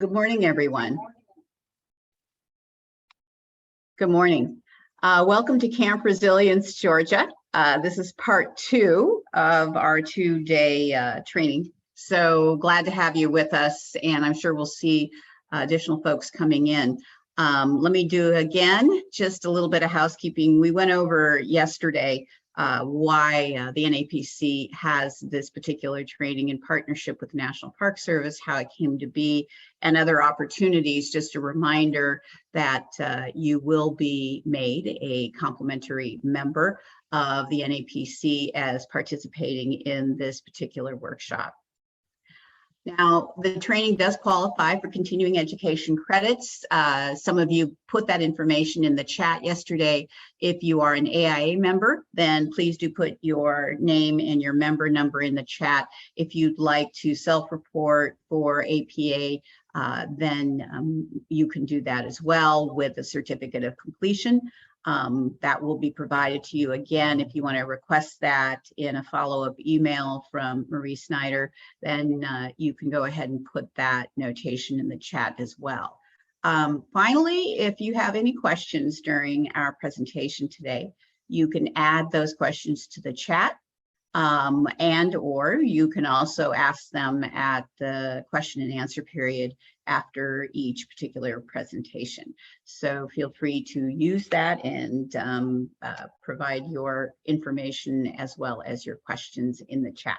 Good morning, everyone. Good morning. Welcome to Camp Resilience, Georgia. This is part 2 of our 2-day training. So glad to have you with us, and I'm sure we'll see additional folks coming in. Let me do again, just a little bit of housekeeping. We went over yesterday why the NAPC has this particular training in partnership with the National Park Service, how it came to be, and other opportunities. Just a reminder that you will be made a complimentary member of the NAPC as participating in this particular workshop. Now, the training does qualify for continuing education credits. Some of you put that information in the chat yesterday. If you are an AIA member, then please do put your name and your member number in the chat. If you'd like to self-report for APA, then you can do that as well with a certificate of completion. That will be provided to you again. If you want to request that in a follow-up email from Marie Snyder, then you can go ahead and put that notation in the chat as well. Finally, if you have any questions during our presentation today, you can add those questions to the chat, or you can also ask them at the question and answer period after each particular presentation. So feel free to use that and provide your information as well as your questions in the chat.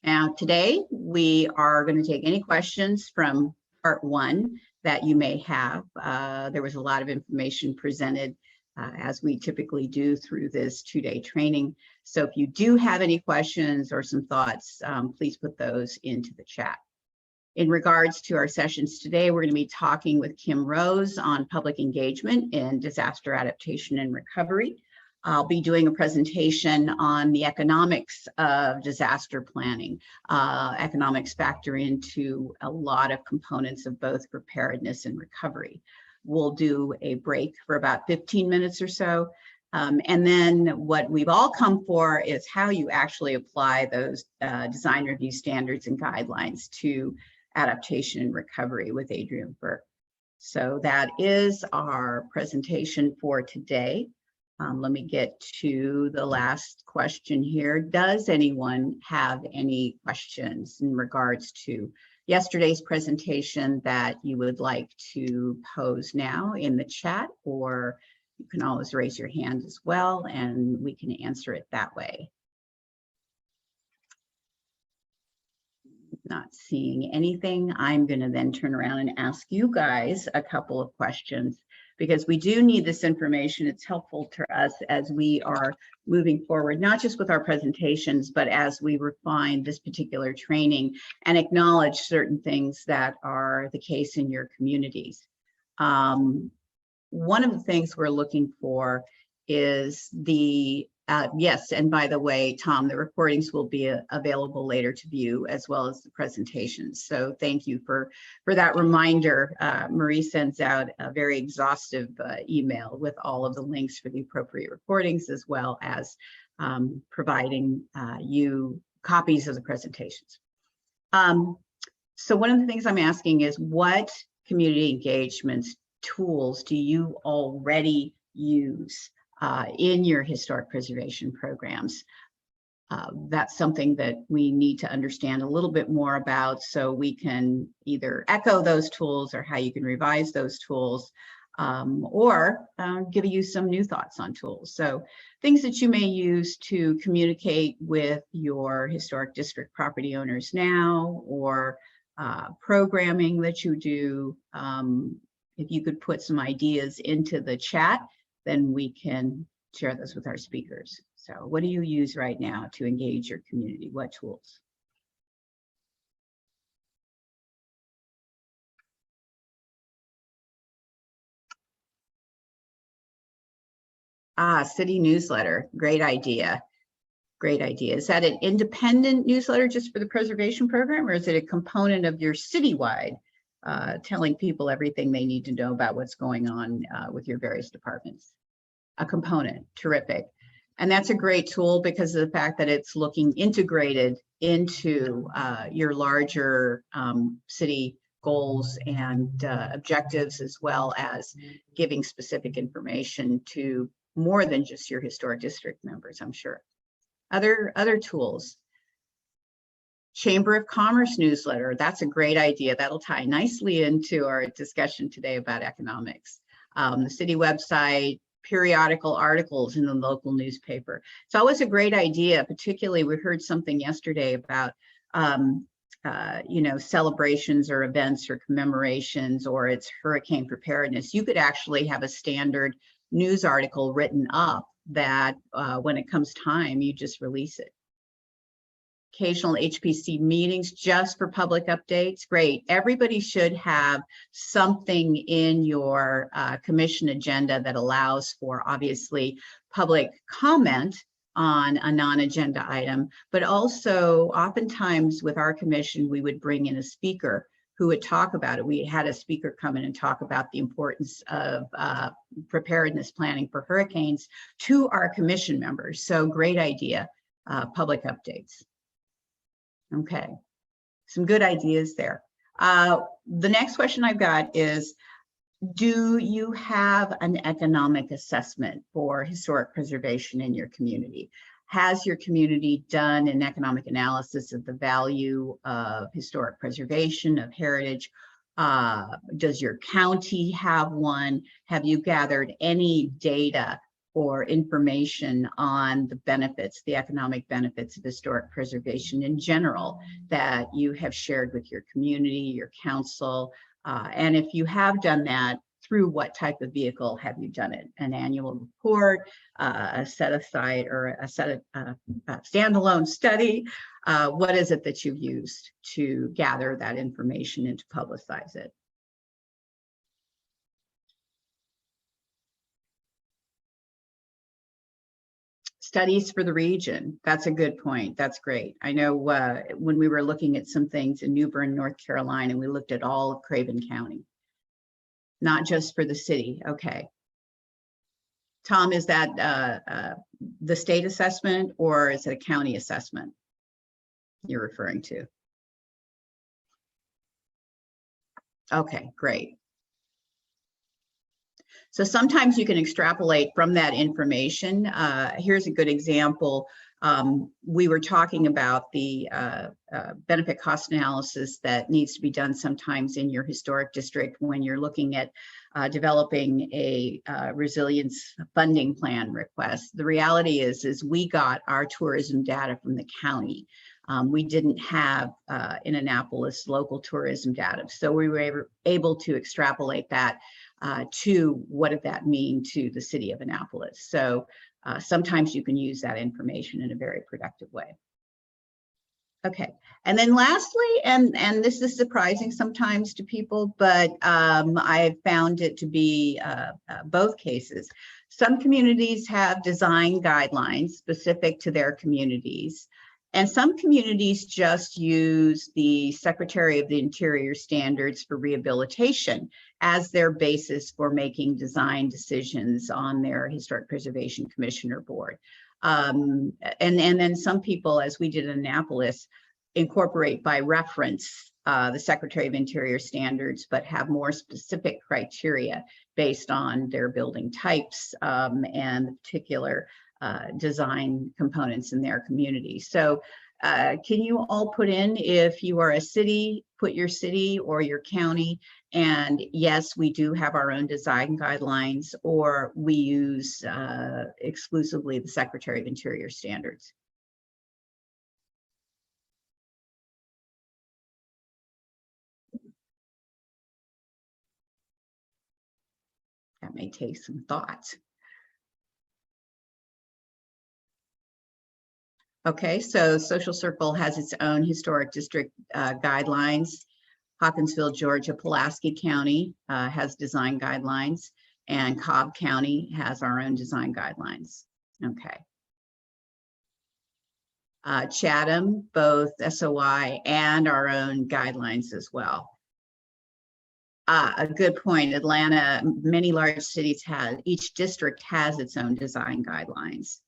Now, today we are going to take any questions from part 1 that you may have. There was a lot of information presented as we typically do through this 2-day training. So if you do have any questions or some thoughts, please put those into the chat. In regards to our sessions today, we're going to be talking with Kim Rose on public engagement in disaster adaptation and recovery. I'll be doing a presentation on the economics of disaster planning. Economics factor into a lot of components of both preparedness and recovery. We'll do a break for about 15 minutes or so. And then what we've all come for is how you actually apply those design review standards and guidelines to adaptation and recovery with Adrienne Burke. So that is our presentation for today. Let me get to the last question here. Does anyone have any questions in regards to yesterday's presentation that you would like to pose now in the chat, or you can always raise your hand as well and we can answer it that way. Not seeing anything. I'm going to then turn around and ask you guys a couple of questions, because we do need this information. It's helpful to us as we are moving forward, not just with our presentations, but as we refine this particular training and acknowledge certain things that are the case in your communities. One of the things we're looking for is the yes, and by the way, Tom, the recordings will be available later to view, as well as the presentations. So thank you for that reminder. Marie sends out a very exhaustive email with all of the links for the appropriate recordings, as well as providing you copies of the presentations. So one of the things I'm asking is, what community engagements tools do you already use in your historic preservation programs? That's something that we need to understand a little bit more about, so we can either echo those tools or how you can revise those tools, or give you some new thoughts on tools. So things that you may use to communicate with your historic district property owners now, or programming that you do. If you could put some ideas into the chat, then we can share those with our speakers. So what do you use right now to engage your community? What tools? City newsletter, great idea. Great idea. Is that an independent newsletter just for the preservation program, or is it a component of your citywide, telling people everything they need to know about what's going on with your various departments? A component, terrific. And that's a great tool because of the fact that it's looking integrated into your larger city goals and objectives, as well as giving specific information to more than just your historic district members, I'm sure. Other tools. Chamber of Commerce newsletter, that's a great idea. That'll tie nicely into our discussion today about economics. The city website, periodical articles in the local newspaper. It's always a great idea, particularly we heard something yesterday about celebrations or events or commemorations, or it's hurricane preparedness. You could actually have a standard news article written up that when it comes time, you just release it. Occasional HPC meetings just for public updates. Great. Everybody should have something in your commission agenda that allows for, obviously, public comment on a non-agenda item, but also oftentimes with our commission, we would bring in a speaker who would talk about it. We had a speaker come in and talk about the importance of preparedness planning for hurricanes to our commission members. So great idea, public updates. Okay, some good ideas there. The next question I've got is, do you have an economic assessment for historic preservation in your community? Has your community done an economic analysis of the value of historic preservation, of heritage? Does your county have one? Have you gathered any data or information on the benefits, the economic benefits of historic preservation in general that you have shared with your community, your council? And if you have done that, through what type of vehicle have you done it? An annual report, a set aside, or a standalone study? What is it that you've used to gather that information and to publicize it? Studies for the region. That's a good point. That's great. I know when we were looking at some things in New Bern, North Carolina, we looked at all of Craven County, not just for the city. Okay. Tom, is that the state assessment or is it a county assessment you're referring to? Okay, great. So sometimes you can extrapolate from that information. Here's a good example. We were talking about the benefit cost analysis that needs to be done sometimes in your historic district when you're looking at developing a resilience funding plan request. The reality is we got our tourism data from the county. We didn't have in Annapolis local tourism data. So we were able to extrapolate that to what did that mean to the city of Annapolis. So sometimes you can use that information in a very productive way. Okay, and then lastly, and this is surprising sometimes to people, but I've found it to be both cases. Some communities have design guidelines specific to their communities, and some communities just use the Secretary of the Interior standards for rehabilitation as their basis for making design decisions on their Historic Preservation Commissioner board. And then some people, as we did in Annapolis, incorporate by reference the Secretary of Interior standards, but have more specific criteria based on their building types and the particular design components in their community. So can you all put in, if you are a city, put your city or your county, and yes, we do have our own design guidelines, or we use exclusively the Secretary of Interior standards. That may take some thought. Okay, so Social Circle has its own historic district guidelines. Hawkinsville, Georgia, Pulaski County has design guidelines, and Cobb County has our own design guidelines. Okay. Chatham, both SOI and our own guidelines as well. A good point. Atlanta, many large cities have, each district has its own design guidelines.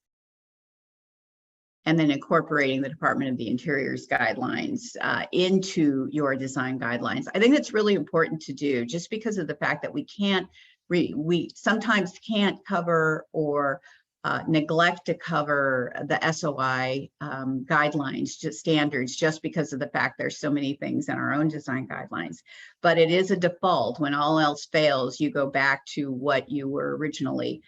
and then incorporating the Department of the Interior's guidelines into your design guidelines. I think that's really important to do, just because of the fact that we sometimes can't cover or neglect to cover the SOI guidelines, just standards, just because of the fact there's so many things in our own design guidelines. But it is a default. When all else fails, you go back to what you were originally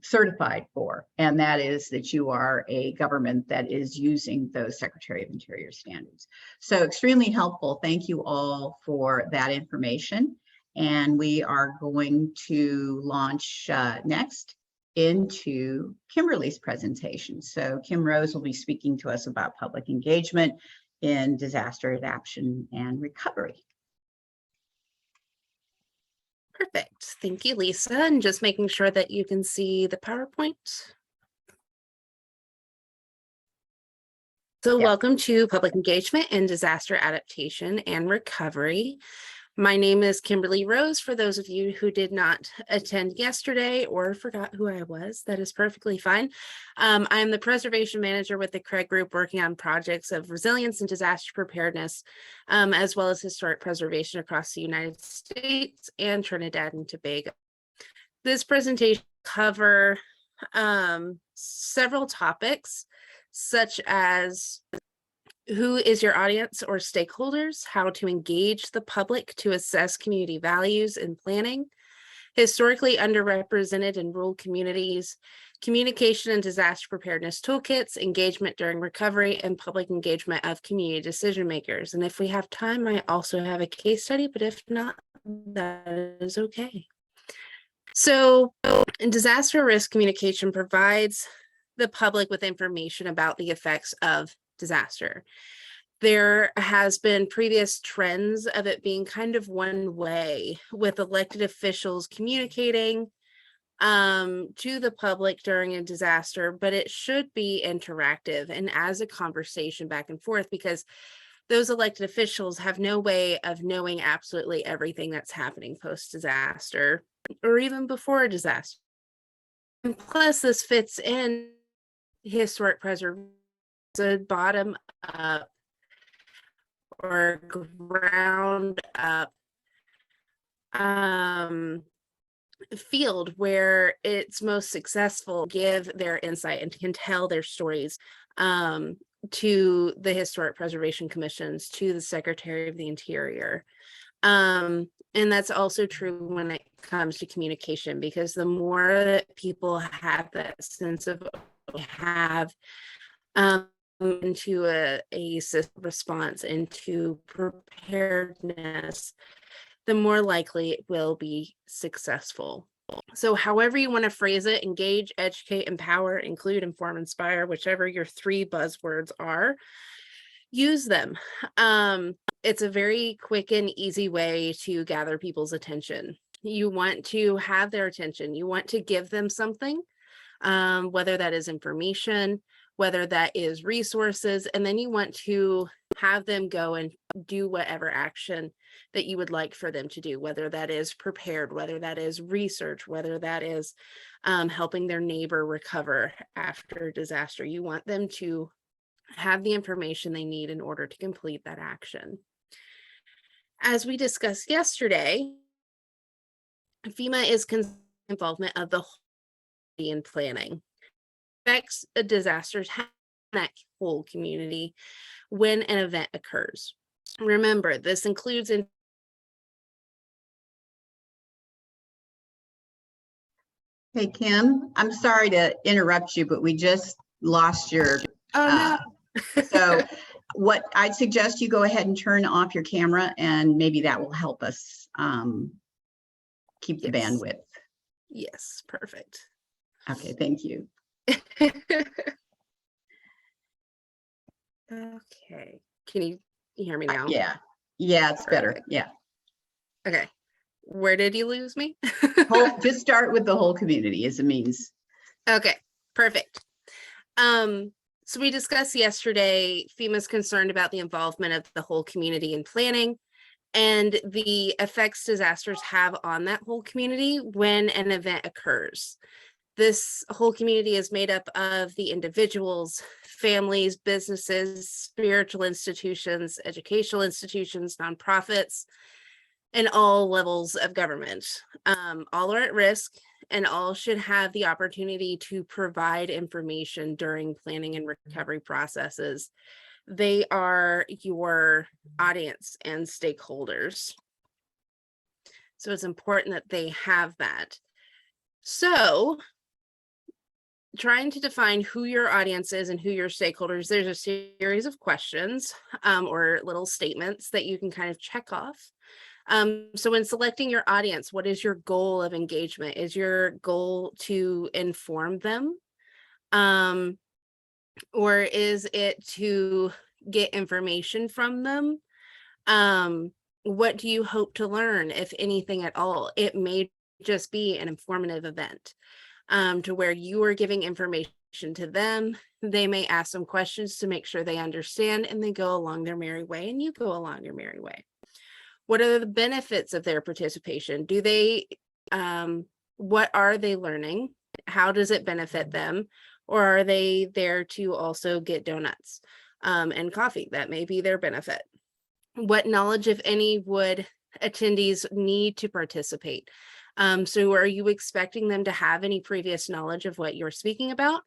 certified for, and that is that you are a government that is using those Secretary of Interior standards. So extremely helpful. Thank you all for that information. And we are going to launch next into Kimberly's presentation. So Kim Rose will be speaking to us about public engagement in disaster adaptation and recovery. Perfect. Thank you, Lisa. And just making sure that you can see the PowerPoint. So welcome to Public Engagement in Disaster Adaptation and Recovery. My name is Kimberly Rose. For those of you who did not attend yesterday or forgot who I was, that is perfectly fine. I'm the preservation manager with the Craig Group, working on projects of resilience and disaster preparedness, as well as historic preservation across the United States and Trinidad and Tobago. This presentation covers several topics, such as who is your audience or stakeholders, how to engage the public to assess community values in planning, historically underrepresented in rural communities, communication and disaster preparedness toolkits, engagement during recovery, and public engagement of community decision makers. And if we have time, I also have a case study, but if not, that is okay. So disaster risk communication provides the public with information about the effects of disaster. There has been previous trends of it being kind of one way, with elected officials communicating to the public during a disaster, but it should be interactive and as a conversation back and forth, because those elected officials have no way of knowing absolutely everything that's happening post-disaster or even before a disaster. And plus, this fits in historic preservation, a bottom up or ground up field where it's most successful, give their insight and can tell their stories to the historic preservation commissions, to the Secretary of the Interior. And that's also true when it comes to communication, because the more that people have that sense of into a system response, into preparedness, the more likely it will be successful. So however you want to phrase it, engage, educate, empower, include, inform, inspire, whichever your three buzzwords are, use them. It's a very quick and easy way to gather people's attention. You want to have their attention. You want to give them something, whether that is information, whether that is resources, and then you want to have them go and do whatever action that you would like for them to do, whether that is prepared, whether that is research, whether that is helping their neighbor recover after disaster. You want them to have the information they need in order to complete that action. As we discussed yesterday, FEMA is involvement of the whole in planning. Affects disasters happen in that whole community when an event occurs. Remember, this includes Hey, Kim, I'm sorry to interrupt you, but we just lost your. no. So what I'd suggest you go ahead and turn off your camera, and maybe that will help us keep the bandwidth. Yes, perfect. Okay, thank you. Okay, can you hear me now? Yeah, it's better. Yeah. Okay, where did you lose me? Just start with the whole community as a means. Okay, perfect. So we discussed yesterday, FEMA's concerned about the involvement of the whole community in planning and the effects disasters have on that whole community when an event occurs. This whole community is made up of the individuals, families, businesses, spiritual institutions, educational institutions, nonprofits, and all levels of government. All are at risk and all should have the opportunity to provide information during planning and recovery processes. They are your audience and stakeholders. So it's important that they have that. So trying to define who your audience is and who your stakeholders, there's a series of questions or little statements that you can kind of check off. So when selecting your audience, what is your goal of engagement? Is your goal to inform them? Or is it to get information from them? What do you hope to learn, if anything at all? It may just be an informative event to where you are giving information to them. They may ask some questions to make sure they understand, and they go along their merry way, and you go along your merry way. What are the benefits of their participation? Do they, what are they learning? How does it benefit them? Or are they there to also get donuts and coffee? That may be their benefit. What knowledge, if any, would attendees need to participate? So are you expecting them to have any previous knowledge of what you're speaking about?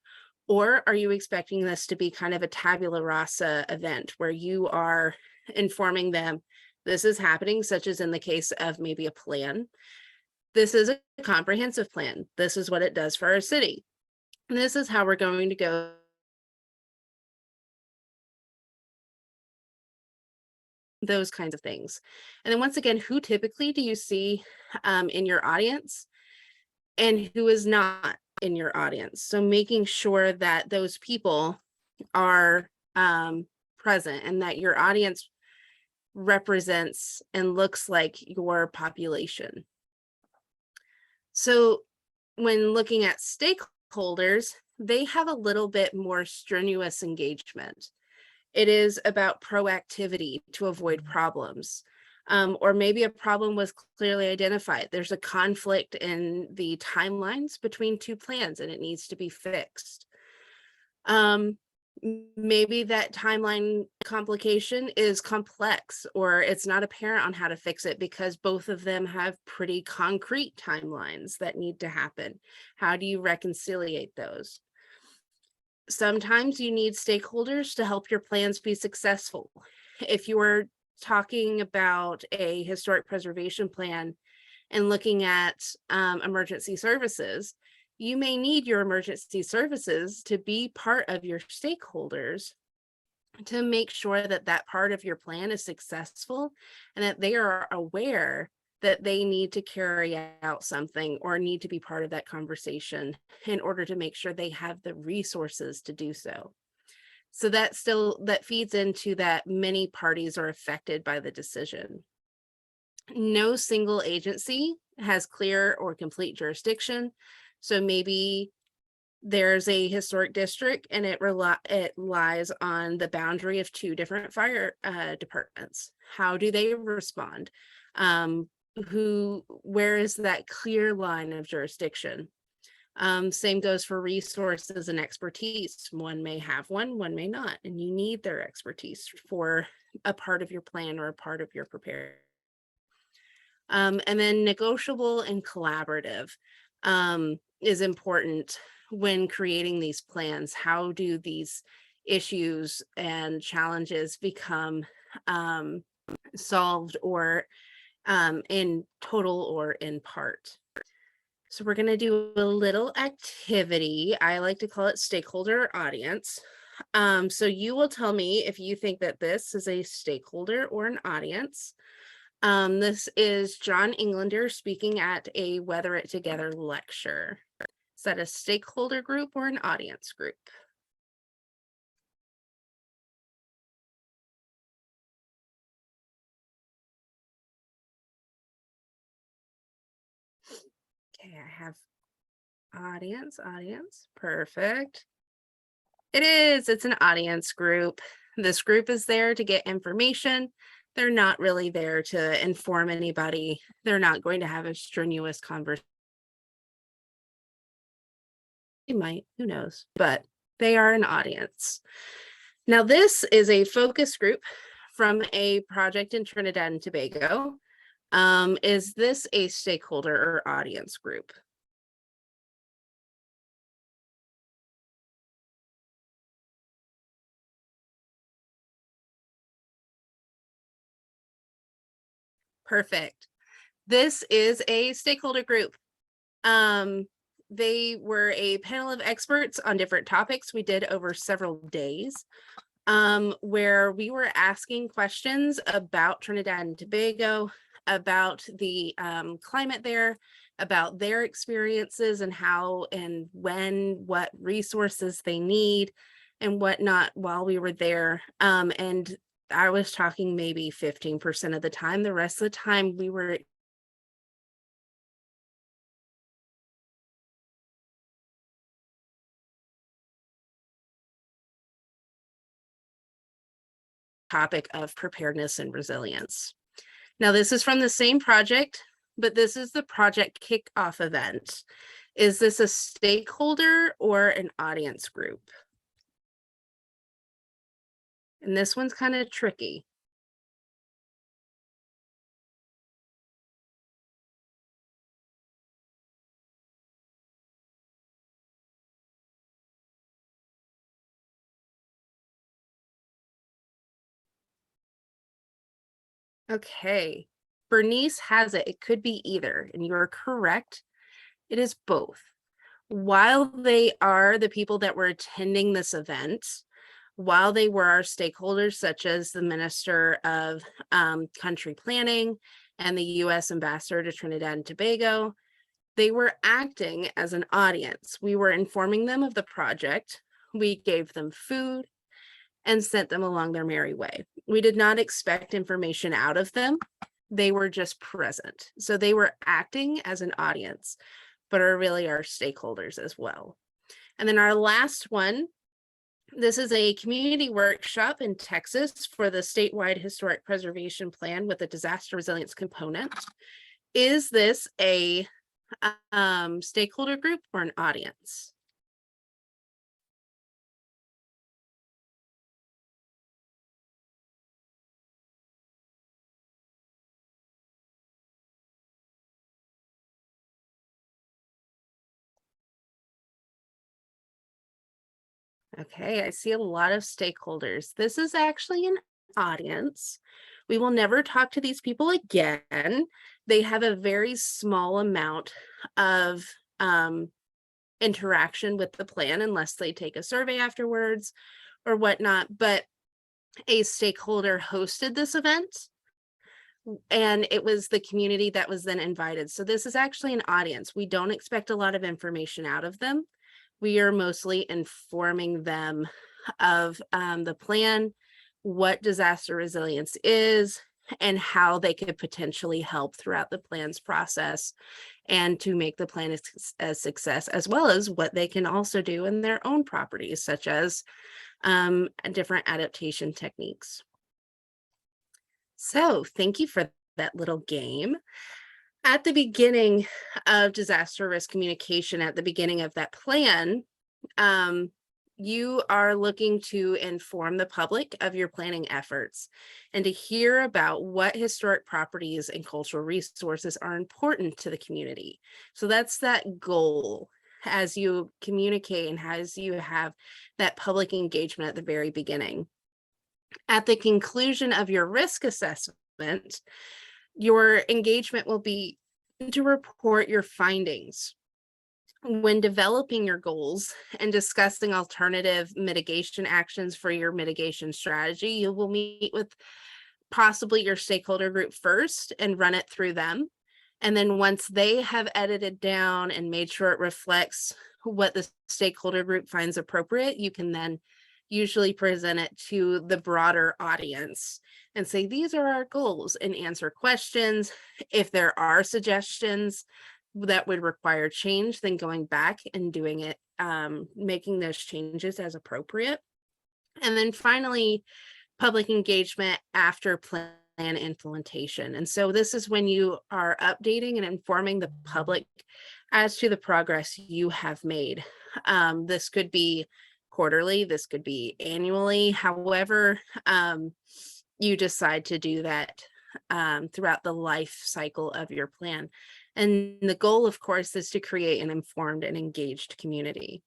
Or are you expecting this to be kind of a tabula rasa event where you are informing them this is happening, such as in the case of maybe a plan? This is a comprehensive plan. This is what it does for our city. This is how we're going to go. Those kinds of things. And then once again, who typically do you see in your audience and who is not in your audience? So making sure that those people are present and that your audience represents and looks like your population. So when looking at stakeholders, they have a little bit more strenuous engagement. It is about proactivity to avoid problems. Or maybe a problem was clearly identified. There's a conflict in the timelines between two plans and it needs to be fixed. Maybe that timeline complication is complex or it's not apparent on how to fix it because both of them have pretty concrete timelines that need to happen. How do you reconciliate those? Sometimes you need stakeholders to help your plans be successful. If you are talking about a historic preservation plan and looking at emergency services, you may need your emergency services to be part of your stakeholders to make sure that that part of your plan is successful and that they are aware that they need to carry out something or need to be part of that conversation in order to make sure they have the resources to do so. So that feeds into that many parties are affected by the decision. No single agency has clear or complete jurisdiction. So maybe there's a historic district and it lies on the boundary of two different fire departments. How do they respond? Where is that clear line of jurisdiction? Same goes for resources and expertise. One may have one may not, and you need their expertise for a part of your plan or a part of your preparation. And then negotiable and collaborative is important when creating these plans. How do these issues and challenges become solved or in total or in part? So we're going to do a little activity. I like to call it stakeholder audience. So you will tell me if you think that this is a stakeholder or an audience. This is John Englander speaking at a Weather It Together lecture. Is that a stakeholder group or an audience group? Okay, I have audience, perfect. It's an audience group. This group is there to get information. They're not really there to inform anybody. They're not going to have a strenuous conversation. might, who knows, but they are an audience. Now, this is a focus group from a project in Trinidad and Tobago. Is this a stakeholder or audience group? Perfect. This is a stakeholder group. They were a panel of experts on different topics we did over several days, where we were asking questions about Trinidad and Tobago, about the climate there, about their experiences and how and when, what resources they need and whatnot while we were there. And I was talking maybe 15% of the time. The rest of the time we were topic of preparedness and resilience. Now, this is from the same project, but this is the project kickoff event. Is this a stakeholder or an audience group? And this one's kind of tricky. Okay, Bernice has it. It could be either, and you're correct. It is both. While they are the people that were attending this event, while they were our stakeholders, such as the Minister of Country Planning and the U.S. Ambassador to Trinidad and Tobago, they were acting as an audience. We were informing them of the project. We gave them food and sent them along their merry way. We did not expect information out of them. They were just present. So they were acting as an audience, but are really our stakeholders as well. And then our last one, this is a community workshop in Texas for the statewide historic preservation plan with a disaster resilience component. Is this a stakeholder group or an audience? Okay, I see a lot of stakeholders. This is actually an audience. We will never talk to these people again. They have a very small amount of interaction with the plan unless they take a survey afterwards or whatnot. But a stakeholder hosted this event and it was the community that was then invited. So this is actually an audience. We don't expect a lot of information out of them. We are mostly informing them of the plan, what disaster resilience is, and how they could potentially help throughout the plan's process and to make the plan a success, as well as what they can also do in their own properties, such as different adaptation techniques. So thank you for that little game. At the beginning of disaster risk communication, at the beginning of that plan, you are looking to inform the public of your planning efforts and to hear about what historic properties and cultural resources are important to the community. So that's that goal as you communicate and as you have that public engagement at the very beginning. At the conclusion of your risk assessment, your engagement will be to report your findings. When developing your goals and discussing alternative mitigation actions for your mitigation strategy, you will meet with possibly your stakeholder group first and run it through them. And then once they have edited down and made sure it reflects what the stakeholder group finds appropriate, you can then usually present it to the broader audience and say, these are our goals, and answer questions. If there are suggestions that would require change, then going back and doing it, making those changes as appropriate. And then finally, public engagement after planning implementation. And so this is when you are updating and informing the public as to the progress you have made. This could be quarterly, this could be annually, however you decide to do that throughout the life cycle of your plan. And the goal, of course, is to create an informed and engaged community.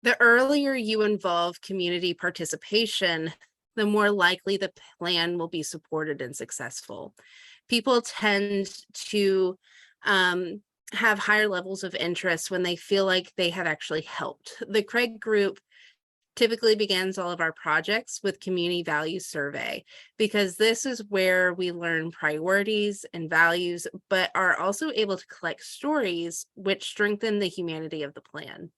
The earlier you involve community participation, the more likely the plan will be supported and successful. People tend to have higher levels of interest when they feel like they have actually helped. The Craig Group typically begins all of our projects with community values survey, because this is where we learn priorities and values, but are also able to collect stories which strengthen the humanity of the plan.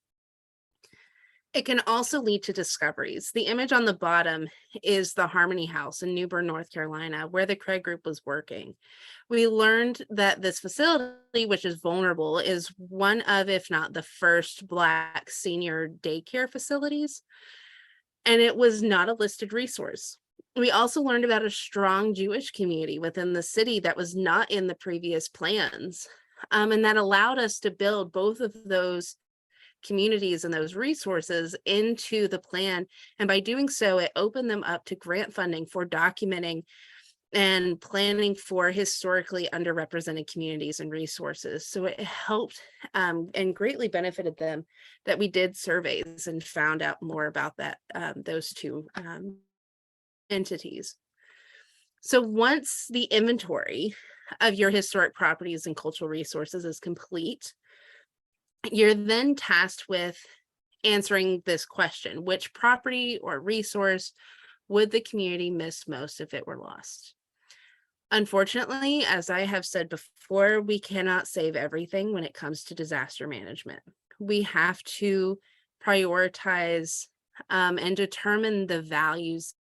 It can also lead to discoveries. The image on the bottom is the Harmony House in New Bern, North Carolina, where the Craig Group was working. We learned that this facility, which is vulnerable, is one of, if not the first, Black senior daycare facilities, and it was not a listed resource. We also learned about a strong Jewish community within the city that was not in the previous plans, and that allowed us to build both of those communities and those resources into the plan. And by doing so, it opened them up to grant funding for documenting and planning for historically underrepresented communities and resources. So it helped and greatly benefited them that we did surveys and found out more about that, those two entities. So once the inventory of your historic properties and cultural resources is complete, you're then tasked with answering this question: which property or resource would the community miss most if it were lost? Unfortunately, as I have said before, we cannot save everything when it comes to disaster management. We have to prioritize and determine the values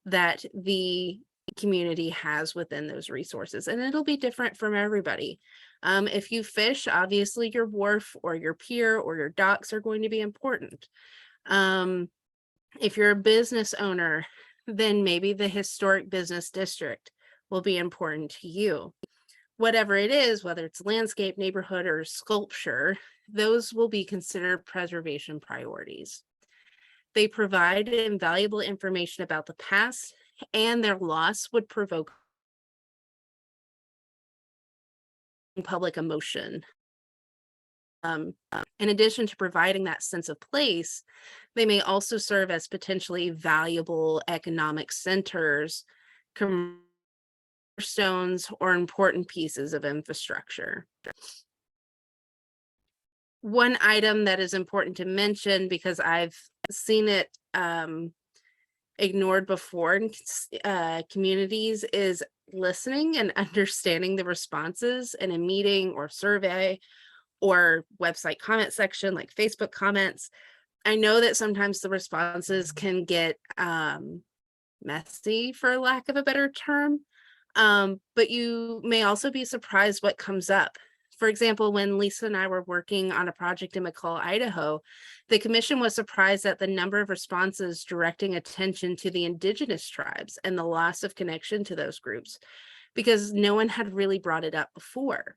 that the community has within those resources, and it'll be different from everybody. If you fish, obviously your wharf or your pier or your docks are going to be important. If you're a business owner, then maybe the historic business district will be important to you. Whatever it is, whether it's landscape, neighborhood, or sculpture, those will be considered preservation priorities. They provide invaluable information about the past, and their loss would provoke public emotion. In addition to providing that sense of place, they may also serve as potentially valuable economic centers, stones, or important pieces of infrastructure. One item that is important to mention, because I've seen it ignored before in communities, is listening and understanding the responses in a meeting or survey or website comment section like Facebook comments. I know that sometimes the responses can get messy, for lack of a better term, but you may also be surprised what comes up. For example, when Lisa and I were working on a project in McCall, Idaho, the commission was surprised at the number of responses directing attention to the indigenous tribes and the loss of connection to those groups, because no one had really brought it up before.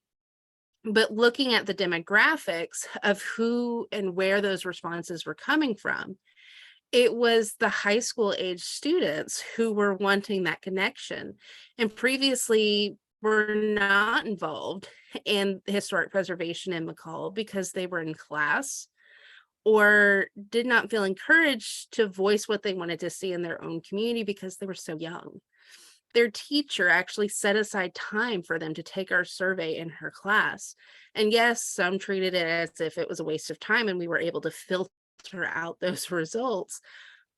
But looking at the demographics of who and where those responses were coming from, it was the high school age students who were wanting that connection and previously were not involved in historic preservation in McCall because they were in class or did not feel encouraged to voice what they wanted to see in their own community because they were so young. Their teacher actually set aside time for them to take our survey in her class. And yes, some treated it as if it was a waste of time, and we were able to filter out those results.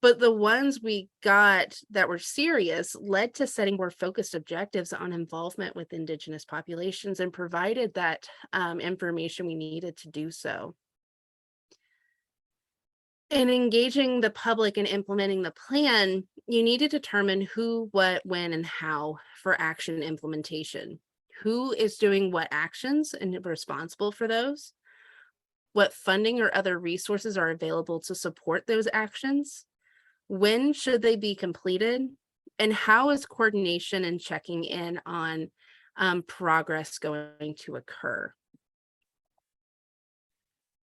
But the ones we got that were serious led to setting more focused objectives on involvement with Indigenous populations and provided that information we needed to do so. In engaging the public and implementing the plan, you need to determine who, what, when, and how for action implementation. Who is doing what actions and responsible for those? What funding or other resources are available to support those actions? When should they be completed? And how is coordination and checking in on progress going to occur?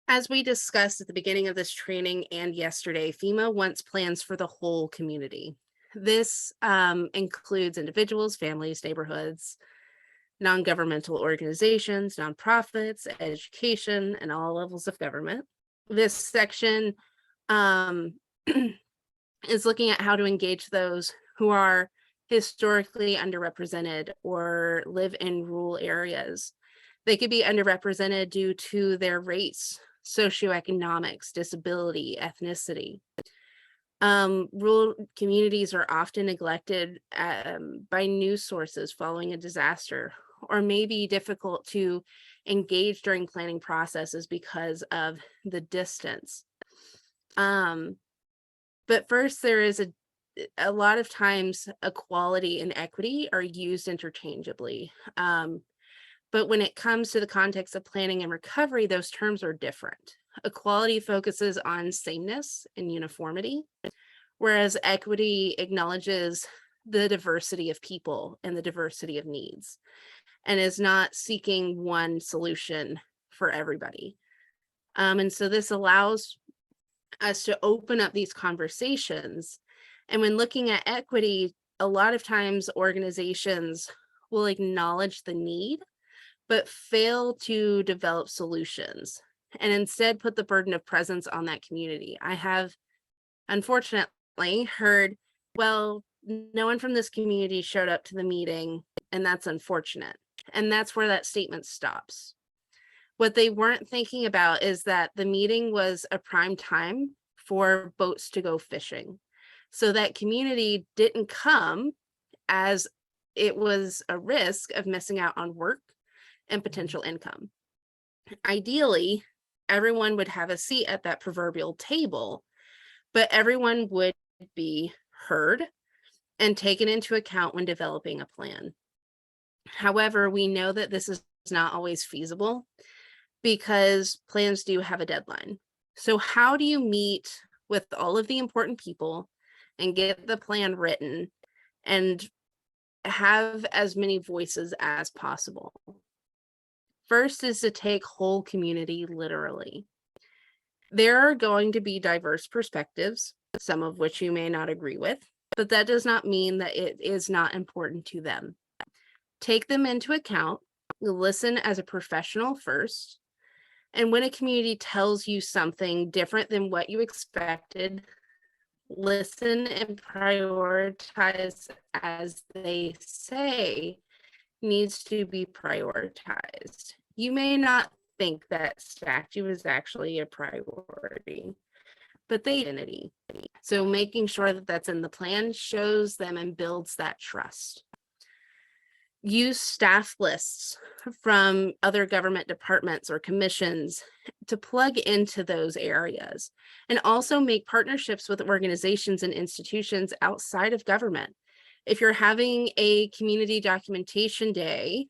As we discussed at the beginning of this training and yesterday, FEMA wants plans for the whole community. This includes individuals, families, neighborhoods, non-governmental organizations, nonprofits, education, and all levels of government. This section is looking at how to engage those who are historically underrepresented or live in rural areas. They could be underrepresented due to their race, socioeconomics, disability, ethnicity. Rural communities are often neglected by news sources following a disaster, or may be difficult to engage during planning processes because of the distance. But first, there is a lot of times equality and equity are used interchangeably. But when it comes to the context of planning and recovery, those terms are different. Equality focuses on sameness and uniformity, whereas equity acknowledges the diversity of people and the diversity of needs, and is not seeking one solution for everybody. And so this allows us to open up these conversations. And when looking at equity, a lot of times organizations will acknowledge the need, but fail to develop solutions and instead put the burden of presence on that community. I have unfortunately heard, well, no one from this community showed up to the meeting, and that's unfortunate. And that's where that statement stops. What they weren't thinking about is that the meeting was a prime time for boats to go fishing. So that community didn't come as it was a risk of missing out on work and potential income. Ideally, everyone would have a seat at that proverbial table, but everyone would be heard and taken into account when developing a plan. However, we know that this is not always feasible because plans do have a deadline. So how do you meet with all of the important people and get the plan written and have as many voices as possible? First is to take whole community literally. There are going to be diverse perspectives, some of which you may not agree with, but that does not mean that it is not important to them. Take them into account, listen as a professional first, and when a community tells you something different than what you expected, listen and prioritize as they say needs to be prioritized. You may not think that statue is actually a priority, but they identity. So making sure that that's in the plan shows them and builds that trust. Use staff lists from other government departments or commissions to plug into those areas, and also make partnerships with organizations and institutions outside of government. If you're having a community documentation day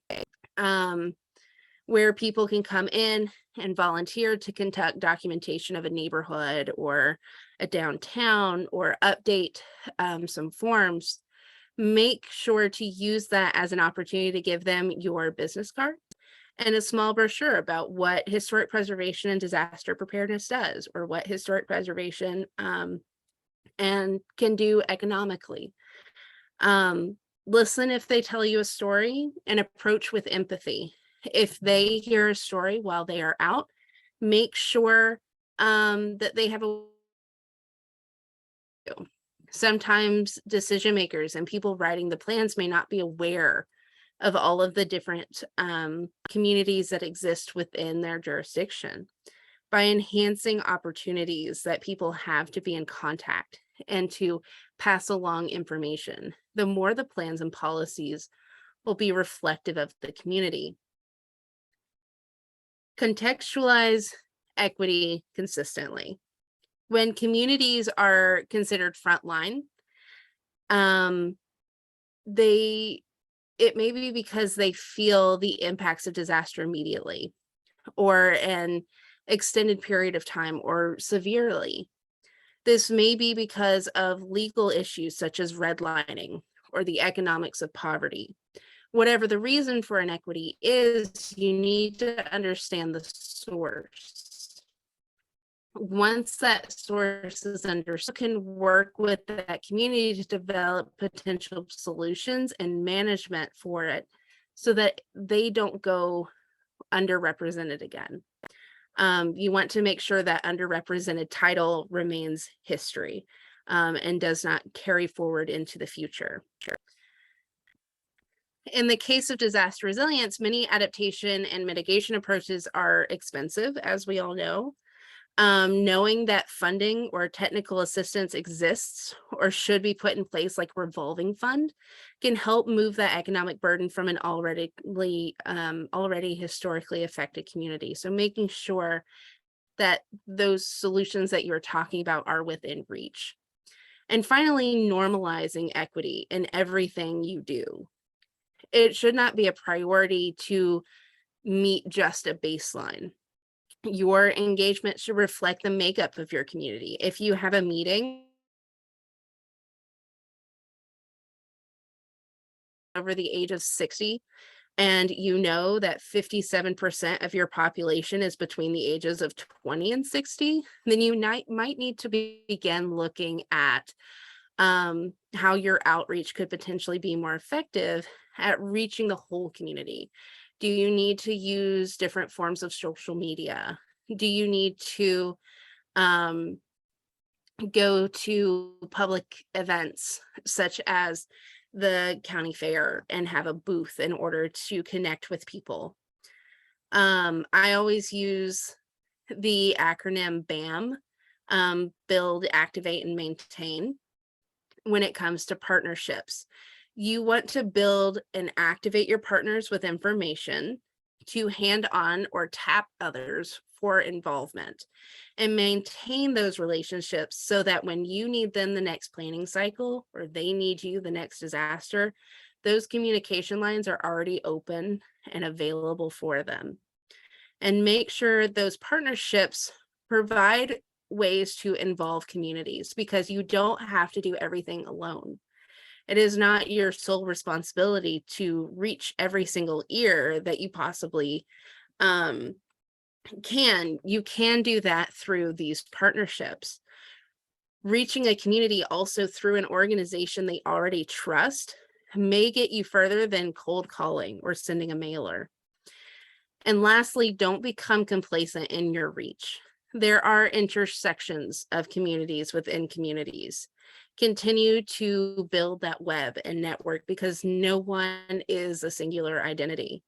where people can come in and volunteer to conduct documentation of a neighborhood or a downtown or update some forms, make sure to use that as an opportunity to give them your business card and a small brochure about what historic preservation and disaster preparedness does, or what historic preservation and can do economically. Listen if they tell you a story, and approach with empathy. If they hear a story while they are out, make sure that they have a sometimes decision makers and people writing the plans may not be aware of all of the different communities that exist within their jurisdiction. By enhancing opportunities that people have to be in contact and to pass along information, the more the plans and policies will be reflective of the community. Contextualize equity consistently. When communities are considered frontline, it may be because they feel the impacts of disaster immediately, or an extended period of time, or severely. This may be because of legal issues such as redlining or the economics of poverty. Whatever the reason for inequity is, you need to understand the source. Once that source is understood, you can work with that community to develop potential solutions and management for it so that they don't go underrepresented again. You want to make sure that underrepresented title remains history and does not carry forward into the future. In the case of disaster resilience, many adaptation and mitigation approaches are expensive, as we all know. Knowing that funding or technical assistance exists or should be put in place, like revolving fund, can help move that economic burden from an already historically affected community. So making sure that those solutions that you're talking about are within reach. And finally, normalizing equity in everything you do. It should not be a priority to meet just a baseline. Your engagement should reflect the makeup of your community. If you have a meeting over the age of 60 and you know that 57% of your population is between the ages of 20 and 60, then you might need to begin looking at how your outreach could potentially be more effective at reaching the whole community. Do you need to use different forms of social media? Do you need to go to public events such as the county fair and have a booth in order to connect with people? I always use the acronym BAM, build, activate, and maintain, when it comes to partnerships. You want to build and activate your partners with information to hand on or tap others for involvement, and maintain those relationships so that when you need them the next planning cycle or they need you the next disaster, those communication lines are already open and available for them. And make sure those partnerships provide ways to involve communities, because you don't have to do everything alone. It is not your sole responsibility to reach every single ear that you possibly can. You can do that through these partnerships. Reaching a community also through an organization they already trust may get you further than cold calling or sending a mailer. And lastly, don't become complacent in your reach. There are intersections of communities within communities. Continue to build that web and network, because no one is a singular identity.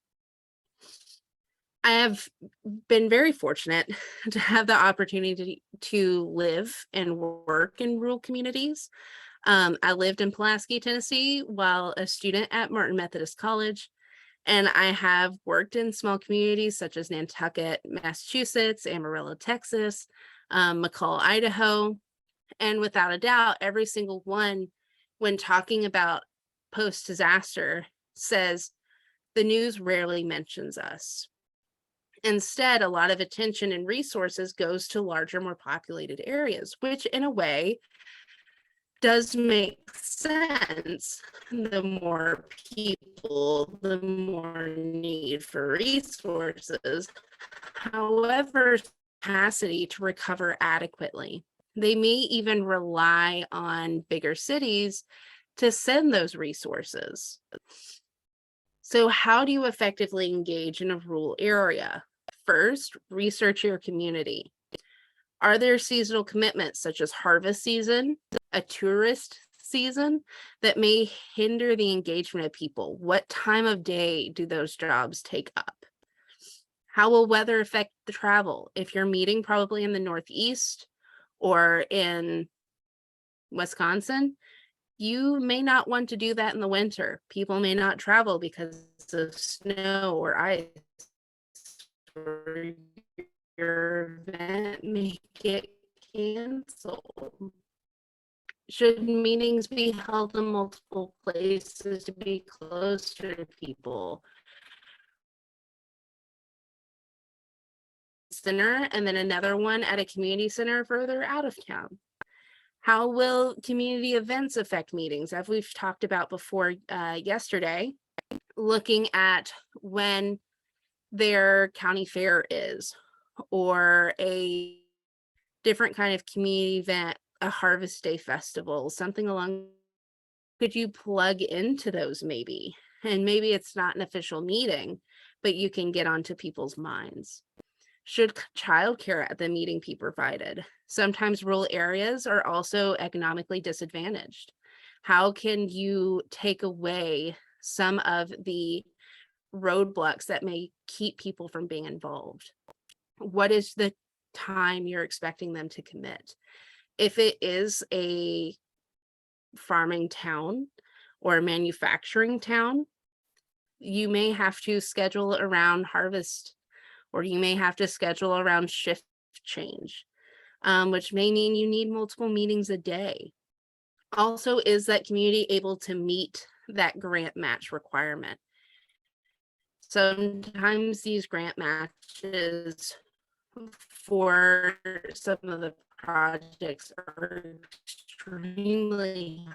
I have been very fortunate to have the opportunity to live and work in rural communities. I lived in Pulaski, Tennessee, while a student at Martin Methodist College. And I have worked in small communities such as Nantucket, Massachusetts, Amarillo, Texas, McCall, Idaho. And without a doubt, every single one, when talking about post-disaster, says the news rarely mentions us. Instead, a lot of attention and resources goes to larger, more populated areas, which in a way does make sense. The more people, the more need for resources. However, capacity to recover adequately. They may even rely on bigger cities to send those resources. So how do you effectively engage in a rural area? First, research your community. Are there seasonal commitments such as harvest season, a tourist season, that may hinder the engagement of people? What time of day do those jobs take up? How will weather affect the travel? If you're meeting probably in the Northeast or in Wisconsin, you may not want to do that in the winter. People may not travel because of snow or ice, or your event may get canceled. Should meetings be held in multiple places to be closer to people? Center, and then another one at a community center further out of town. How will community events affect meetings? As we've talked about before yesterday, looking at when their county fair is, or a different kind of community event, a Harvest Day festival, something along. Could you plug into those maybe? And maybe it's not an official meeting, but you can get onto people's minds. Should childcare at the meeting be provided? Sometimes rural areas are also economically disadvantaged. How can you take away some of the roadblocks that may keep people from being involved? What is the time you're expecting them to commit? If it is a farming town or a manufacturing town, you may have to schedule around harvest, or you may have to schedule around shift change, which may mean you need multiple meetings a day. Also, is that community able to meet that grant match requirement? Sometimes these grant matches for some of the projects are extremely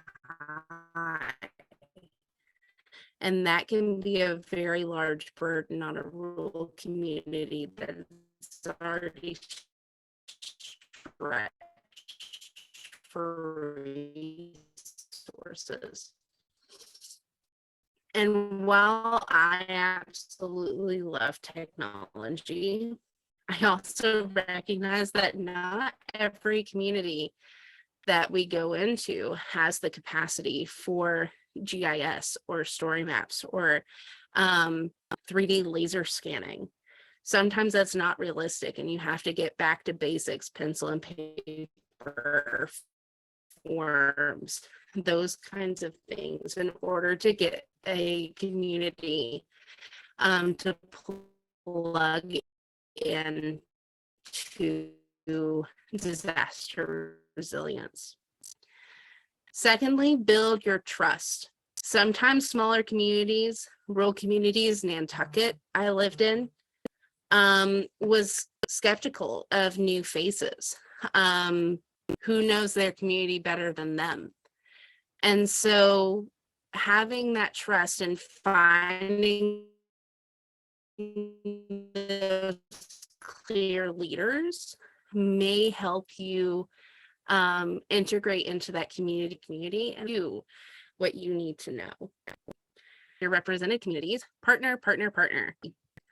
high. And that can be a very large burden on a rural community that's already stretched for resources. And while I absolutely love technology, I also recognize that not every community that we go into has the capacity for GIS or story maps or 3D laser scanning. Sometimes that's not realistic, and you have to get back to basics, pencil and paper, forms, those kinds of things in order to get a community to plug in to disaster resilience. Secondly, build your trust. Sometimes smaller communities, rural communities, Nantucket I lived in, was skeptical of new faces. Who knows their community better than them? And so having that trust and finding those clear leaders may help you integrate into that community and do what you need to know. Your represented communities, partner.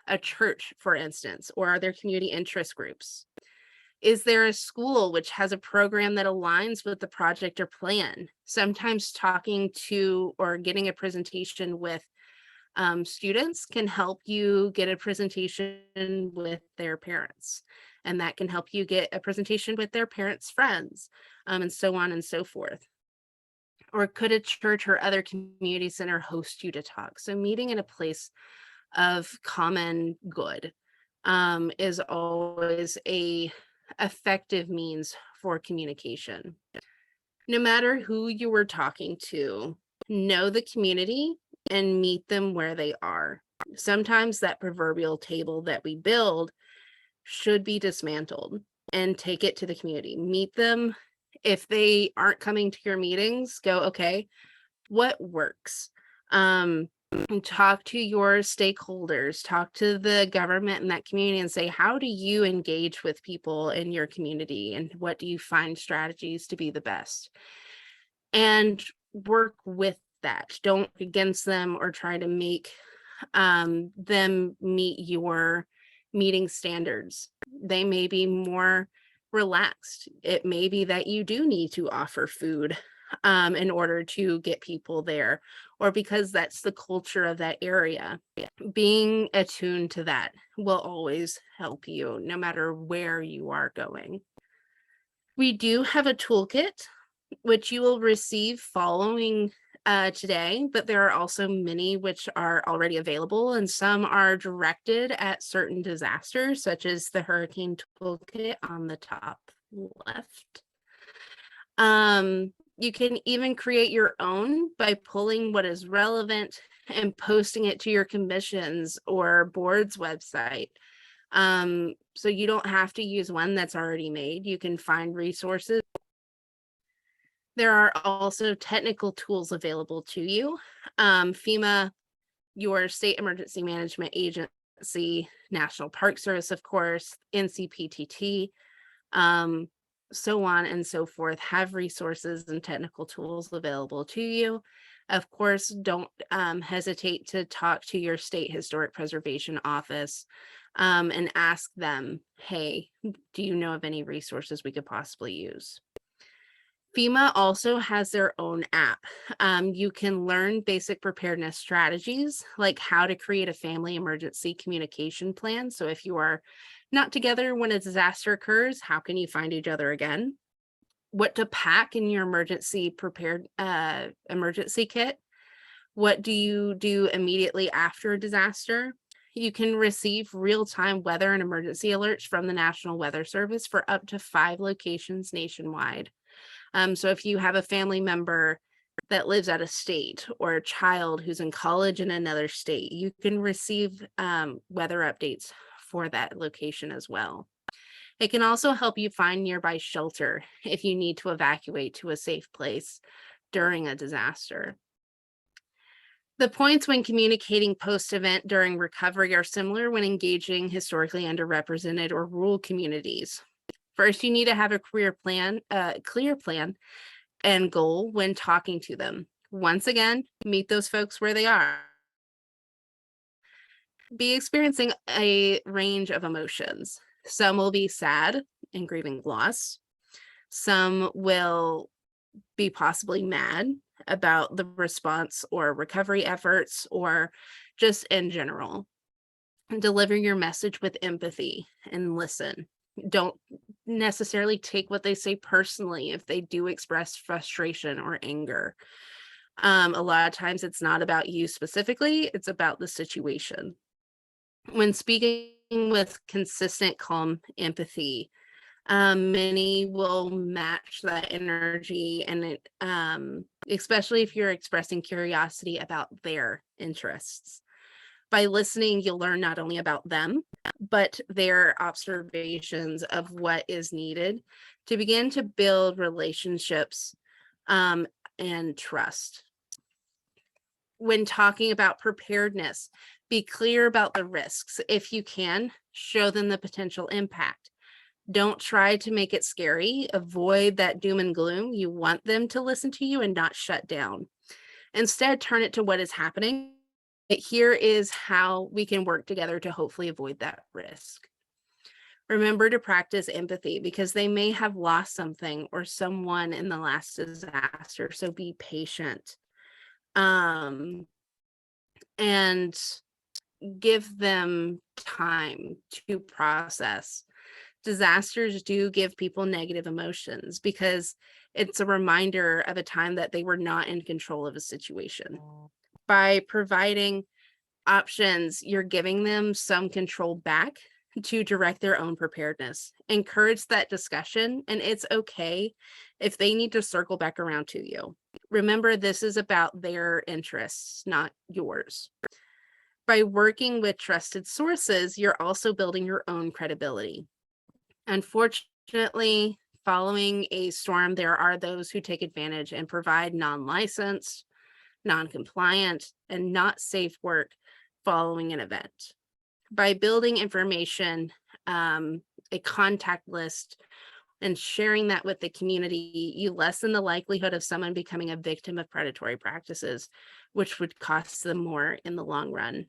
A church, for instance, or are there community interest groups? Is there a school which has a program that aligns with the project or plan? Sometimes talking to or getting a presentation with students can help you get a presentation with their parents, and that can help you get a presentation with their parents' friends, and so on and so forth. Or could a church or other community center host you to talk? So meeting in a place of common good is always a effective means for communication. No matter who you were talking to, know the community and meet them where they are. Sometimes that proverbial table that we build should be dismantled and take it to the community. Meet them. If they aren't coming to your meetings, go, okay, what works? Talk to your stakeholders, talk to the government in that community and say, how do you engage with people in your community, and what do you find strategies to be the best? And work with that. Don't against them or try to make them meet your meeting standards. They may be more relaxed. It may be that you do need to offer food in order to get people there, or because that's the culture of that area. Being attuned to that will always help you no matter where you are going. We do have a toolkit which you will receive following today, but there are also many which are already available, and some are directed at certain disasters, such as the hurricane toolkit on the top left. You can even create your own by pulling what is relevant and posting it to your commissions or board's website. So you don't have to use one that's already made. You can find resources. There are also technical tools available to you. FEMA, your state emergency management agency, National Park Service, of course, NCPTT, um, so on and so forth, have resources and technical tools available to you. Of course, don't hesitate to talk to your state historic preservation office and ask them, hey, do you know of any resources we could possibly use? FEMA also has their own app. You can learn basic preparedness strategies, like how to create a family emergency communication plan. So if you are not together when a disaster occurs, how can you find each other again? What to pack in your emergency kit? What do you do immediately after a disaster? You can receive real-time weather and emergency alerts from the National Weather Service for up to 5 locations nationwide. So if you have a family member that lives out of state or a child who's in college in another state, you can receive weather updates for that location as well. It can also help you find nearby shelter if you need to evacuate to a safe place during a disaster. The points when communicating post-event during recovery are similar when engaging historically underrepresented or rural communities. First, you need to have a clear plan and goal when talking to them. Once again, meet those folks where they are. Be experiencing a range of emotions. Some will be sad and grieving loss. Some will be possibly mad about the response or recovery efforts, or just in general. Deliver your message with empathy and listen. Don't necessarily take what they say personally if they do express frustration or anger. A lot of times it's not about you specifically, it's about the situation. When speaking with consistent, calm empathy, many will match that energy, and it, especially if you're expressing curiosity about their interests. By listening, you'll learn not only about them, but their observations of what is needed to begin to build relationships and trust. When talking about preparedness, be clear about the risks. If you can, show them the potential impact. Don't try to make it scary. Avoid that doom and gloom. You want them to listen to you and not shut down. Instead, turn it to what is happening. Here is how we can work together to hopefully avoid that risk. Remember to practice empathy because they may have lost something or someone in the last disaster. So be patient. And give them time to process. Disasters do give people negative emotions because it's a reminder of a time that they were not in control of a situation. By providing options, you're giving them some control back to direct their own preparedness. Encourage that discussion, and it's okay if they need to circle back around to you. Remember, this is about their interests, not yours. By working with trusted sources, you're also building your own credibility. Unfortunately, following a storm, there are those who take advantage and provide non-licensed, non-compliant, and not safe work following an event. By building information, a contact list, and sharing that with the community, you lessen the likelihood of someone becoming a victim of predatory practices, which would cost them more in the long run.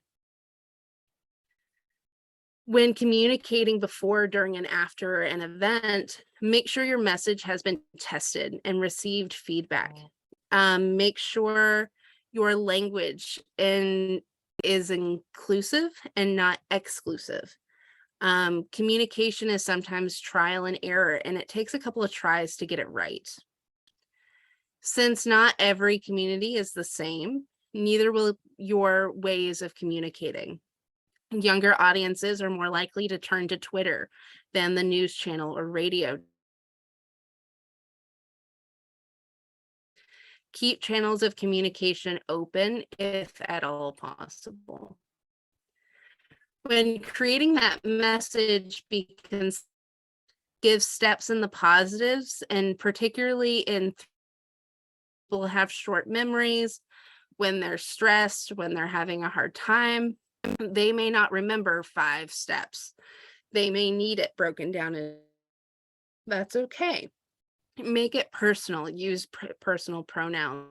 When communicating before, during, and after an event, make sure your message has been tested and received feedback. Make sure your language is inclusive and not exclusive. Communication is sometimes trial and error, and it takes a couple of tries to get it right. Since not every community is the same, neither will your ways of communicating. Younger audiences are more likely to turn to Twitter than the news channel or radio. Keep channels of communication open if at all possible. When creating that message, give steps in the positives, and particularly in People have short memories. When they're stressed, when they're having a hard time, they may not remember 5 steps. They may need it broken down, and that's okay. Make it personal. Use personal pronouns.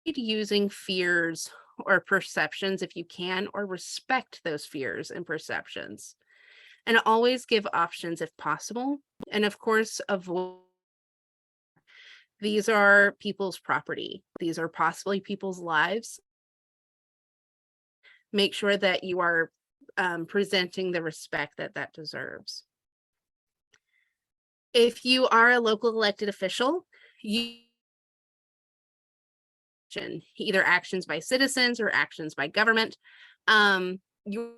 Using fears or perceptions if you can, or respect those fears and perceptions. And always give options if possible. And of course, avoid. These are people's property. These are possibly people's lives. Make sure that you are presenting the respect that that deserves. If you are a local elected official, you either actions by citizens or actions by government, you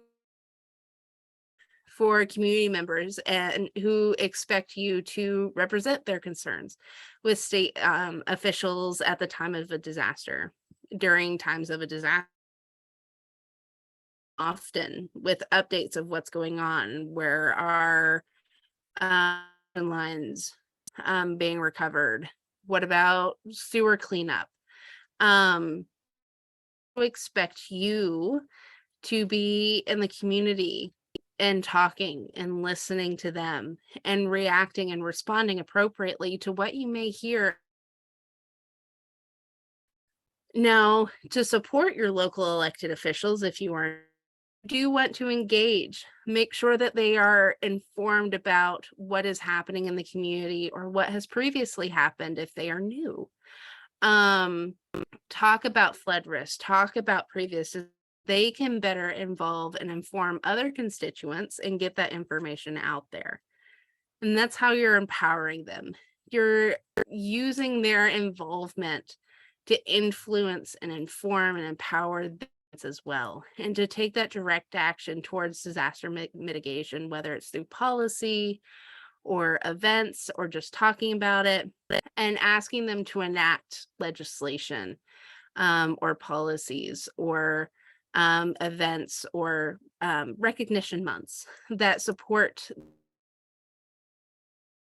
for community members and who expect you to represent their concerns with state officials at the time of a disaster, during times of a disaster, often with updates of what's going on, where are lines being recovered, what about sewer cleanup. We expect you to be in the community and talking and listening to them and reacting and responding appropriately to what you may hear. Now, to support your local elected officials, if you do want to engage, make sure that they are informed about what is happening in the community or what has previously happened if they are new. Talk about flood risk, talk about previous. They can better involve and inform other constituents and get that information out there. And that's how you're empowering them. You're using their involvement to influence and inform and empower them as well, and to take that direct action towards disaster mitigation, whether it's through policy or events or just talking about it, and asking them to enact legislation or policies or events or recognition months that support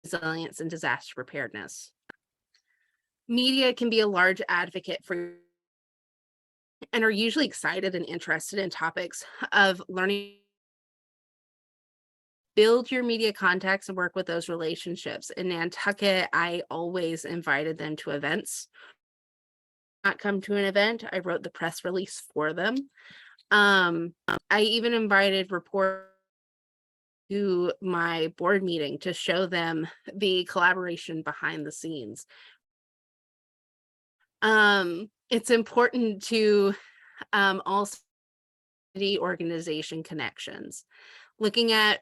resilience and disaster preparedness. Media can be a large advocate for and are usually excited and interested in topics of learning. Build your media contacts and work with those relationships. In Nantucket, I always invited them to events. Not come to an event, I wrote the press release for them. I even invited reporters to my board meeting to show them the collaboration behind the scenes. It's important to also the organization connections, looking at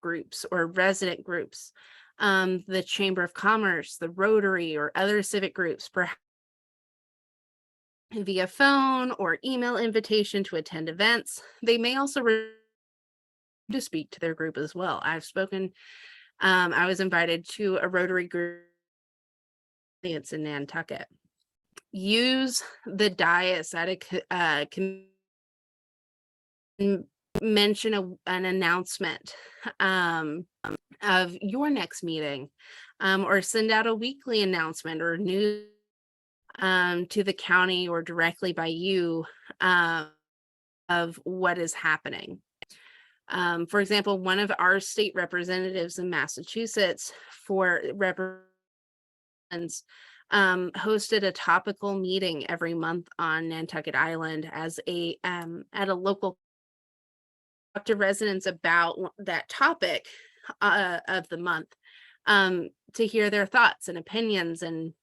groups or resident groups, the Chamber of Commerce, the Rotary, or other civic groups, perhaps via phone or email invitation to attend events. They may also to speak to their group as well. I've spoken, I was invited to a Rotary group in Nantucket. Use the dais at a mention an announcement of your next meeting, or send out a weekly announcement or news to the county or directly by you of what is happening. For example, one of our state representatives in Massachusetts for representatives hosted a topical meeting every month on Nantucket Island as a at a local, talk to residents about that topic of the month, to hear their thoughts and opinions and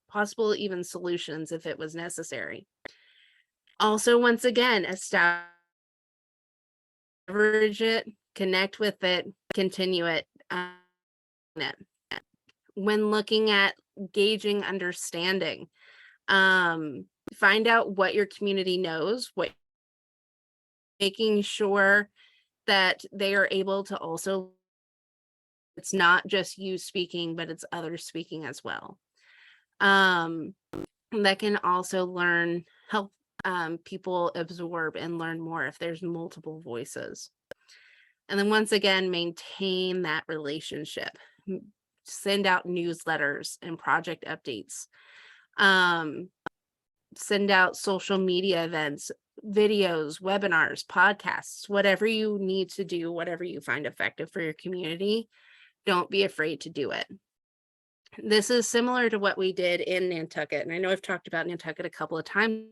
possible even solutions if it was necessary. Also, once again, establish it, connect with it, continue it. When looking at gauging understanding, find out what your community knows, what, making sure that they are able to also, it's not just you speaking, but it's others speaking as well. That can also help people absorb and learn more if there's multiple voices. And then once again, maintain that relationship. send out newsletters and project updates, send out social media events, videos, webinars, podcasts, whatever you need to do, whatever you find effective for your community. Don't be afraid to do it. This is similar to what we did in Nantucket. And I know I've talked about Nantucket a couple of times.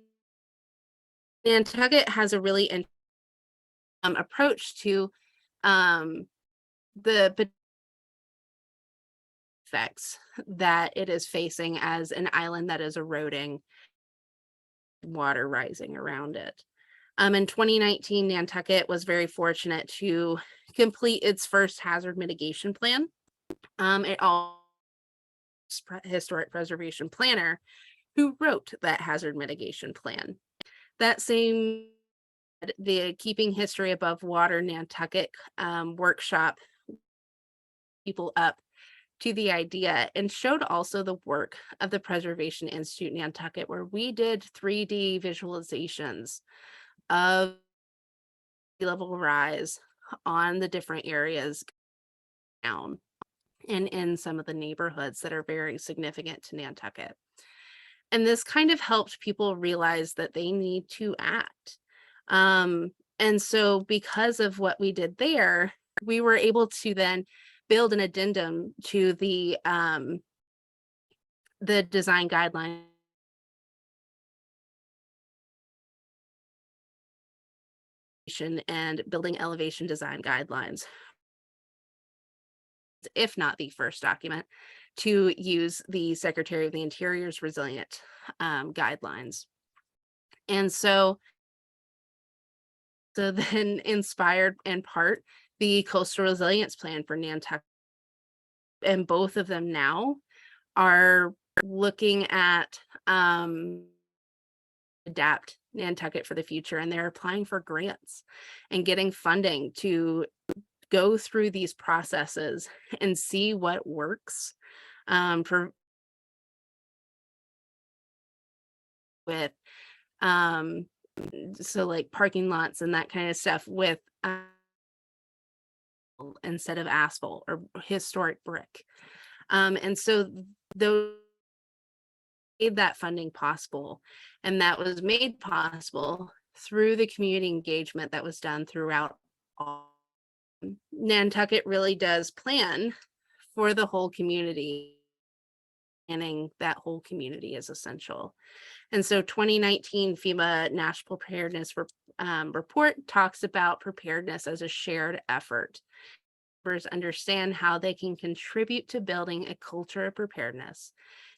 Nantucket has a really approach to the effects that it is facing as an island that is eroding, water rising around it. In 2019, Nantucket was very fortunate to complete its first hazard mitigation plan. It all historic preservation planner who wrote that hazard mitigation plan. That same, the Keeping History Above Water Nantucket workshop, people up to the idea, and showed also the work of the Preservation Institute Nantucket, where we did 3D visualizations of sea level rise on the different areas down and in some of the neighborhoods that are very significant to Nantucket. And this kind of helped people realize that they need to act. And so because of what we did there, we were able to then build an addendum to the design guideline and building elevation design guidelines, if not the first document, to use the Secretary of the Interior's resilient guidelines. And so then inspired in part the Coastal Resilience Plan for Nantucket. And both of them now are looking at adapt Nantucket for the future, and they're applying for grants and getting funding to go through these processes and see what works with so like parking lots and that kind of stuff with instead of asphalt or historic brick. And so those made that funding possible, and that was made possible through the community engagement that was done throughout all. Nantucket really does plan for the whole community. Planning that whole community is essential. And so 2019 FEMA National Preparedness Report talks about preparedness as a shared effort. Members understand how they can contribute to building a culture of preparedness,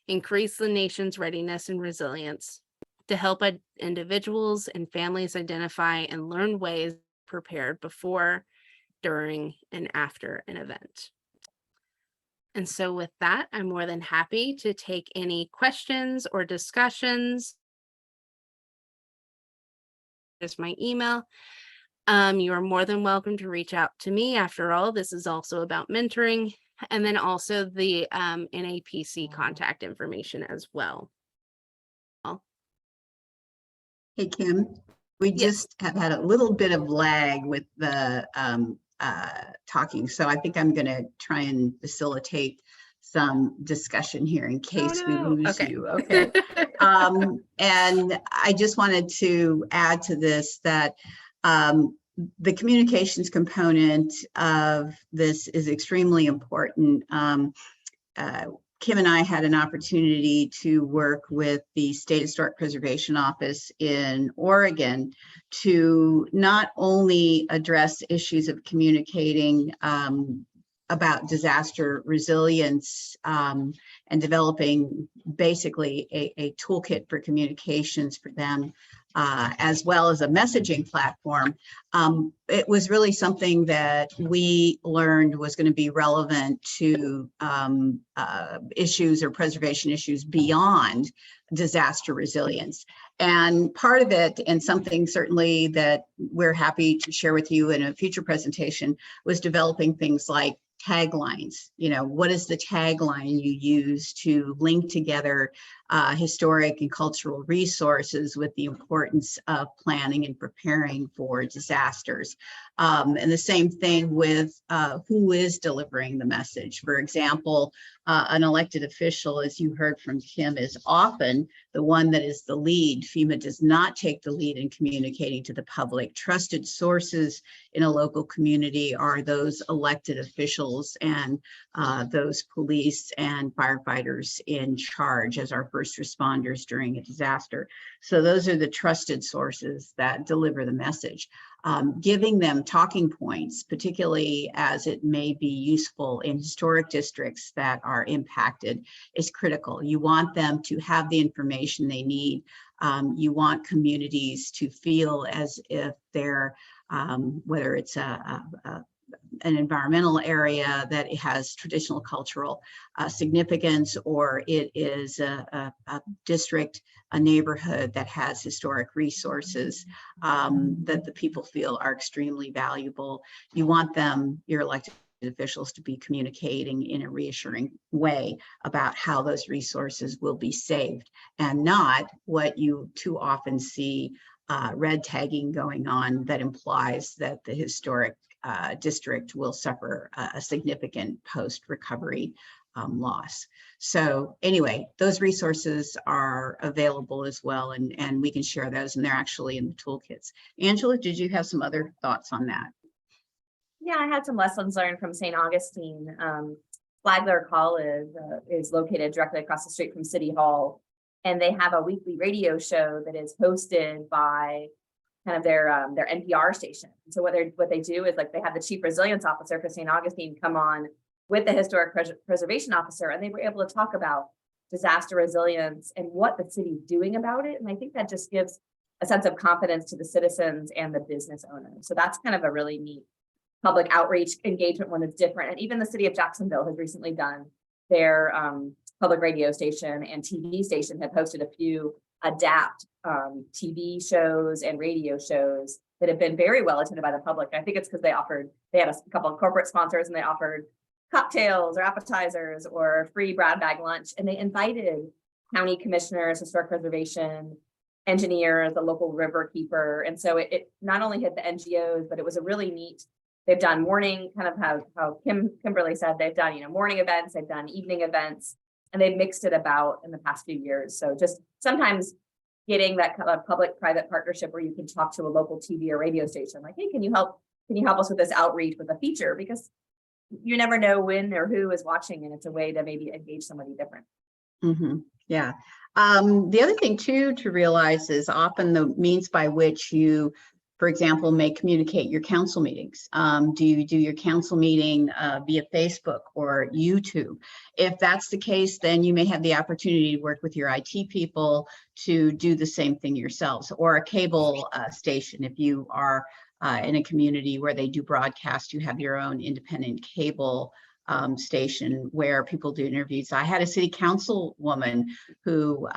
increase the nation's readiness and resilience, to help individuals and families identify and learn ways prepared before, during, and after an event. And so with that, I'm more than happy to take any questions or discussions. Here's my email. You are more than welcome to reach out to me. After all, this is also about mentoring, and then also the NAPC contact information as well. Hey, Kim, we Yes. just have had a little bit of lag with the talking, so I think I'm going to try and facilitate some discussion here in case we lose you. Okay. And I just wanted to add to this that the communications component of this is extremely important. Kim and I had an opportunity to work with the State Historic Preservation Office in Oregon to not only address issues of communicating about disaster resilience and developing basically a toolkit for communications for them, as well as a messaging platform. It was really something that we learned was going to be relevant to issues or preservation issues beyond disaster resilience. And part of it, and something certainly that we're happy to share with you in a future presentation, was developing things like taglines. You know, what is the tagline you use to link together historic and cultural resources with the importance of planning and preparing for disasters. And the same thing with who is delivering the message. For example, an elected official, as you heard from Kim, is often the one that is the lead. FEMA does not take the lead in communicating to the public. Trusted sources in a local community are those elected officials and those police and firefighters in charge as our first responders during a disaster. So those are the trusted sources that deliver the message. Giving them talking points, particularly as it may be useful in historic districts that are impacted, is critical. You want them to have the information they need. You want communities to feel as if they're, whether it's an environmental area that has traditional cultural significance, or it is a district, a neighborhood that has historic resources that the people feel are extremely valuable. You want them, your elected officials, to be communicating in a reassuring way about how those resources will be saved, and not what you too often see red tagging going on that implies that the historic district will suffer a significant post-recovery loss. So anyway, those resources are available as well, and we can share those, and they're actually in the toolkits. Angela, did you have some other thoughts on that? Yeah, I had some lessons learned from St. Augustine. Flagler College is located directly across the street from City Hall, and they have a weekly radio show that is hosted by kind of their NPR station. So what they do is, like, they have the chief resilience officer for St. Augustine come on with the historic preservation officer, and they were able to talk about disaster resilience and what the city's doing about it. And I think that just gives a sense of confidence to the citizens and the business owners. So that's kind of a really neat public outreach engagement when it's different. And even the city of Jacksonville has recently done their public radio station and TV station have hosted a few adapt TV shows and radio shows that have been very well attended by the public. I think it's because they had a couple of corporate sponsors, and they offered cocktails or appetizers or free brown bag lunch. And they invited county commissioners, historic preservation, engineers, the local river keeper. And so it not only hit the NGOs, but it was a really neat, they've done morning, kind of how Kimberly said, they've done, morning events, they've done evening events, and they've mixed it about in the past few years. So just sometimes getting that kind of public-private partnership where you can talk to a local TV or radio station, like, hey, can you help us with this outreach with a feature? Because you never know when or who is watching, and it's a way to maybe engage somebody different. Mm-hmm. Yeah. The other thing too to realize is often the means by which you, for example, may communicate your council meetings. Do you do your council meeting via Facebook or YouTube? If that's the case, then you may have the opportunity to work with your IT people to do the same thing yourselves, or a cable station. If you are in a community where they do broadcast, you have your own independent cable station where people do interviews. I had a city council woman who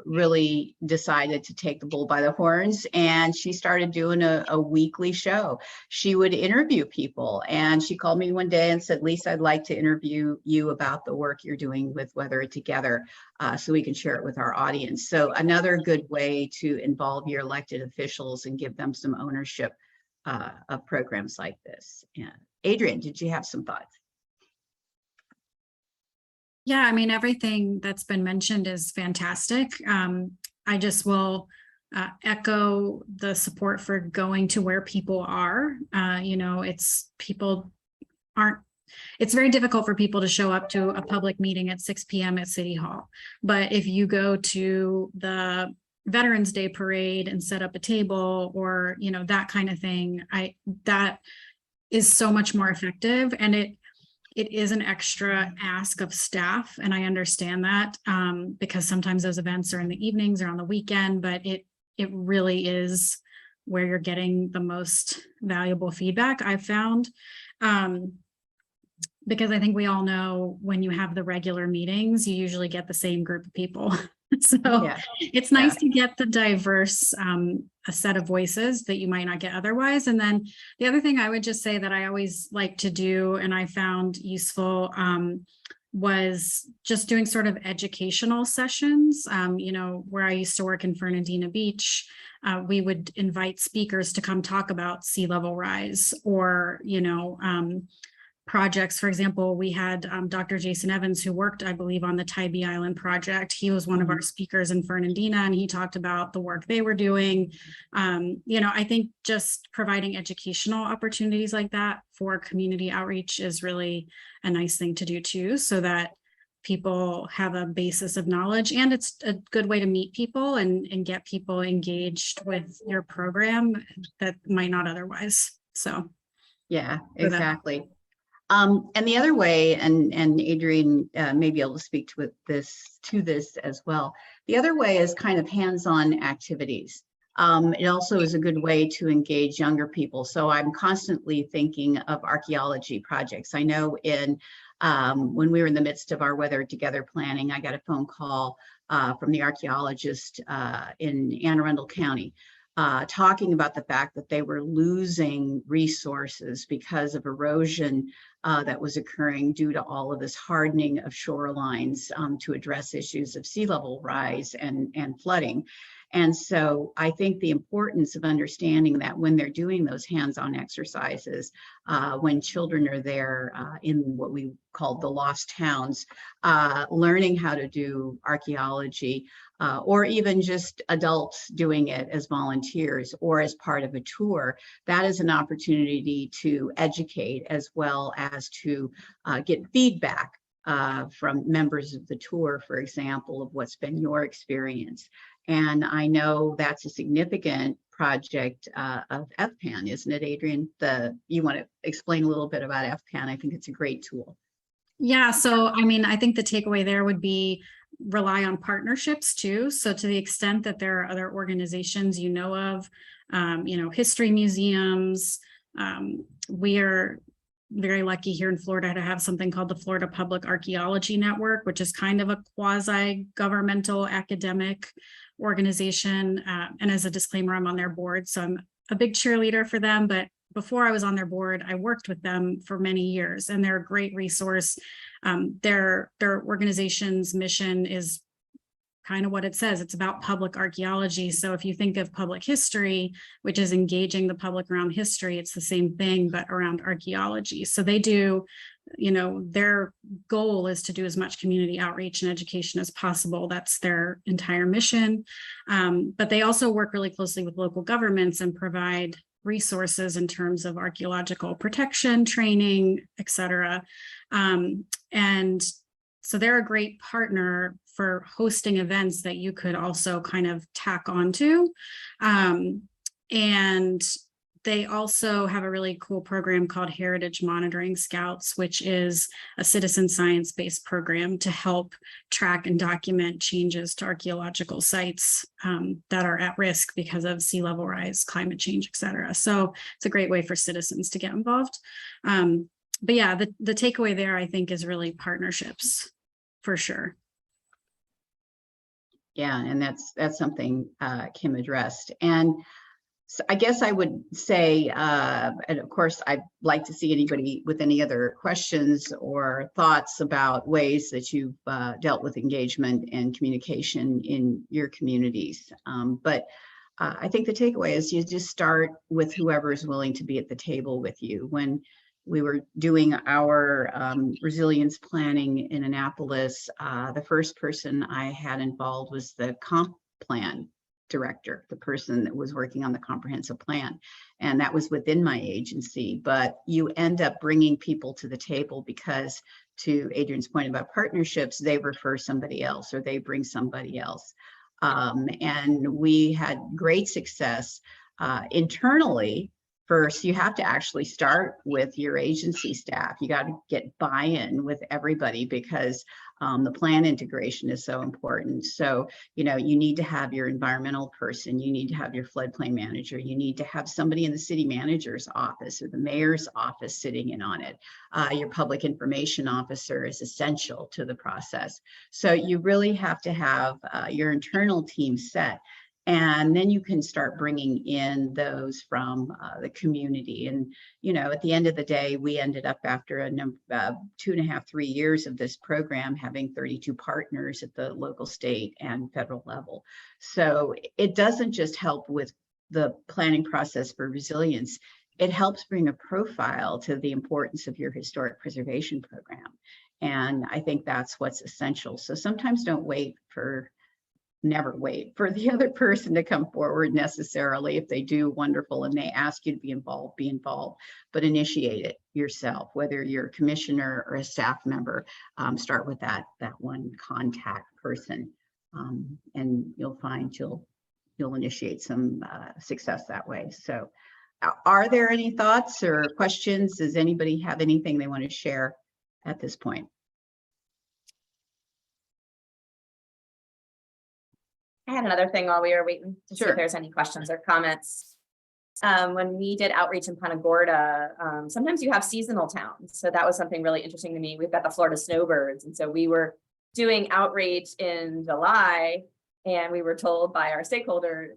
really decided to take the bull by the horns, and she started doing a weekly show. She would interview people, and she called me one day and said, Lisa, I'd like to interview you about the work you're doing with Weather It Together so we can share it with our audience. So another good way to involve your elected officials and give them some ownership of programs like this. Yeah. Adrienne, did you have some thoughts? Yeah, I mean, everything that's been mentioned is fantastic. I just will echo the support for going to where people are. It's very difficult for people to show up to a public meeting at 6 p.m. at City Hall. But if you go to the Veterans Day parade and set up a table, or, that kind of thing, that is so much more effective. And it is an extra ask of staff, and I understand that because sometimes those events are in the evenings or on the weekend, but it really is where you're getting the most valuable feedback, I've found. Because I think we all know when you have the regular meetings, you usually get the same group of people. So yeah. It's nice to get the diverse a set of voices that you might not get otherwise. And then the other thing I would just say that I always like to do, and I found useful, was just doing sort of educational sessions. Where I used to work in Fernandina Beach, we would invite speakers to come talk about sea level rise or, projects. For example, we had Dr. Jason Evans, who worked, I believe, on the Tybee Island project. He was one of our speakers in Fernandina, and he talked about the work they were doing. I think just providing educational opportunities like that for community outreach is really a nice thing to do too, so that people have a basis of knowledge, and it's a good way to meet people and get people engaged with your program that might not otherwise. So Yeah, For that. exactly. And the other way, and Adrian may be able to speak to this as well. The other way is kind of hands-on activities. It also is a good way to engage younger people. So I'm constantly thinking of archaeology projects. I know when we were in the midst of our Weather Together planning, I got a phone call from the archaeologist in Anne Arundel County, talking about the fact that they were losing resources because of erosion that was occurring due to all of this hardening of shorelines to address issues of sea level rise and flooding. And so I think the importance of understanding that when they're doing those hands-on exercises, when children are there in what we call the lost towns, learning how to do archaeology, or even just adults doing it as volunteers or as part of a tour, that is an opportunity to educate as well as to get feedback from members of the tour, for example, of what's been your experience. And I know that's a significant project of FPAN, isn't it, Adrian? You want to explain a little bit about FPAN? I think it's a great tool. Yeah, so I think the takeaway there would be rely on partnerships too. So to the extent that there are other organizations you know of, history museums, we are very lucky here in Florida to have something called the Florida Public Archaeology Network, which is kind of a quasi-governmental academic organization. And as a disclaimer, I'm on their board, so I'm a big cheerleader for them. But before I was on their board, I worked with them for many years, and they're a great resource. Their organization's mission is kind of what it says. It's about public archaeology. So if you think of public history, which is engaging the public around history, it's the same thing, but around archaeology. So they do, their goal is to do as much community outreach and education as possible. That's their entire mission. But they also work really closely with local governments and provide resources in terms of archaeological protection, training, et cetera. And so they're a great partner for hosting events that you could also kind of tack onto. And they also have a really cool program called Heritage Monitoring Scouts, which is a citizen science-based program to help track and document changes to archaeological sites that are at risk because of sea level rise, climate change, et cetera. So it's a great way for citizens to get involved. But yeah, the takeaway there, I think, is really partnerships for sure. Yeah, and that's something Kim addressed. And so I guess I would say, and of course, I'd like to see anybody with any other questions or thoughts about ways that you've dealt with engagement and communication in your communities. But I think the takeaway is you just start with whoever is willing to be at the table with you. When we were doing our resilience planning in Annapolis, the first person I had involved was the comp plan director, the person that was working on the comprehensive plan. And that was within my agency. But you end up bringing people to the table because, to Adrian's point about partnerships, they refer somebody else or they bring somebody else. And we had great success internally. First, you have to actually start with your agency staff. You got to get buy-in with everybody because the plan integration is so important. So, you need to have your environmental person, you need to have your floodplain manager, you need to have somebody in the city manager's office or the mayor's office sitting in on it. Your public information officer is essential to the process. So you really have to have your internal team set. And then you can start bringing in those from the community. And, you know, at the end of the day, we ended up after a number, 2.5, 3 years of this program, having 32 partners at the local, state, and federal level. So it doesn't just help with the planning process for resilience. It helps bring a profile to the importance of your historic preservation program. And I think that's what's essential. So sometimes never wait for the other person to come forward necessarily. If they do, wonderful, and they ask you to be involved, but initiate it yourself, whether you're a commissioner or a staff member. Start with that one contact person, and you'll find you'll initiate some success that way. So are there any thoughts or questions? Does anybody have anything they want to share at this point? I had another thing while we were waiting to see Sure. if there's any questions or comments. When we did outreach in Punta Gorda, sometimes you have seasonal towns. So that was something really interesting to me. We've got the Florida Snowbirds. And so we were doing outreach in July, and we were told by our stakeholder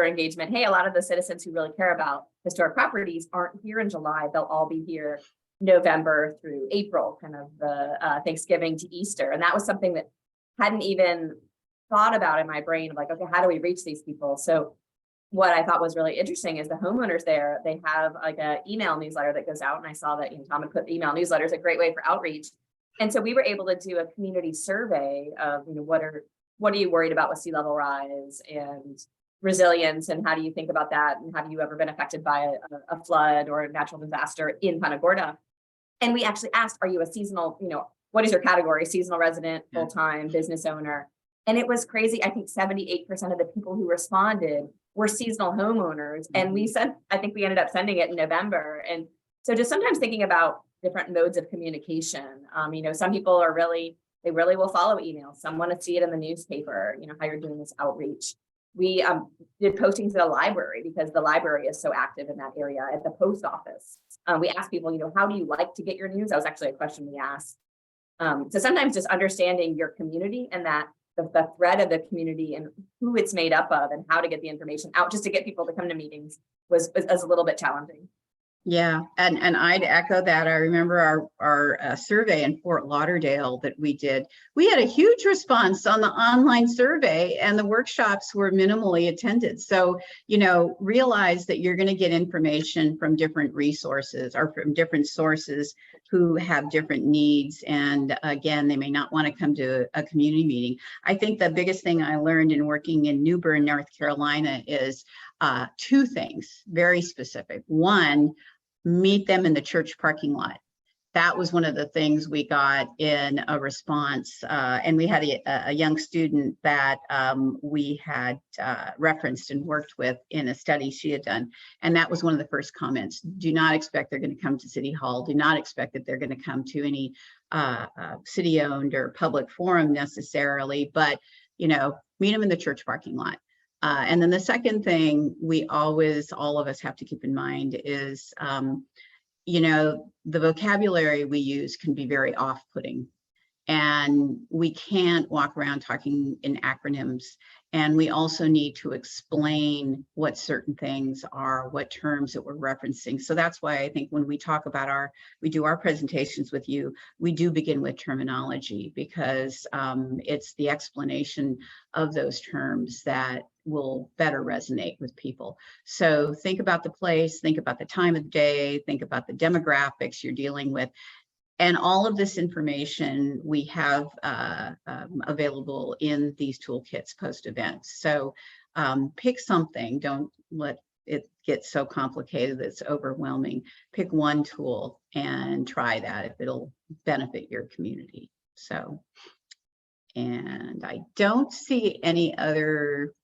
engagement, hey, a lot of the citizens who really care about historic properties aren't here in July. They'll all be here November through April, kind of the Thanksgiving to Easter. And that was something that hadn't even thought about in my brain of like, okay, how do we reach these people? So what I thought was really interesting is the homeowners there, they have like an email newsletter that goes out. And I saw that, Tom had put email newsletters, a great way for outreach. And so we were able to do a community survey of, what are you worried about with sea level rise and resilience, and how do you think about that? And have you ever been affected by a flood or a natural disaster in Punta Gorda? And we actually asked, are you a seasonal, what is your category? Seasonal resident, full-time, business owner? And it was crazy. I think 78% of the people who responded were seasonal homeowners. And I think we ended up sending it in November. And so just sometimes thinking about different modes of communication. Some people they really will follow email. Some want to see it in the newspaper, how you're doing this outreach. We did postings at a library because the library is so active in that area, at the post office. We asked people, how do you like to get your news? That was actually a question we asked. So sometimes just understanding your community and that the thread of the community and who it's made up of and how to get the information out just to get people to come to meetings was a little bit challenging. Yeah, and I'd echo that. I remember our survey in Fort Lauderdale that we did. We had a huge response on the online survey, and the workshops were minimally attended. So, realize that you're going to get information from different resources or from different sources who have different needs. And again, they may not want to come to a community meeting. I think the biggest thing I learned in working in New Bern, North Carolina is two things, very specific. One, meet them in the church parking lot. That was one of the things we got in a response. And we had a young student that we had referenced and worked with in a study she had done. And that was one of the first comments. Do not expect they're going to come to City Hall. Do not expect that they're going to come to any city-owned or public forum necessarily, but, meet them in the church parking lot. And then the second thing all of us have to keep in mind is, the vocabulary we use can be very off-putting, and we can't walk around talking in acronyms. And we also need to explain what certain things are, what terms that we're referencing. So that's why I think when we talk about we do our presentations with you, we do begin with terminology, because it's the explanation of those terms that will better resonate with people. So think about the place, think about the time of the day, think about the demographics you're dealing with. And all of this information we have available in these toolkits post-events. So pick something. Don't let it get so complicated that it's overwhelming. Pick one tool and try that if it'll benefit your community. So, and I don't see any other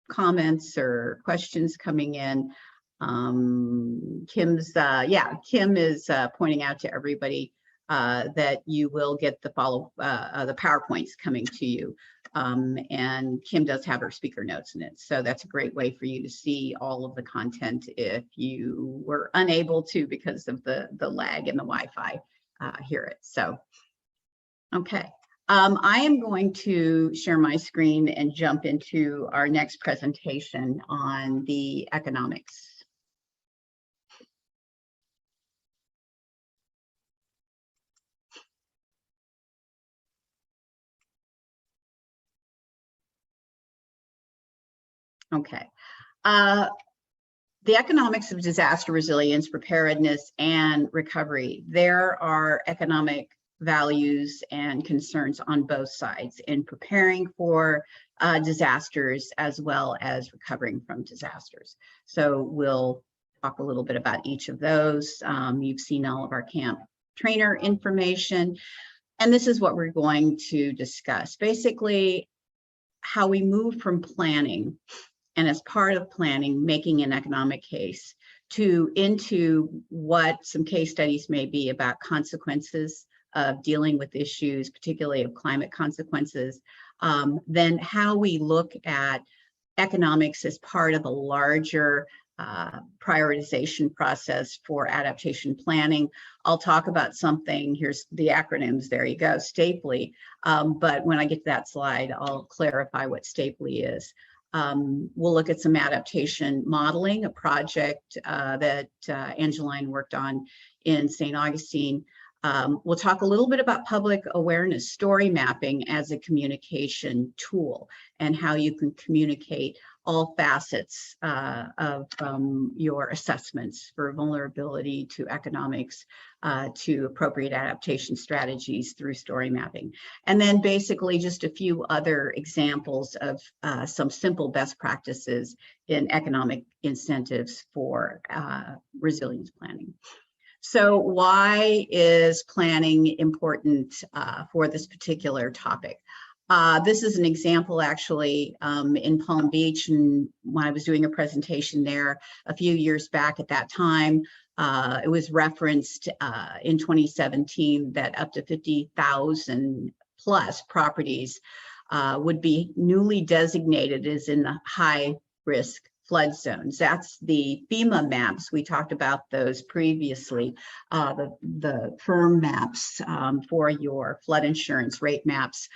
comments or questions coming in. Kim is pointing out to everybody that you will get the PowerPoints coming to you. And Kim does have her speaker notes in it. So that's a great way for you to see all of the content if you were unable to because of the lag in the Wi-Fi hear it. So, okay. I am going to share my screen and jump into our next presentation on the economics. Okay. The economics of disaster resilience, preparedness, and recovery. There are economic values and concerns on both sides in preparing for disasters as well as recovering from disasters. So we'll talk a little bit about each of those. You've seen all of our camp trainer information, and this is what we're going to discuss. Basically, how we move from planning, and as part of planning, making an economic case, into what some case studies may be about consequences of dealing with issues, particularly of climate consequences, then how we look at economics as part of a larger prioritization process for adaptation planning. I'll talk about something, here's the acronyms, there you go, STAPLE. But when I get to that slide, I'll clarify what STAPLE is. We'll look at some adaptation modeling, a project that Angeline worked on in St. Augustine. We'll talk a little bit about public awareness, story mapping as a communication tool, and how you can communicate all facets of your assessments, for vulnerability to economics, to appropriate adaptation strategies through story mapping. And then basically just a few other examples of some simple best practices in economic incentives for resilience planning. So why is planning important for this particular topic? This is an example actually in Palm Beach, and when I was doing a presentation there a few years back at that time, it was referenced in 2017 that up to 50,000 plus properties would be newly designated as in the high risk flood zones. That's the FEMA maps. We talked about those previously, the firm maps for your flood insurance rate maps,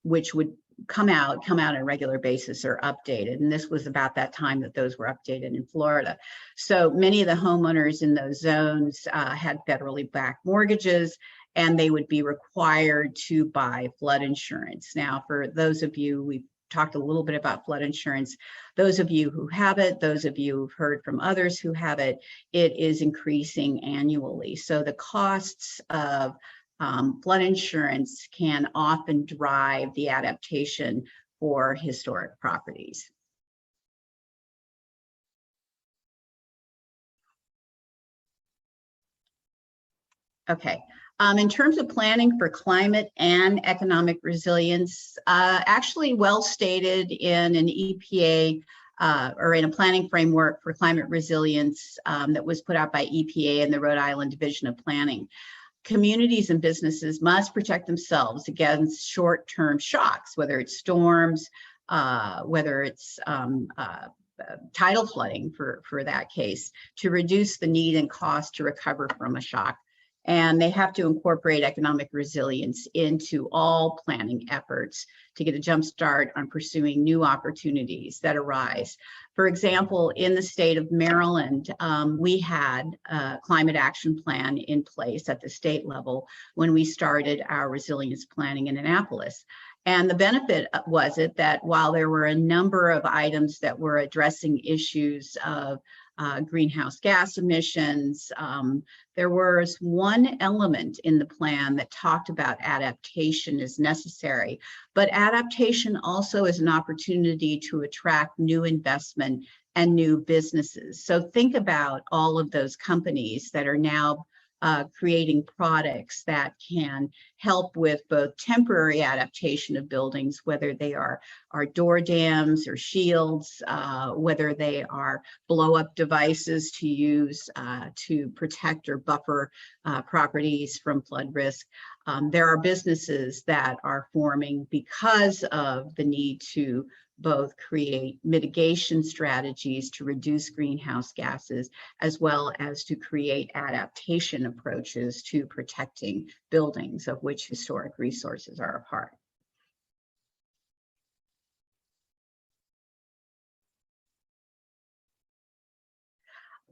which would come out on a regular basis or updated. And this was about that time that those were updated in Florida. So many of the homeowners in those zones had federally backed mortgages, and they would be required to buy flood insurance. Now, for those of you, we've talked a little bit about flood insurance. Those of you who have it, those of you who've heard from others who have it, it is increasing annually. So the costs of flood insurance can often drive the adaptation for historic properties. Okay. In terms of planning for climate and economic resilience, actually well stated in an EPA or in a planning framework for climate resilience that was put out by EPA and the Rhode Island Division of Planning. Communities and businesses must protect themselves against short-term shocks, whether it's storms, whether it's tidal flooding for that case, to reduce the need and cost to recover from a shock. And they have to incorporate economic resilience into all planning efforts to get a jump start on pursuing new opportunities that arise. For example, in the state of Maryland, we had a climate action plan in place at the state level when we started our resilience planning in Annapolis. And the benefit was it that while there were a number of items that were addressing issues of greenhouse gas emissions, there was one element in the plan that talked about adaptation as necessary, but adaptation also is an opportunity to attract new investment and new businesses. So think about all of those companies that are now creating products that can help with both temporary adaptation of buildings, whether they are door dams or shields, whether they are blow-up devices to use to protect or buffer properties from flood risk. There are businesses that are forming because of the need to both create mitigation strategies to reduce greenhouse gases, as well as to create adaptation approaches to protecting buildings of which historic resources are a part.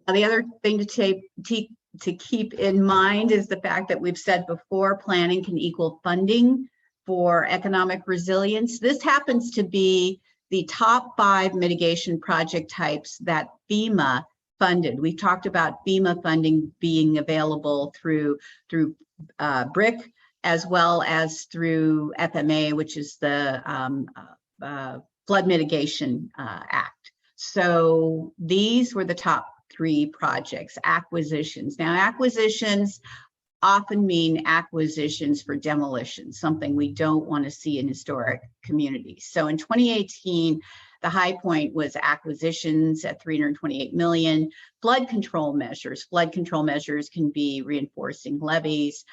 The other thing to keep in mind is the fact that we've said before, planning can equal funding for economic resilience. This happens to be the top 5 mitigation project types that FEMA funded. We've talked about FEMA funding being available through BRIC, as well as through FMA, which is the Flood Mitigation Act. So these were the top 3 projects. Acquisitions. Now, acquisitions often mean acquisitions for demolition, something we don't want to see in historic communities. So in 2018, the high point was acquisitions at 328 million. Flood control measures. Flood control measures can be reinforcing levees.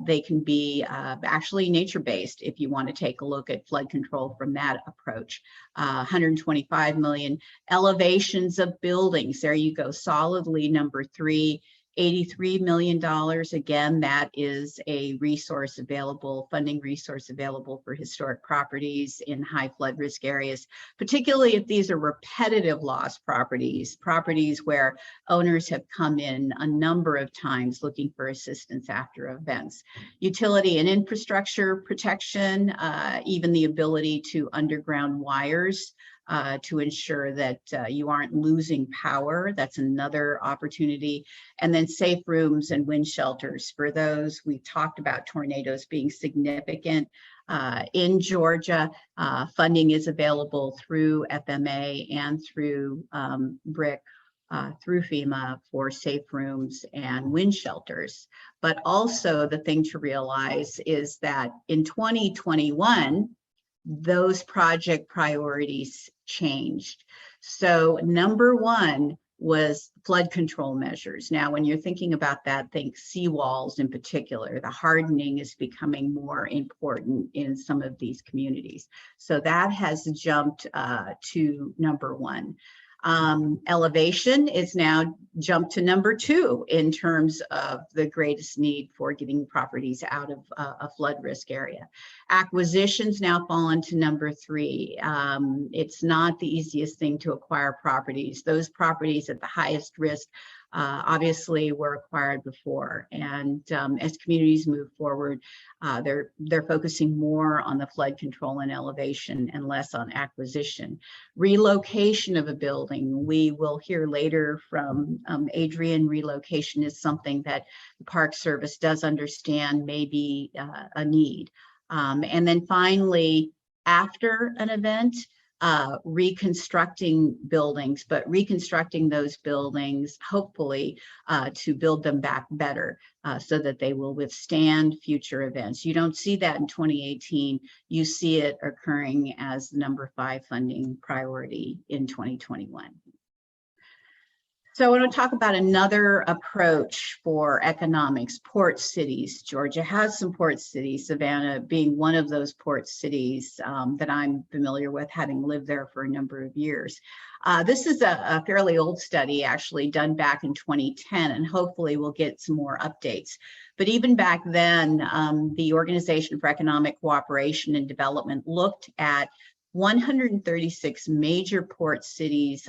They can be actually nature-based if you want to take a look at flood control from that approach. 125 million. Elevations of buildings. There you go, solidly number 3. $83 million. Again, that is a resource available, funding resource available for historic properties in high flood risk areas, particularly if these are repetitive loss properties, properties where owners have come in a number of times looking for assistance after events. Utility and infrastructure protection, even the ability to underground wires to ensure that you aren't losing power. That's another opportunity. And then safe rooms and wind shelters. For those, we talked about tornadoes being significant. In Georgia, funding is available through FMA and through BRIC, through FEMA for safe rooms and wind shelters. But also the thing to realize is that in 2021, those project priorities changed. So number 1 was flood control measures. Now, when you're thinking about that, think seawalls in particular. The hardening is becoming more important in some of these communities. So that has jumped to number 1. Elevation is now jumped to number 2 in terms of the greatest need for getting properties out of a flood risk area. Acquisitions now fall into number 3. It's not the easiest thing to acquire properties. Those properties at the highest risk obviously were acquired before. And as communities move forward, they're focusing more on the flood control and elevation and less on acquisition. Relocation of a building, we will hear later from Adrian. Relocation is something that the Park Service does understand may be a need. And then finally, after an event, reconstructing buildings, but reconstructing those buildings, hopefully, to build them back better so that they will withstand future events. You don't see that in 2018. You see it occurring as number 5 funding priority in 2021. So I want to talk about another approach for economics, port cities. Georgia has some port cities, Savannah being one of those port cities that I'm familiar with, having lived there for a number of years. This is a fairly old study, actually done back in 2010, and hopefully we'll get some more updates. But even back then, the Organization for Economic Cooperation and Development looked at 136 major port cities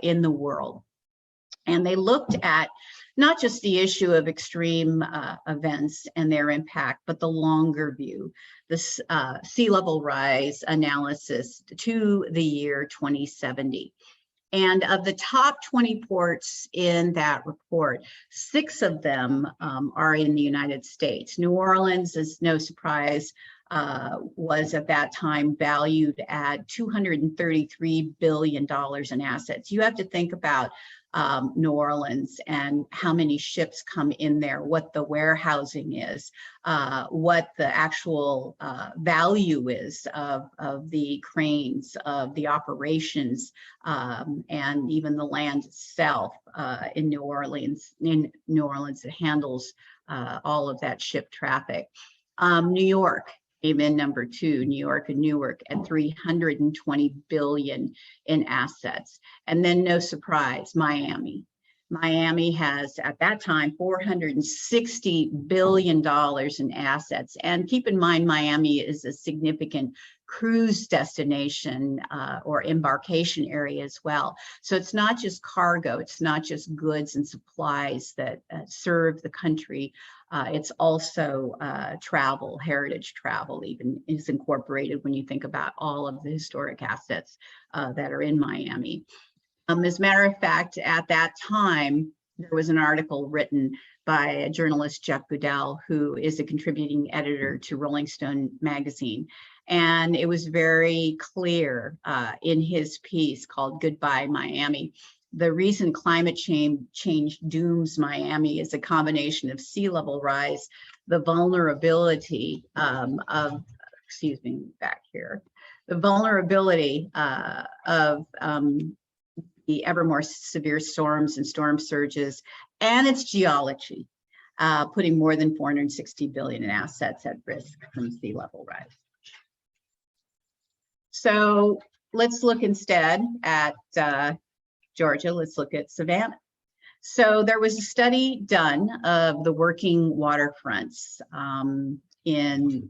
in the world. And they looked at not just the issue of extreme events and their impact, but the longer view, this sea level rise analysis to the year 2070. And of the top 20 ports in that report, 6 of them are in the United States. New Orleans, is no surprise, was at that time valued at $233 billion in assets. You have to think about New Orleans and how many ships come in there, what the warehousing is, what the actual value is of the cranes, of the operations, and even the land itself in New Orleans. In New Orleans, it handles all of that ship traffic. New York came in number 2, New York and Newark at 320 billion in assets. And then no surprise, Miami. Miami has at that time $460 billion in assets. And keep in mind, Miami is a significant cruise destination or embarkation area as well. So it's not just cargo, it's not just goods and supplies that serve the country. It's also travel, heritage travel even is incorporated when you think about all of the historic assets that are in Miami. As a matter of fact, at that time, there was an article written by a journalist, Jeff Goodell, who is a contributing editor to Rolling Stone magazine. And it was very clear in his piece called Goodbye Miami. The reason climate change dooms Miami is a combination of sea level rise, the vulnerability the vulnerability of the ever more severe storms and storm surges, and its geology, putting more than 460 billion in assets at risk from sea level rise. So let's look instead at Georgia. Let's look at Savannah. So there was a study done of the working waterfronts in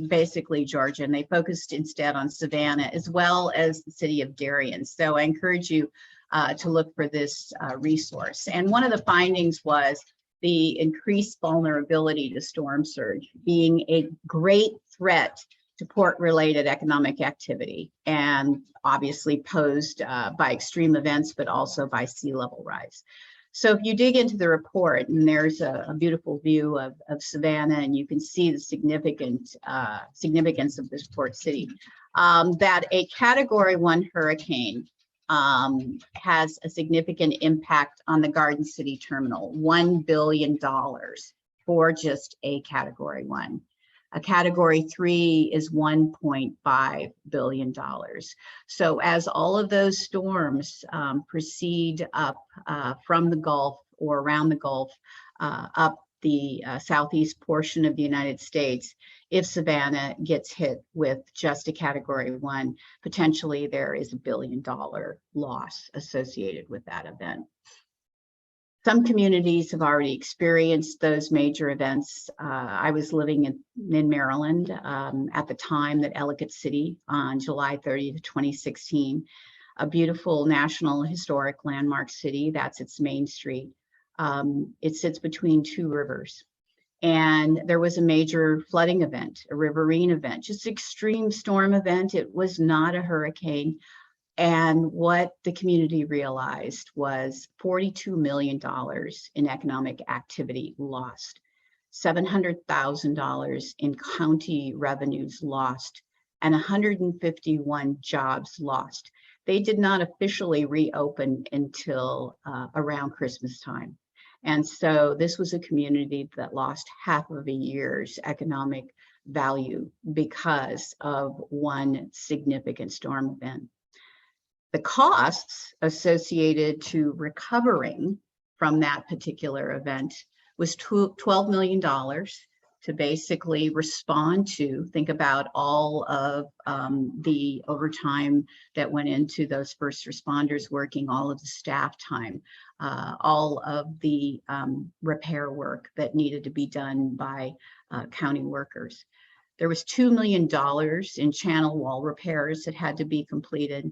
basically Georgia, and they focused instead on Savannah as well as the city of Darien. So I encourage you to look for this resource. And one of the findings was the increased vulnerability to storm surge being a great threat to port-related economic activity, and obviously posed by extreme events, but also by sea level rise. So if you dig into the report, and there's a beautiful view of Savannah, and you can see the significance of this port city, that a Category 1 hurricane has a significant impact on the Garden City terminal, $1 billion for just a Category 1. A Category 3 is $1.5 billion. So as all of those storms proceed up from the Gulf or around the Gulf, up the southeast portion of the United States, if Savannah gets hit with just a Category 1, potentially there is $1 billion loss associated with that event. Some communities have already experienced those major events. I was living in Maryland at the time that Ellicott City on July 30th, 2016, a beautiful national historic landmark city. That's its main street. It sits between 2 rivers. And there was a major flooding event, a riverine event, just extreme storm event. It was not a hurricane. And what the community realized was $42 million in economic activity lost, $700,000 in county revenues lost, and 151 jobs lost. They did not officially reopen until around Christmas time. And so this was a community that lost half of a year's economic value because of one significant storm event. The costs associated to recovering from that particular event was $12 million to basically respond to, think about all of the overtime that went into those first responders working, all of the staff time, all of the repair work that needed to be done by county workers. There was $2 million in channel wall repairs that had to be completed.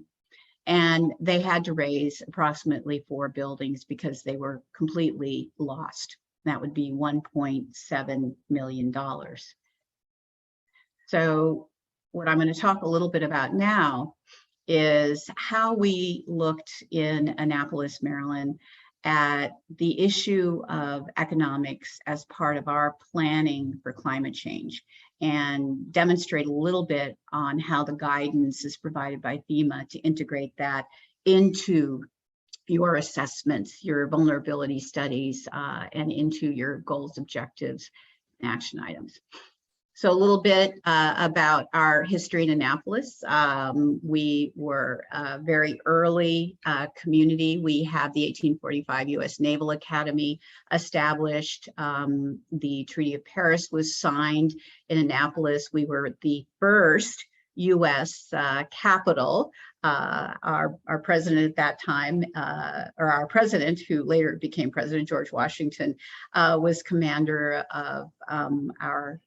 And they had to raise approximately 4 buildings because they were completely lost. That would be $1.7 million. So what I'm going to talk a little bit about now is how we looked in Annapolis, Maryland, at the issue of economics as part of our planning for climate change, and demonstrate a little bit on how the guidance is provided by FEMA to integrate that into your assessments, your vulnerability studies, and into your goals, objectives, and action items. So a little bit about our history in Annapolis. We were a very early community. We had the 1845 U.S. Naval Academy established. The Treaty of Paris was signed in Annapolis. We were the first U.S. capital. Our president at that time, or our president, who later became President George Washington, was commander of our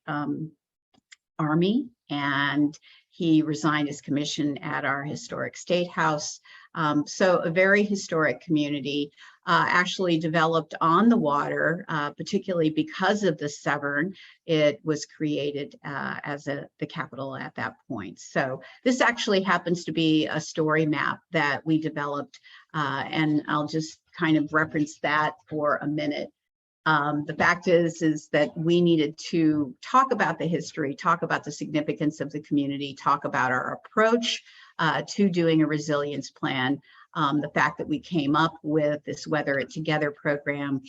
Army, and he resigned his commission at our historic State House. So a very historic community, actually developed on the water, particularly because of the Severn. It was created as the capital at that point. So this actually happens to be a story map that we developed, and I'll just kind of reference that for a minute. The fact is that we needed to talk about the history, talk about the significance of the community, talk about our approach to doing a resilience plan, the fact that we came up with this Weather It Together program,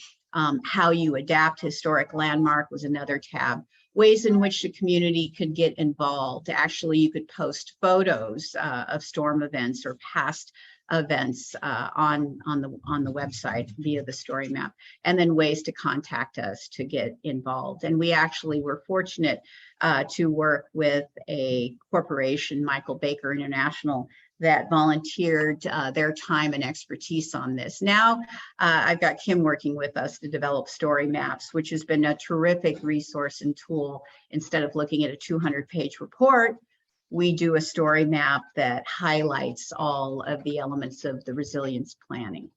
how you adapt historic landmark was another tab, ways in which the community could get involved. Actually, you could post photos of storm events or past events on the website via the story map, and then ways to contact us to get involved. And we actually were fortunate to work with a corporation, Michael Baker International, that volunteered their time and expertise on this. Now I've got Kim working with us to develop story maps, which has been a terrific resource and tool. Instead of looking at a 200-page report, we do a story map that highlights all of the elements of the resilience planning.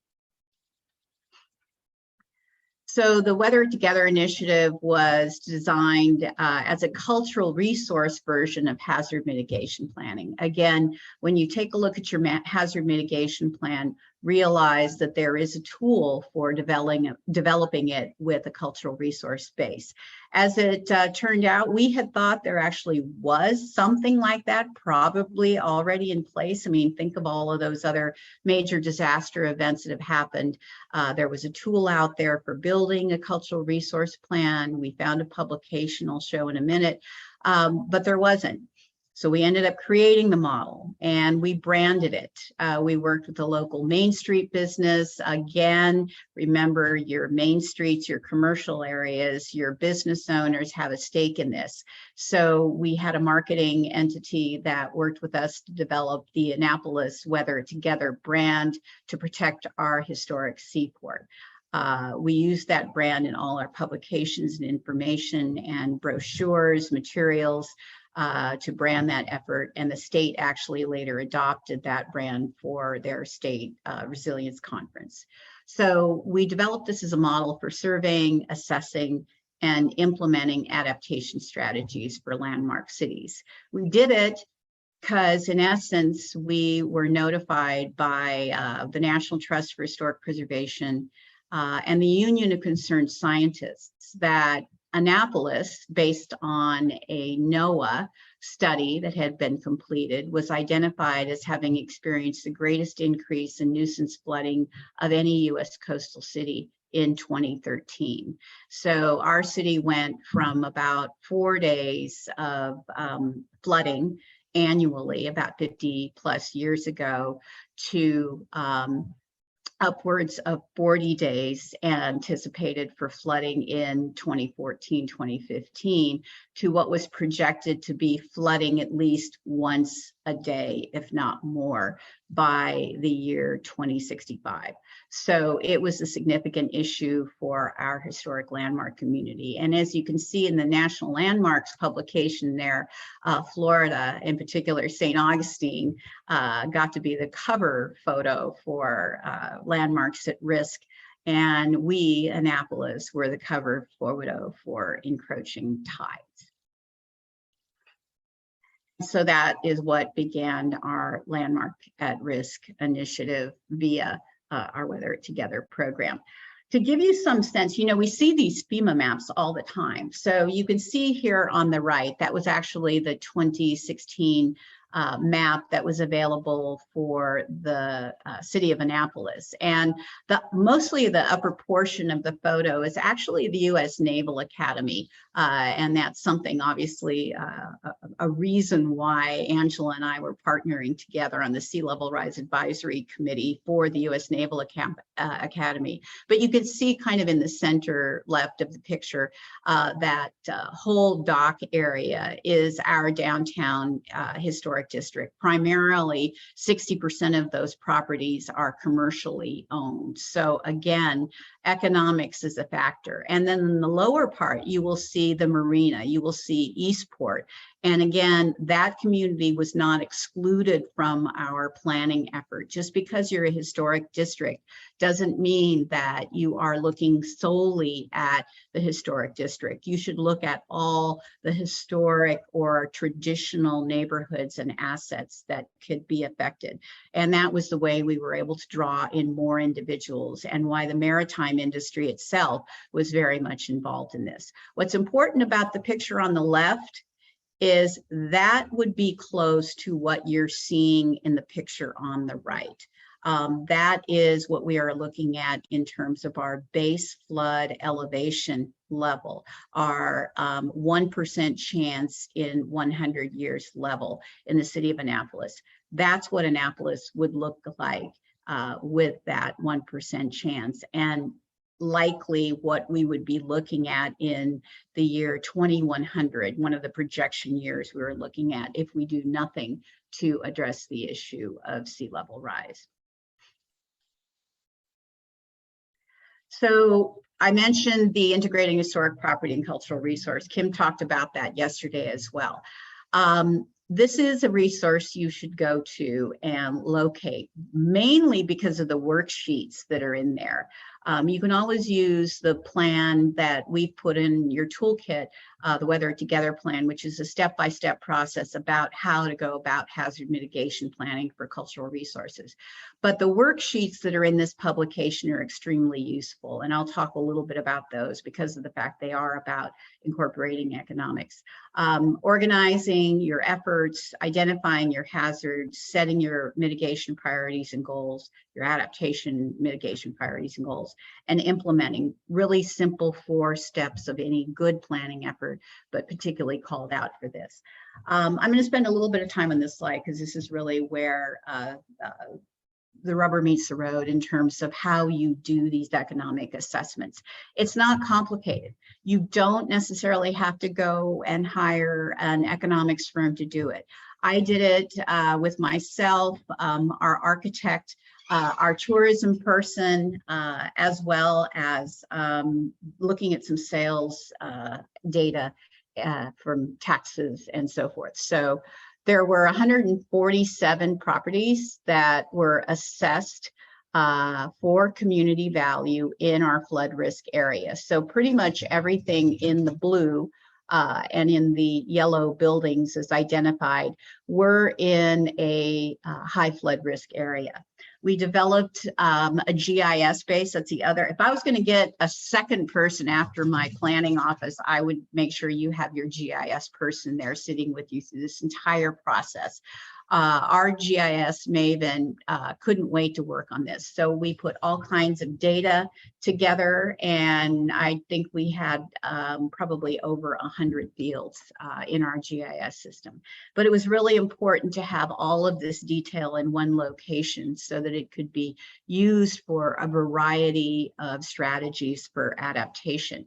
So the Weather It Together initiative was designed as a cultural resource version of hazard mitigation planning. Again, when you take a look at your hazard mitigation plan, realize that there is a tool for developing it with a cultural resource base. As it turned out, we had thought there actually was something like that probably already in place. I mean, think of all of those other major disaster events that have happened. There was a tool out there for building a cultural resource plan. We found a publication I'll show in a minute, but there wasn't. So we ended up creating the model and we branded it. We worked with the local Main Street business. Again, remember your main streets, your commercial areas, your business owners have a stake in this. So we had a marketing entity that worked with us to develop the Annapolis Weather It Together brand to protect our historic seaport. We use that brand in all our publications and information and brochures, materials, to brand that effort, and the state actually later adopted that brand for their state resilience conference. So we developed this as a model for surveying, assessing, and implementing adaptation strategies for landmark cities. We did it because in essence, we were notified by the National Trust for Historic Preservation and the Union of Concerned Scientists that Annapolis, based on a NOAA study that had been completed, was identified as having experienced the greatest increase in nuisance flooding of any U.S. coastal city in 2013. So our city went from about 4 days of flooding annually, about 50 plus years ago, to upwards of 40 days anticipated for flooding in 2014, 2015, to what was projected to be flooding at least once a day, if not more, by the year 2065. So it was a significant issue for our historic landmark community. And as you can see in the National Landmarks publication there, Florida, in particular, St. Augustine, got to be the cover photo for landmarks at risk. And we, Annapolis, were the cover photo for encroaching tides. So that is what began our Landmark at Risk initiative via our Weather It Together program. To give you some sense, you know, we see these FEMA maps all the time. So you can see here on the right, that was actually the 2016 map that was available for the city of Annapolis. And mostly the upper portion of the photo is actually the U.S. Naval Academy. And that's something, obviously, a reason why Angela and I were partnering together on the Sea Level Rise Advisory Committee for the U.S. Naval Academy. But you can see kind of in the center left of the picture that whole dock area is our downtown historic district. Primarily, 60% of those properties are commercially owned. So again, economics is a factor. And then in the lower part, you will see the marina, you will see Eastport. And again, that community was not excluded from our planning effort. Just because you're a historic district doesn't mean that you are looking solely at the historic district. You should look at all the historic or traditional neighborhoods and assets that could be affected. And that was the way we were able to draw in more individuals, and why the maritime industry itself was very much involved in this. What's important about the picture on the left is that would be close to what you're seeing in the picture on the right. That is what we are looking at in terms of our base flood elevation level, our 1% chance in 100 years level in the city of Annapolis. That's what Annapolis would look like with that 1% chance, and likely what we would be looking at in the year 2100, one of the projection years we were looking at, if we do nothing to address the issue of sea level rise. So I mentioned the integrating historic property and cultural resource. Kim talked about that yesterday as well. This is a resource you should go to and locate, mainly because of the worksheets that are in there. You can always use the plan that we've put in your toolkit, the Weather It Together plan, which is a step-by-step process about how to go about hazard mitigation planning for cultural resources. But the worksheets that are in this publication are extremely useful, and I'll talk a little bit about those because of the fact they are about incorporating economics. Organizing your efforts, identifying your hazards, setting your mitigation priorities and goals, your adaptation mitigation priorities and goals, and implementing really simple 4 steps of any good planning effort, but particularly called out for this. I'm going to spend a little bit of time on this slide because this is really where the rubber meets the road in terms of how you do these economic assessments. It's not complicated. You don't necessarily have to go and hire an economics firm to do it. I did it with myself, our architect, our tourism person, as well as looking at some sales data from taxes and so forth. So there were 147 properties that were assessed for community value in our flood risk area. So pretty much everything in the blue and in the yellow buildings as identified were in a high flood risk area. We developed a GIS base. That's the other. If I was going to get a second person after my planning office, I would make sure you have your GIS person there sitting with you through this entire process. Our GIS maven couldn't wait to work on this. So we put all kinds of data together, and I think we had probably over 100 fields in our GIS system. But it was really important to have all of this detail in one location so that it could be used for a variety of strategies for adaptation.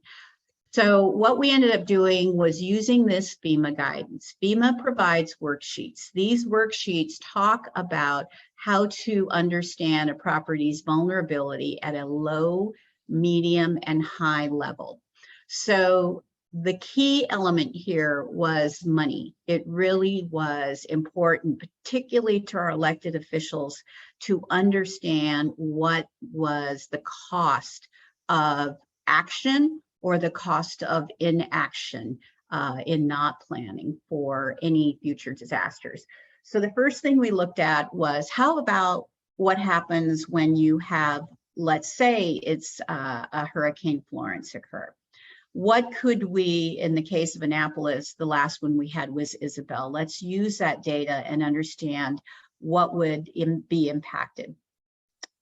So what we ended up doing was using this FEMA guidance. FEMA provides worksheets. These worksheets talk about how to understand a property's vulnerability at a low, medium, and high level. So the key element here was money. It really was important, particularly to our elected officials, to understand what was the cost of action or the cost of inaction in not planning for any future disasters. So the first thing we looked at was, how about what happens when you have, let's say it's a Hurricane Florence occur? what could we, in the case of Annapolis, the last one we had was Isabel. Let's use that data and understand what would be impacted.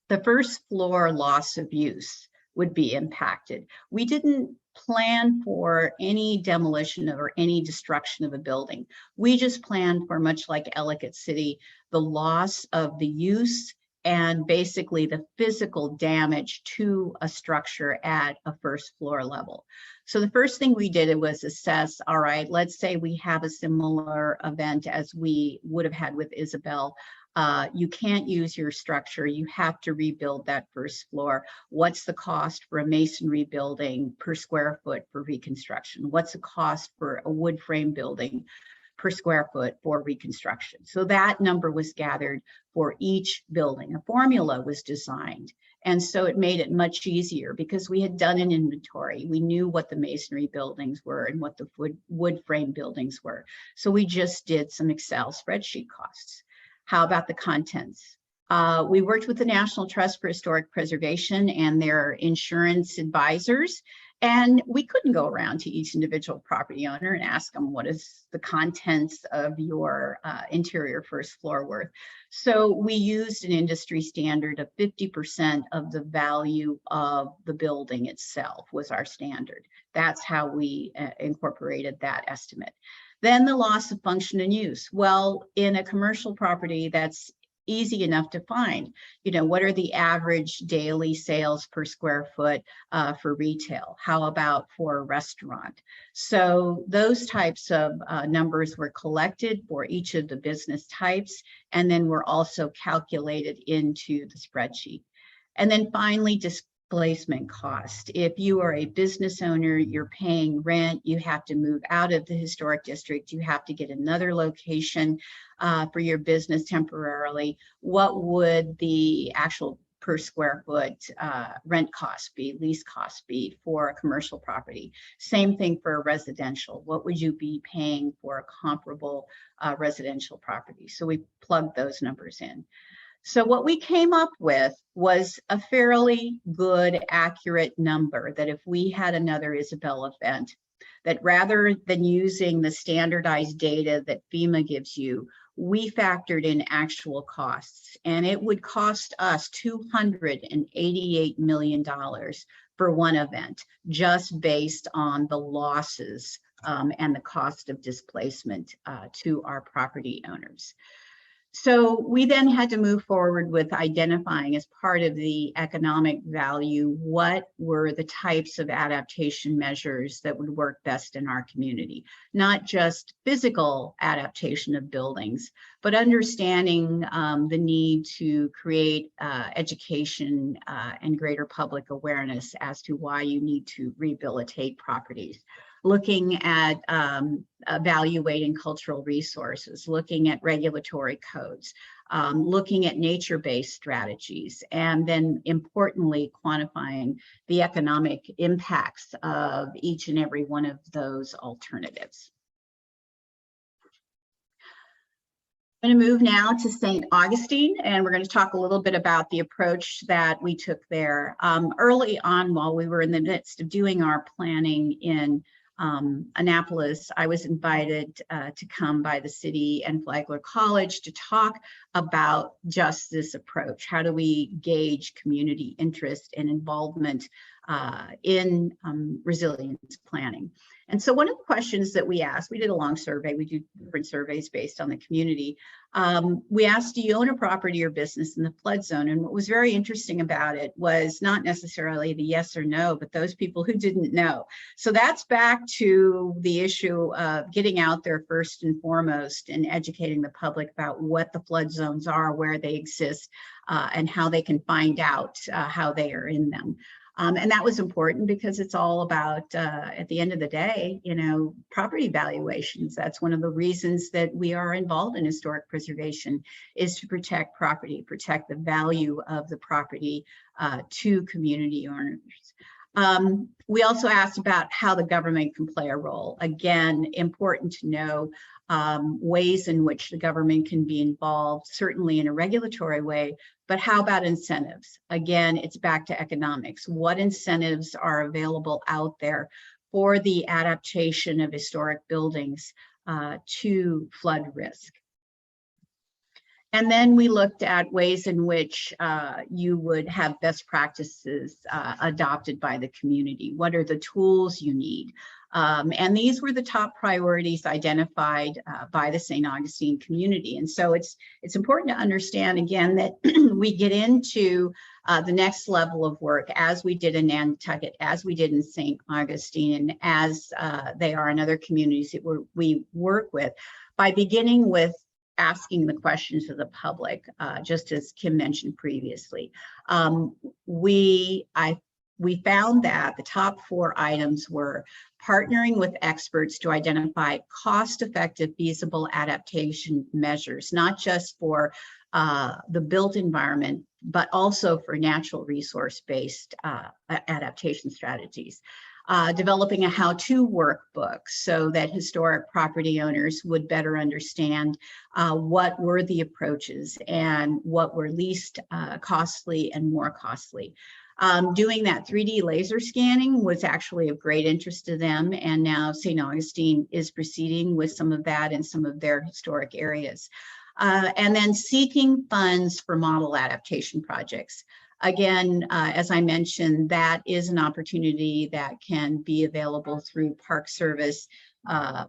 The first floor loss of use would be impacted. We didn't plan for any demolition or any destruction of a building. We just planned for, much like Ellicott City, the loss of the use and basically the physical damage to a structure at a first floor level. So the first thing we did was assess, all right, let's say we have a similar event as we would have had with Isabel. You can't use your structure. You have to rebuild that first floor. What's the cost for a masonry building per square foot for reconstruction? What's the cost for a wood frame building per square foot for reconstruction? So that number was gathered for each building. A formula was designed. And so it made it much easier because we had done an inventory. We knew what the masonry buildings were and what the wood frame buildings were. So we just did some Excel spreadsheet costs. How about the contents? We worked with the National Trust for Historic Preservation and their insurance advisors, and we couldn't go around to each individual property owner and ask them, what is the contents of your interior first floor worth? So we used an industry standard of 50% of the value of the building itself was our standard. That's how we incorporated that estimate. Then the loss of function and use. Well, in a commercial property, that's easy enough to find. You know, what are the average daily sales per square foot for retail? How about for a restaurant? So those types of numbers were collected for each of the business types, and then were also calculated into the spreadsheet. And then finally, displacement cost. If you are a business owner, you're paying rent, you have to move out of the historic district, you have to get another location for your business temporarily. What would the actual per square foot rent cost be, lease cost be for a commercial property? Same thing for a residential. What would you be paying for a comparable residential property? So we plugged those numbers in. So what we came up with was a fairly good, accurate number that if we had another Isabel event, that rather than using the standardized data that FEMA gives you, we factored in actual costs, and it would cost us $288 million for one event, just based on the losses and the cost of displacement to our property owners. So we then had to move forward with identifying, as part of the economic value, what were the types of adaptation measures that would work best in our community. Not just physical adaptation of buildings, but understanding the need to create education and greater public awareness as to why you need to rehabilitate properties. Looking at evaluating cultural resources, looking at regulatory codes, looking at nature-based strategies, and then importantly, quantifying the economic impacts of each and every one of those alternatives. I'm going to move now to St. Augustine, and we're going to talk a little bit about the approach that we took there. Early on, while we were in the midst of doing our planning in Annapolis, I was invited to come by the city and Flagler College to talk about just this approach. How do we gauge community interest and involvement in resilience planning? And so one of the questions that we asked, we did a long survey, we do different surveys based on the community. We asked, do you own a property or business in the flood zone? And what was very interesting about it was not necessarily the yes or no, but those people who didn't know. So that's back to the issue of getting out there first and foremost and educating the public about what the flood zones are, where they exist, and how they can find out how they are in them. And that was important because it's all about, at the end of the day, you know, property valuations. That's one of the reasons that we are involved in historic preservation, is to protect property, protect the value of the property to community owners. We also asked about how the government can play a role. Again, important to know ways in which the government can be involved, certainly in a regulatory way, but how about incentives? Again, it's back to economics. What incentives are available out there for the adaptation of historic buildings to flood risk. And then we looked at ways in which you would have best practices adopted by the community. What are the tools you need? And these were the top priorities identified by the St. Augustine community. And so it's important to understand, again, that we get into the next level of work, as we did in Nantucket, as we did in St. Augustine, and as they are in other communities that we work with, by beginning with asking the questions of the public, just as Kim mentioned previously. We found that the top 4 items were partnering with experts to identify cost-effective, feasible adaptation measures, not just for the built environment, but also for natural resource-based adaptation strategies. Developing a how-to workbook so that historic property owners would better understand what were the approaches and what were least costly and more costly. Doing that 3D laser scanning was actually of great interest to them, and now St. Augustine is proceeding with some of that in some of their historic areas. And then seeking funds for model adaptation projects. Again, as I mentioned, that is an opportunity that can be available through Park Service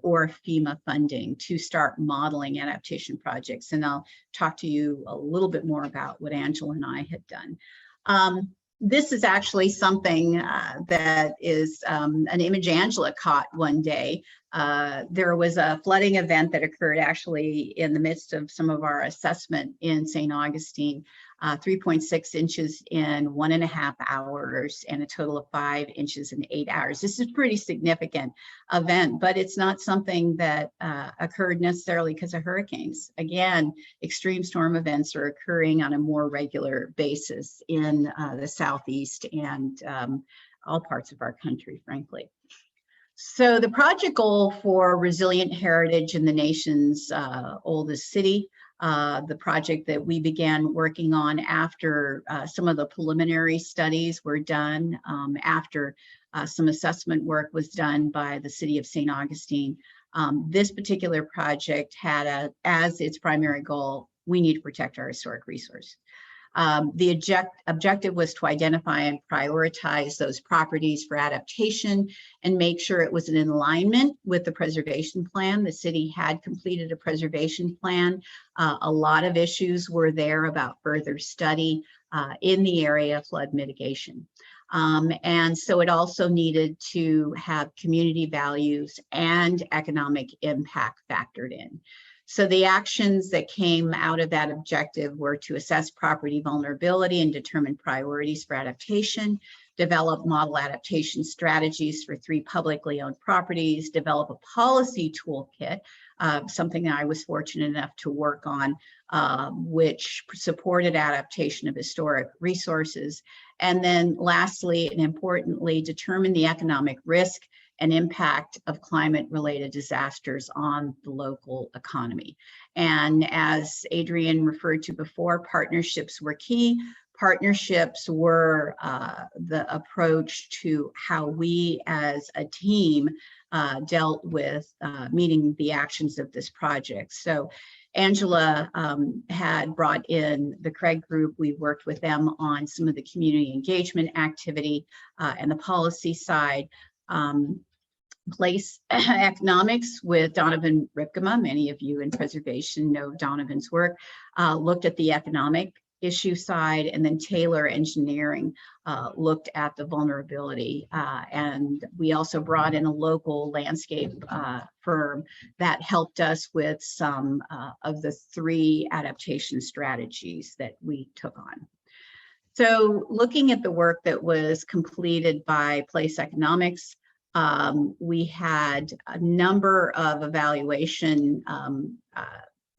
or FEMA funding to start modeling adaptation projects. And I'll talk to you a little bit more about what Angela and I had done. This is actually something that is an image Angela caught one day. There was a flooding event that occurred actually in the midst of some of our assessment in St. Augustine. 3.6 inches in 1.5 hours and a total of 5 inches in 8 hours. This is a pretty significant event, but it's not something that occurred necessarily because of hurricanes. Again, extreme storm events are occurring on a more regular basis in the Southeast and all parts of our country, frankly. So the project goal for Resilient Heritage in the nation's oldest city, the project that we began working on after some of the preliminary studies were done, after some assessment work was done by the city of St. Augustine. This particular project had as its primary goal, we need to protect our historic resource. The objective was to identify and prioritize those properties for adaptation and make sure it was in alignment with the preservation plan. The city had completed a preservation plan. A lot of issues were there about further study in the area of flood mitigation. And so it also needed to have community values and economic impact factored in. So the actions that came out of that objective were to assess property vulnerability and determine priorities for adaptation, develop model adaptation strategies for 3 publicly owned properties, develop a policy toolkit, something that I was fortunate enough to work on, which supported adaptation of historic resources. And then lastly, and importantly, determine the economic risk and impact of climate-related disasters on the local economy. And as Adrienne referred to before, partnerships were key. Partnerships were the approach to how we as a team dealt with meeting the actions of this project. So Angela had brought in the Craig Group. We worked with them on some of the community engagement activity and the policy side. Place economics with Donovan Ripkema. Many of you in preservation know Donovan's work. Looked at the economic issue side, and then Taylor Engineering looked at the vulnerability. And we also brought in a local landscape firm that helped us with some of the 3 adaptation strategies that we took on. So looking at the work that was completed by Place Economics, we had a number of evaluation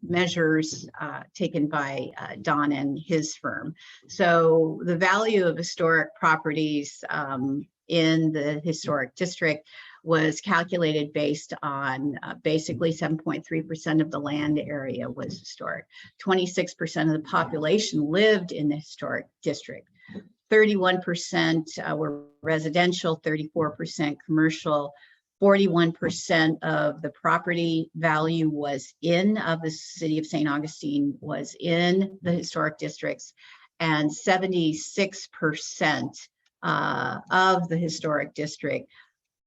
measures taken by Don and his firm. So the value of historic properties in the historic district was calculated based on basically 7.3% of the land area was historic. 26% of the population lived in the historic district. 31% were residential, 34% commercial, 41% of the property value of the city of St. Augustine was in the historic districts, and 76% of the historic district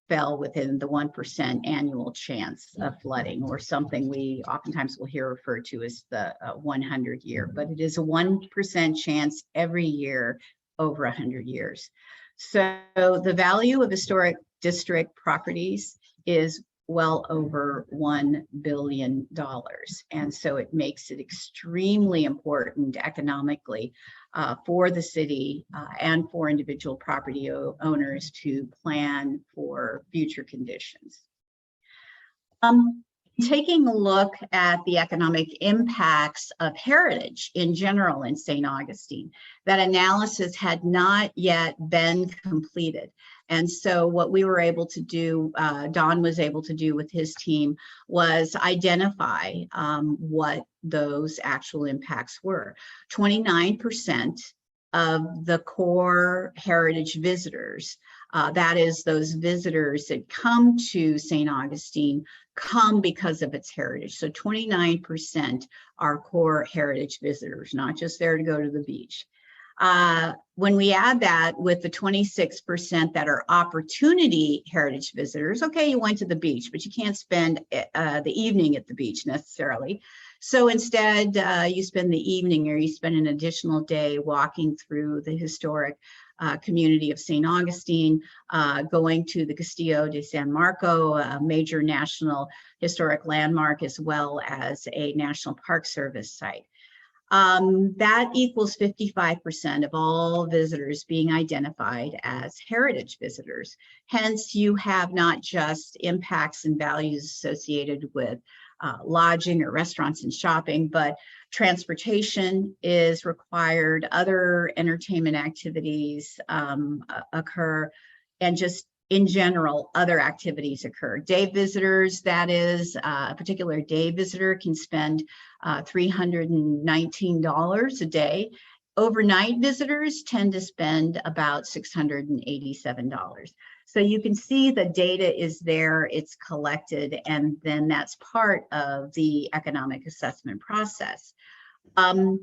fell within the 1% annual chance of flooding, or something we oftentimes will hear referred to as the 100 year, but it is a 1% chance every year over 100 years. So the value of historic district properties is well over $1 billion. And so it makes it extremely important economically for the city and for individual property owners to plan for future conditions. Taking a look at the economic impacts of heritage in general in St. Augustine, that analysis had not yet been completed. And so what we were able to do, Don was able to do with his team, was identify what those actual impacts were. 29% of the core heritage visitors, that is those visitors that come to St. Augustine, come because of its heritage. So 29% are core heritage visitors, not just there to go to the beach. When we add that with the 26% that are opportunity heritage visitors, okay, you went to the beach, but you can't spend the evening at the beach necessarily. So instead, you spend the evening, or you spend an additional day walking through the historic community of St. Augustine, going to the Castillo de San Marco, a major national historic landmark, as well as a National Park Service site. That equals 55% of all visitors being identified as heritage visitors. Hence, you have not just impacts and values associated with lodging or restaurants and shopping, but transportation is required, other entertainment activities occur, and just in general, other activities occur. Day visitors, that is, a particular day visitor can spend $319 a day. Overnight visitors tend to spend about $687. So you can see the data is there, it's collected, and then that's part of the economic assessment process. And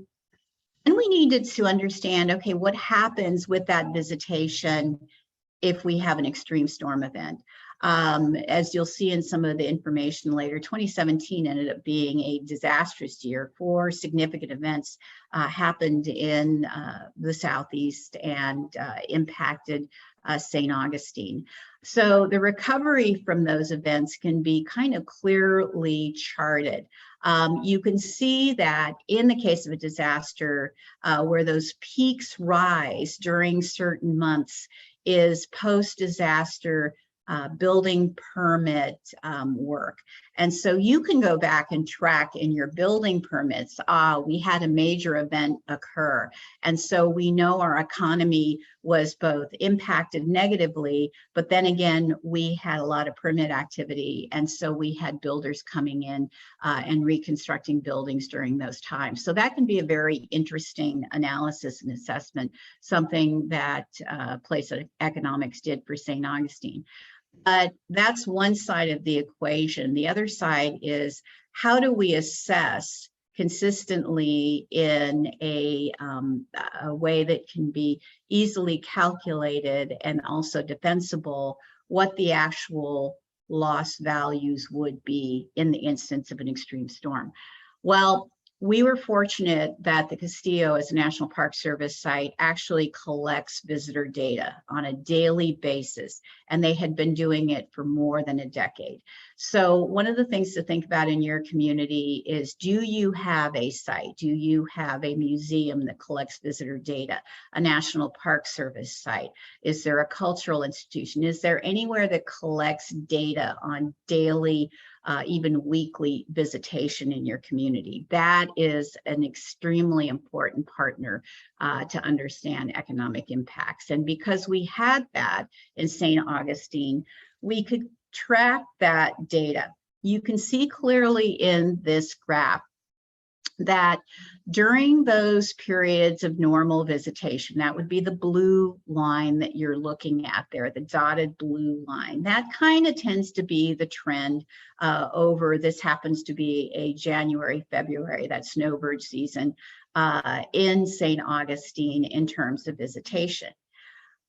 we needed to understand, okay, what happens with that visitation if we have an extreme storm event. As you'll see in some of the information later, 2017 ended up being a disastrous year. 4 significant events happened in the Southeast and impacted St. Augustine. So the recovery from those events can be kind of clearly charted. You can see that in the case of a disaster, where those peaks rise during certain months is post-disaster building permit work. And so you can go back and track in your building permits, we had a major event occur. And so we know our economy was both impacted negatively, but then again, we had a lot of permit activity. And so we had builders coming in and reconstructing buildings during those times. So that can be a very interesting analysis and assessment, something that Place Economics did for St. Augustine. But that's one side of the equation. The other side is, how do we assess consistently in a way that can be easily calculated and also defensible what the actual loss values would be in the instance of an extreme storm? Well, we were fortunate that the Castillo, as a National Park Service site, actually collects visitor data on a daily basis, and they had been doing it for more than a decade. So one of the things to think about in your community is, do you have a site? Do you have a museum that collects visitor data, a National Park Service site? Is there a cultural institution? Is there anywhere that collects data on daily, even weekly visitation in your community? That is an extremely important partner to understand economic impacts. And because we had that in St. Augustine, we could track that data. You can see clearly in this graph that during those periods of normal visitation, that would be the blue line that you're looking at there, the dotted blue line, that kind of tends to be the trend over, this happens to be a January, February, that snowbird season in St. Augustine in terms of visitation.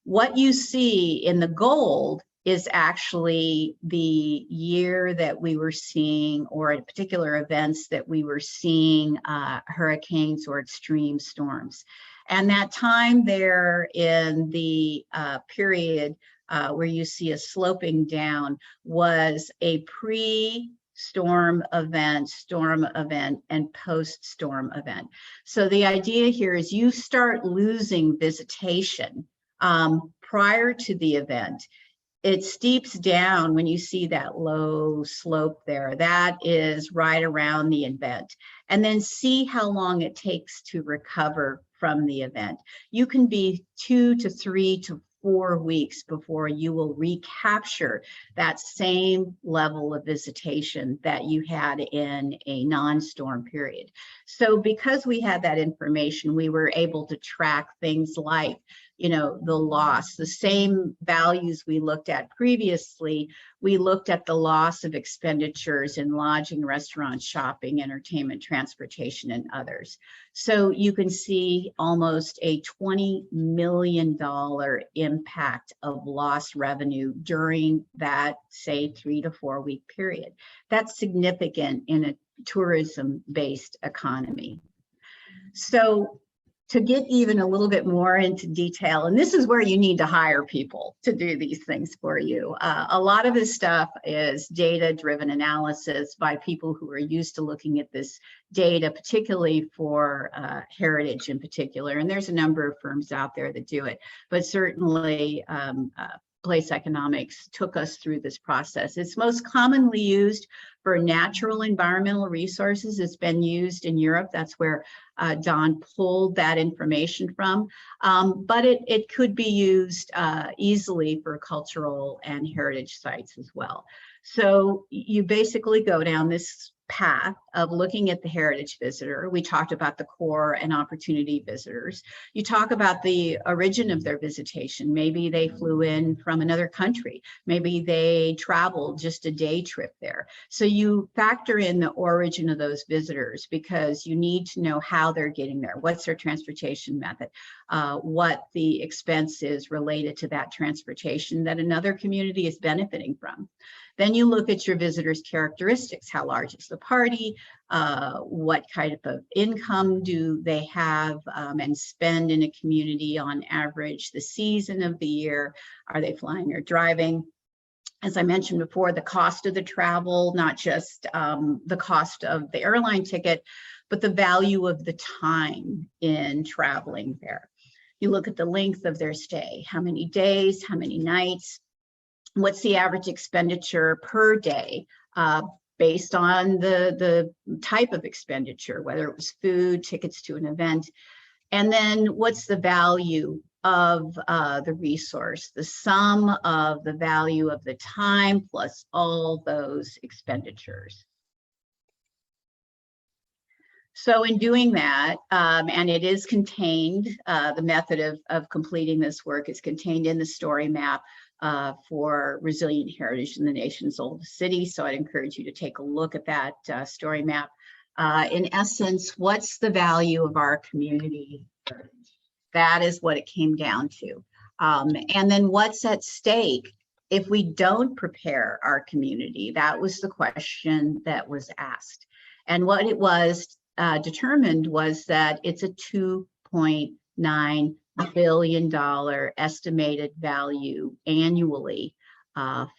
What you see in the gold is actually the year that we were seeing, or at particular events that we were seeing hurricanes or extreme storms. And that time there in the period where you see a sloping down was a pre-storm event, storm event, and post-storm event. So the idea here is you start losing visitation prior to the event. It steeps down when you see that low slope there. That is right around the event. And then see how long it takes to recover from the event. You can be 2 to 3 to 4 weeks before you will recapture that same level of visitation that you had in a non-storm period. So because we had that information, we were able to track things like, you know, the loss, the same values we looked at previously. We looked at the loss of expenditures in lodging, restaurant, shopping, entertainment, transportation, and others. So you can see almost a $20 million impact of lost revenue during that, say, 3 to 4 week period. That's significant in a tourism-based economy. So to get even a little bit more into detail, and this is where you need to hire people to do these things for you. A lot of this stuff is data-driven analysis by people who are used to looking at this data, particularly for heritage in particular. And there's a number of firms out there that do it, but certainly Place Economics took us through this process. It's most commonly used for natural environmental resources. It's been used in Europe. That's where Don pulled that information from. But it could be used easily for cultural and heritage sites as well. So you basically go down this path of looking at the heritage visitor. We talked about the core and opportunity visitors. You talk about the origin of their visitation. Maybe they flew in from another country. Maybe they traveled just a day trip there. So you factor in the origin of those visitors because you need to know how they're getting there. What's their transportation method? What the expense is related to that transportation that another community is benefiting from. Then you look at your visitors' characteristics. How large is the party? What kind of income do they have and spend in a community on average? The season of the year, are they flying or driving? As I mentioned before, the cost of the travel, not just the cost of the airline ticket, but the value of the time in traveling there. You look at the length of their stay, how many days, how many nights, what's the average expenditure per day based on the type of expenditure, whether it was food, tickets to an event, and then what's the value of the resource, the sum of the value of the time plus all those expenditures. So in doing that, and it is contained, the method of completing this work is contained in the story map for resilient heritage in the nation's oldest city. So I'd encourage you to take a look at that story map. In essence, what's the value of our community? That is what it came down to. And then what's at stake if we don't prepare our community? That was the question that was asked. And what it was determined was that it's a $2.9 billion estimated value annually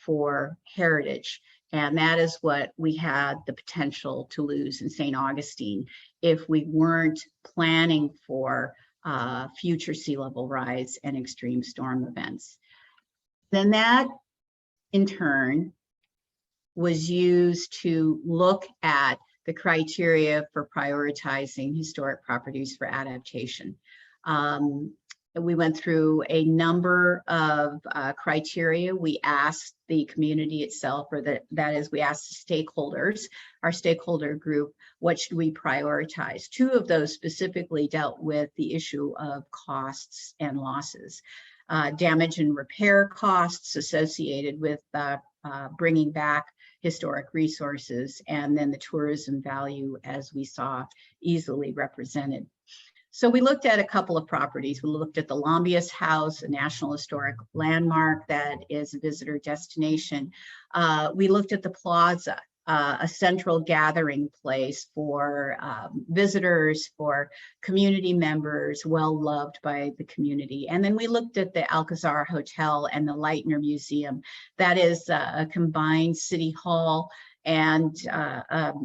for heritage. And that is what we had the potential to lose in St. Augustine if we weren't planning for future sea level rise and extreme storm events. Then that, in turn, was used to look at the criteria for prioritizing historic properties for adaptation. We went through a number of criteria. We asked the community itself, or that is, we asked stakeholders, our stakeholder group, what should we prioritize? Two of those specifically dealt with the issue of costs and losses. Damage and repair costs associated with bringing back historic resources, and then the tourism value, as we saw, easily represented. So we looked at a couple of properties. We looked at the Lombius House, a National Historic Landmark that is a visitor destination. We looked at the Plaza, a central gathering place for visitors, for community members, well loved by the community. And then we looked at the Alcazar Hotel and the Leitner Museum. That is a combined city hall and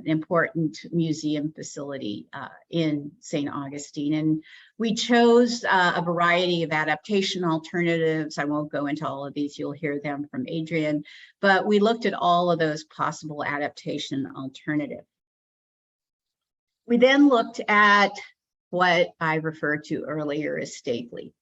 important museum facility in St. Augustine. And we chose a variety of adaptation alternatives. I won't go into all of these, you'll hear them from Adrian, but we looked at all of those possible adaptation alternatives. We then looked at what I referred to earlier as Stapley.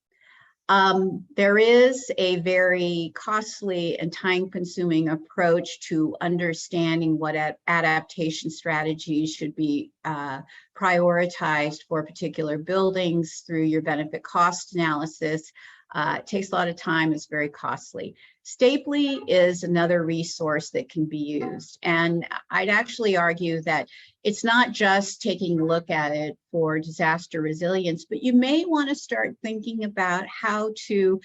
There is a very costly and time-consuming approach to understanding what adaptation strategies should be prioritized for particular buildings through your benefit cost analysis. It takes a lot of time, it's very costly. Stapley is another resource that can be used. And I'd actually argue that it's not just taking a look at it for disaster resilience, but you may want to start thinking about how to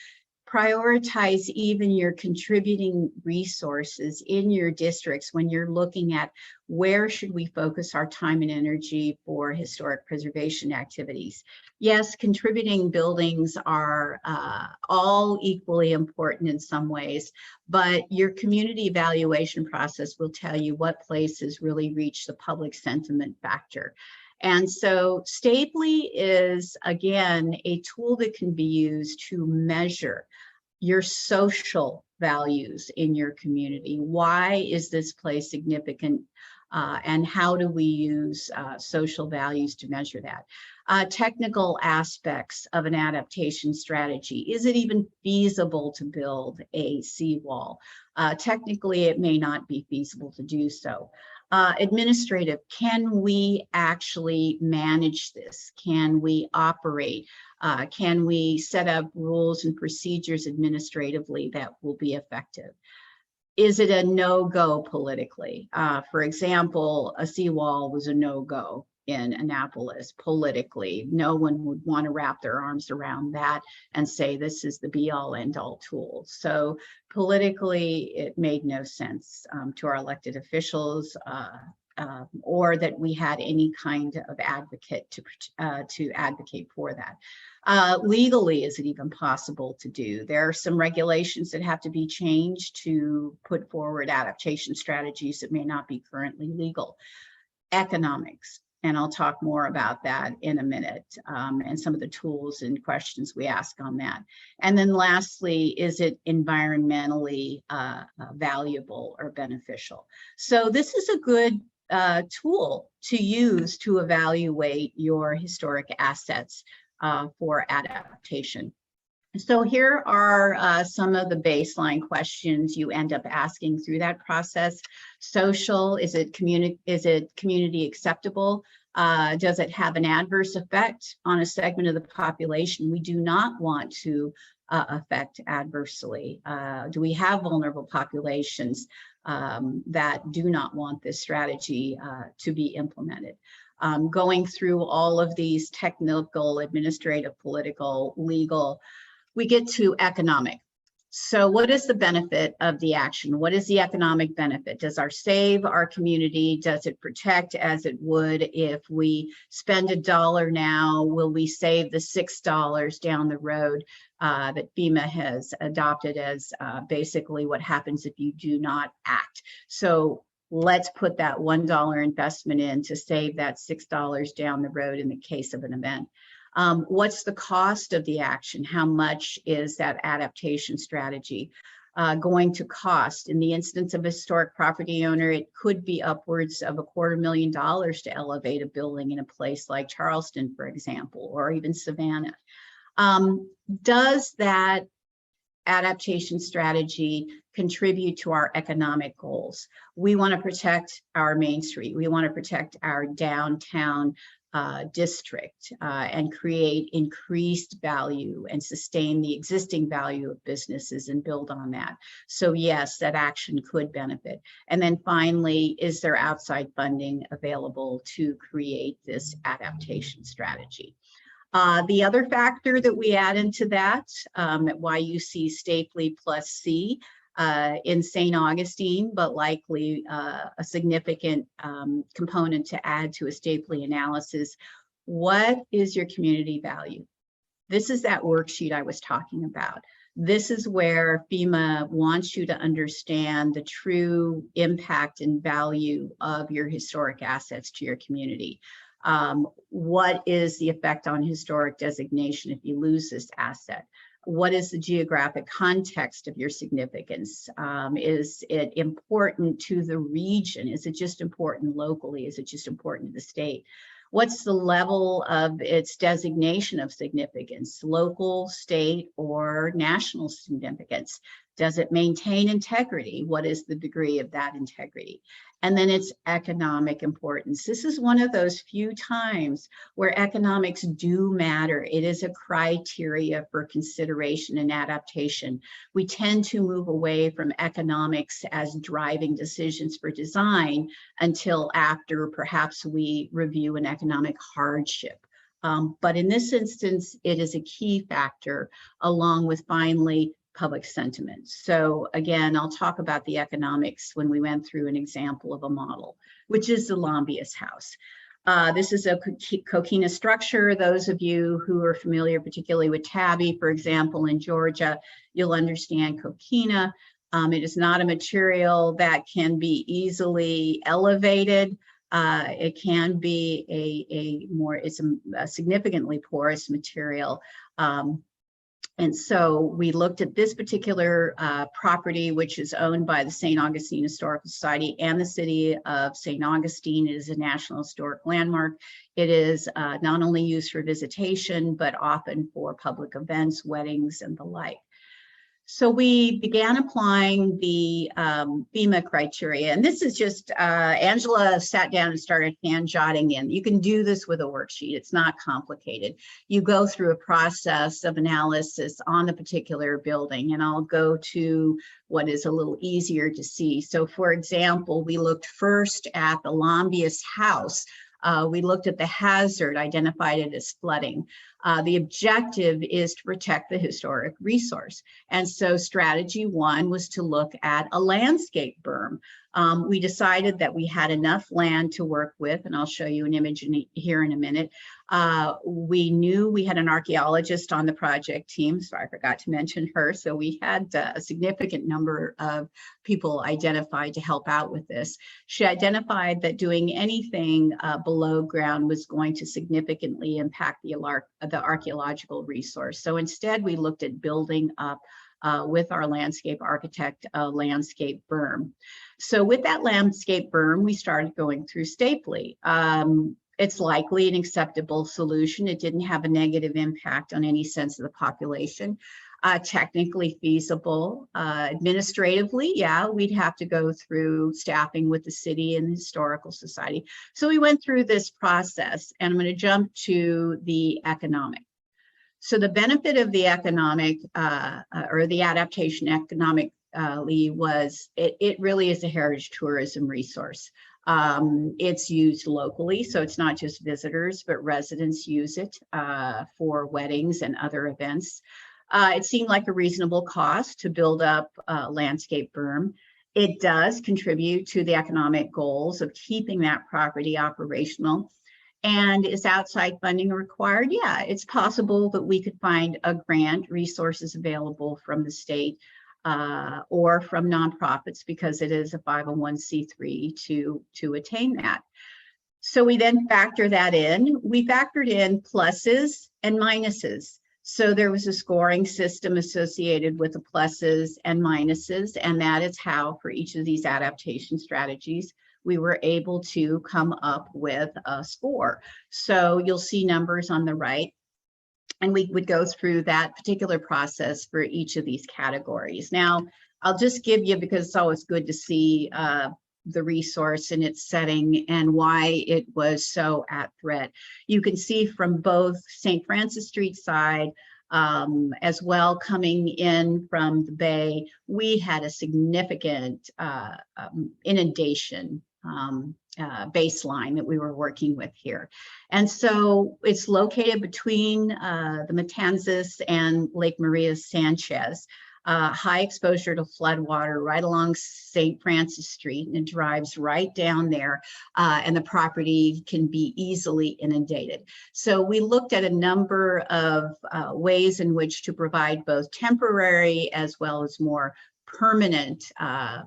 prioritize even your contributing resources in your districts when you're looking at where should we focus our time and energy for historic preservation activities. Yes, contributing buildings are all equally important in some ways, but your community evaluation process will tell you what places really reach the public sentiment factor. And so Stapley is, again, a tool that can be used to measure your social values in your community. Why is this place significant? And how do we use social values to measure that? Technical aspects of an adaptation strategy. Is it even feasible to build a seawall? Technically, it may not be feasible to do so. Administrative, can we actually manage this? Can we operate? Can we set up rules and procedures administratively that will be effective? Is it a no-go politically? For example, a seawall was a no-go in Annapolis politically. No one would want to wrap their arms around that and say this is the be-all end-all tool. So politically, it made no sense to our elected officials or that we had any kind of advocate to advocate for that. Legally, is it even possible to do? There are some regulations that have to be changed to put forward adaptation strategies that may not be currently legal. Economics. And I'll talk more about that in a minute, and some of the tools and questions we ask on that. And then lastly, is it environmentally valuable or beneficial? So this is a good tool to use to evaluate your historic assets for adaptation. So here are some of the baseline questions you end up asking through that process. Social, is it community acceptable? Does it have an adverse effect on a segment of the population we do not want to affect adversely? Do we have vulnerable populations that do not want this strategy to be implemented? Going through all of these technical, administrative, political, legal, we get to economic. So what is the benefit of the action? What is the economic benefit? Does it save our community? Does it protect as it would if we spend $1 now? Will we save the $6 down the road that FEMA has adopted as basically what happens if you do not act? So let's put that $1 investment in to save that $6 down the road in the case of an event. What's the cost of the action? How much is that adaptation strategy going to cost? In the instance of a historic property owner, it could be upwards of $250,000 to elevate a building in a place like Charleston, for example, or even Savannah. Does that adaptation strategy contribute to our economic goals? We want to protect our Main Street. We want to protect our downtown district and create increased value and sustain the existing value of businesses and build on that. So yes, that action could benefit. And then finally, is there outside funding available to create this adaptation strategy? The other factor that we add into that, why you see Stapley plus C in St. Augustine, but likely a significant component to add to a Stapley analysis. What is your community value? This is that worksheet I was talking about. This is where FEMA wants you to understand the true impact and value of your historic assets to your community. What is the effect on historic designation if you lose this asset? What is the geographic context of your significance? Is it important to the region? Is it just important locally? Is it just important to the state? What's the level of its designation of significance, local, state, or national significance? Does it maintain integrity? What is the degree of that integrity? And then its economic importance. This is one of those few times where economics do matter. It is a criteria for consideration and adaptation. We tend to move away from economics as driving decisions for design until after perhaps we review an economic hardship. But in this instance, it is a key factor, along with finally public sentiment. So again, I'll talk about the economics when we went through an example of a model, which is the Lombius House. This is a coquina structure. Those of you who are familiar, particularly with Tabby, for example, in Georgia, you'll understand coquina. It is not a material that can be easily elevated. It can be it's a significantly porous material. And so we looked at this particular property, which is owned by the St. Augustine Historical Society and the city of St. Augustine. It is a National Historic Landmark. It is not only used for visitation, but often for public events, weddings, and the like. So we began applying the FEMA criteria, and this is just, Angela sat down and started hand jotting in. You can do this with a worksheet, it's not complicated. You go through a process of analysis on the particular building, and I'll go to what is a little easier to see. So for example, we looked first at the Lombius House. We looked at the hazard, identified it as flooding. The objective is to protect the historic resource. And so strategy one was to look at a landscape berm. We decided that we had enough land to work with, and I'll show you an image here in a minute. We knew we had an archaeologist on the project team, so I forgot to mention her. So we had a significant number of people identified to help out with this. She identified that doing anything below ground was going to significantly impact the archaeological resource. So instead, we looked at building up with our landscape architect, a landscape berm. So with that landscape berm, we started going through Stapley. It's likely an acceptable solution. It didn't have a negative impact on any sense of the population. Technically feasible. Administratively, yeah, we'd have to go through staffing with the city and the historical society. So we went through this process, and I'm going to jump to the economic. So the benefit of the economic or the adaptation economically was it really is a heritage tourism resource. It's used locally, so it's not just visitors, but residents use it for weddings and other events. It seemed like a reasonable cost to build up a landscape berm. It does contribute to the economic goals of keeping that property operational. And is outside funding required? Yeah, it's possible that we could find a grant, resources available from the state or from nonprofits, because it is a 501c3 to attain that. So we then factor that in. We factored in pluses and minuses. So there was a scoring system associated with the pluses and minuses, and that is how for each of these adaptation strategies, we were able to come up with a score. So you'll see numbers on the right. And we would go through that particular process for each of these categories. Now, I'll just give you, because it's always good to see the resource in its setting and why it was so at threat. You can see from both St. Francis Street side as well coming in from the bay, we had a significant inundation baseline that we were working with here. And so it's located between the Matanzas and Lake Maria Sanchez. High exposure to floodwater right along St. Francis Street, and it drives right down there, and the property can be easily inundated. So we looked at a number of ways in which to provide both temporary as well as more permanent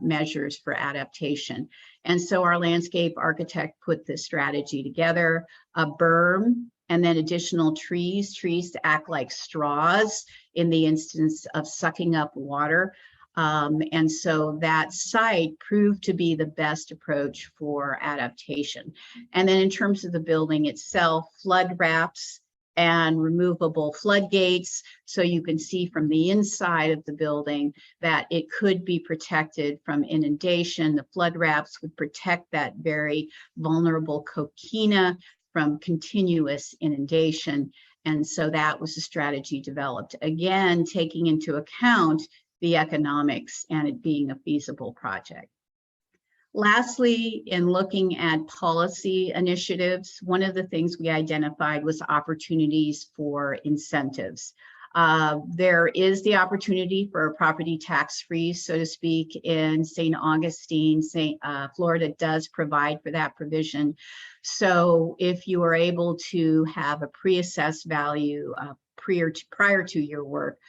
measures for adaptation. And so our landscape architect put this strategy together, a berm, and then additional trees to act like straws in the instance of sucking up water. And so that site proved to be the best approach for adaptation. And then in terms of the building itself, flood wraps and removable floodgates. So you can see from the inside of the building that it could be protected from inundation. The flood wraps would protect that very vulnerable coquina from continuous inundation. And so that was the strategy developed, again, taking into account the economics and it being a feasible project. Lastly, in looking at policy initiatives, one of the things we identified was opportunities for incentives. There is the opportunity for a property tax freeze, so to speak, in St. Augustine. Florida does provide for that provision. So if you are able to have a pre-assessed value prior to your work,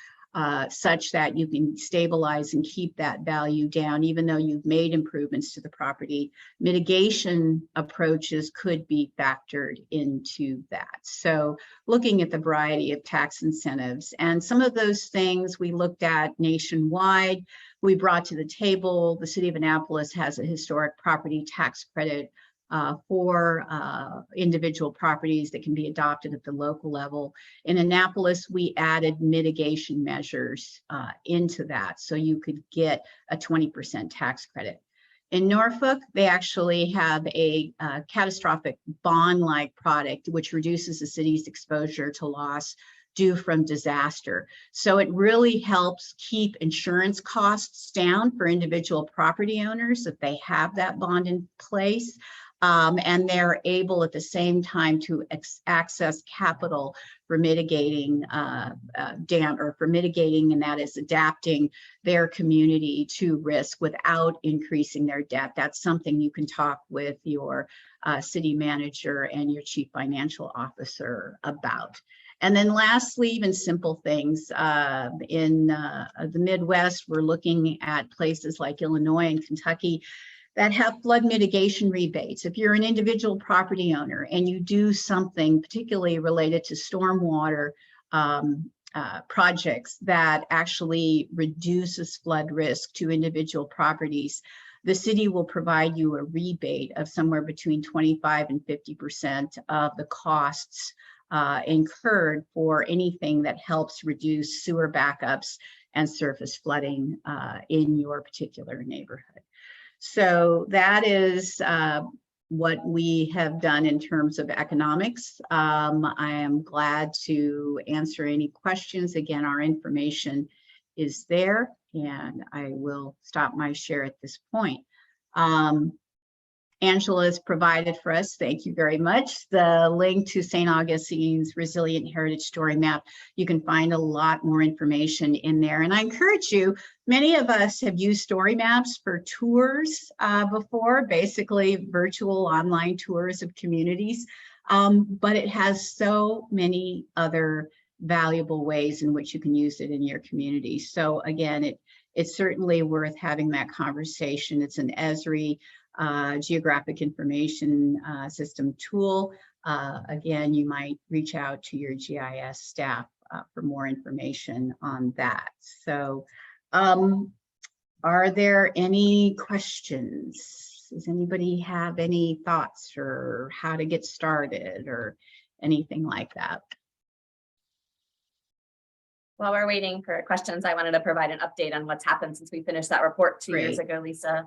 such that you can stabilize and keep that value down, even though you've made improvements to the property, mitigation approaches could be factored into that. So looking at the variety of tax incentives, and some of those things we looked at nationwide, we brought to the table. The city of Annapolis has a historic property tax credit for individual properties that can be adopted at the local level. In Annapolis, we added mitigation measures into that, so you could get a 20% tax credit. In Norfolk, they actually have a catastrophic bond-like product, which reduces the city's exposure to loss due from disaster. So it really helps keep insurance costs down for individual property owners if they have that bond in place. And they're able at the same time to access capital for mitigating mitigating, and that is adapting their community to risk without increasing their debt. That's something you can talk with your city manager and your chief financial officer about. And then lastly, even simple things. In the Midwest, we're looking at places like Illinois and Kentucky that have flood mitigation rebates. If you're an individual property owner and you do something particularly related to stormwater projects that actually reduces flood risk to individual properties, the city will provide you a rebate of somewhere between 25 and 50% of the costs incurred for anything that helps reduce sewer backups and surface flooding in your particular neighborhood. So that is what we have done in terms of economics. I am glad to answer any questions. Again, our information is there, and I will stop my share at this point. Angela has provided for us, thank you very much, the link to St. Augustine's Resilient Heritage Story Map. You can find a lot more information in there. And I encourage you, many of us have used story maps for tours before, basically virtual online tours of communities, but it has so many other valuable ways in which you can use it in your community. So again, it's certainly worth having that conversation. It's an Esri geographic information system tool. Again, you might reach out to your GIS staff for more information on that. So are there any questions? Does anybody have any thoughts or how to get started or anything like that? While we're waiting for questions, I wanted to provide an update on what's happened since we finished that report 2 years Great. ago, Lisa.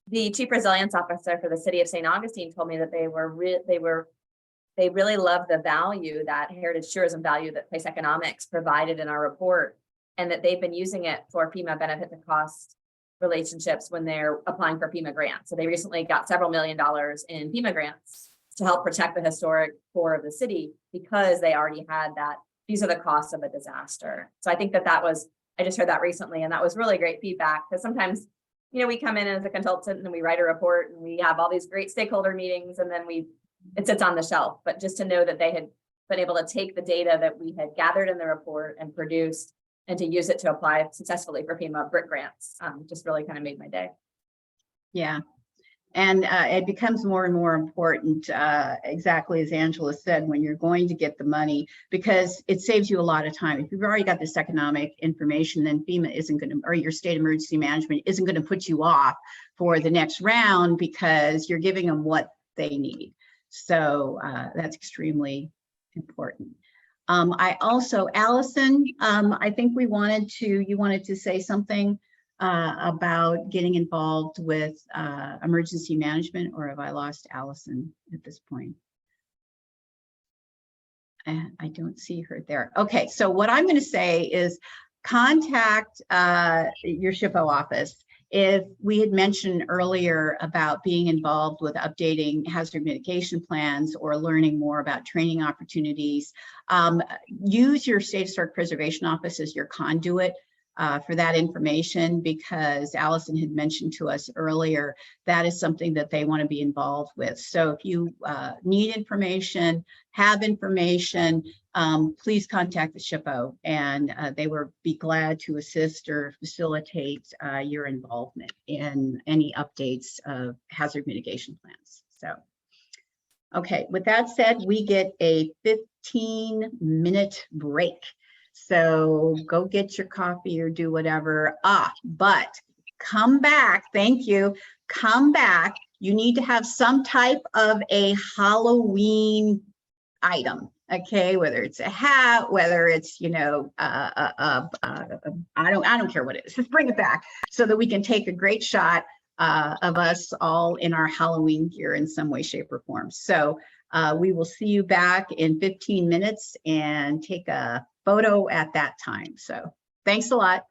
The chief resilience officer for the city of St. Augustine told me that they really love the value, that heritage tourism value that Place Economics provided in our report, and that they've been using it for FEMA benefit to cost relationships when they're applying for FEMA grants. So they recently got several $1 million in FEMA grants to help protect the historic core of the city, because they already had that. These are the costs of a disaster. So I think I just heard that recently, and that was really great feedback, because sometimes, we come in as a consultant and we write a report and we have all these great stakeholder meetings, and then it sits on the shelf. But just to know that they had been able to take the data that we had gathered in the report and produced, and to use it to apply successfully for FEMA BRIC grants, just really kind of made my day. Yeah. And it becomes more and more important, exactly as Angela said, when you're going to get the money, because it saves you a lot of time. If you've already got this economic information, then FEMA isn't going to, or your state emergency management isn't going to put you off for the next round, because you're giving them what they need. So that's extremely important. I also, Allison, I think you wanted to say something about getting involved with emergency management, or have I lost Allison at this point? I don't see her there. Okay, so what I'm going to say is contact your SHPO office. If we had mentioned earlier about being involved with updating hazard mitigation plans or learning more about training opportunities, use your State Historic Preservation Office as your conduit for that information, because Allison had mentioned to us earlier that is something that they want to be involved with. So if you need information, have information, please contact the SHPO, and they will be glad to assist or facilitate your involvement in any updates of hazard mitigation plans. So, okay, with that said, we get a 15-minute break. So go get your coffee or do whatever. But come back. Thank you. Come back. You need to have some type of a Halloween item. Okay, whether it's a hat, whether it's, I don't care what it is. Just bring it back so that we can take a great shot of us all in our Halloween gear in some way, shape, or form. So we will see you back in 15 minutes and take a photo at that time. So thanks a lot.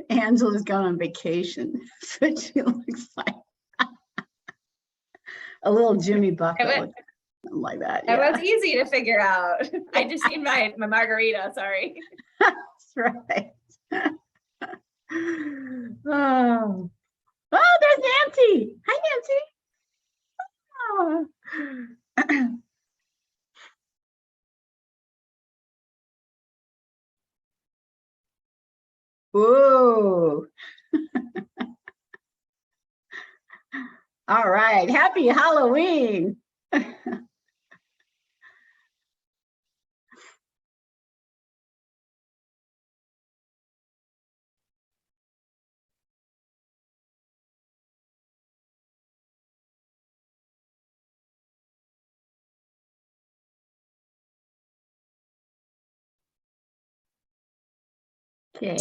Angela's gone on vacation, so she looks like a little Jimmy Buffett, was- something like that. That Yeah, was easy to figure out. I just need my margarita, sorry. that's right. Oh, there's Nancy. Hi, Nancy. Oh. Ooh. All right. Happy Halloween. Okay.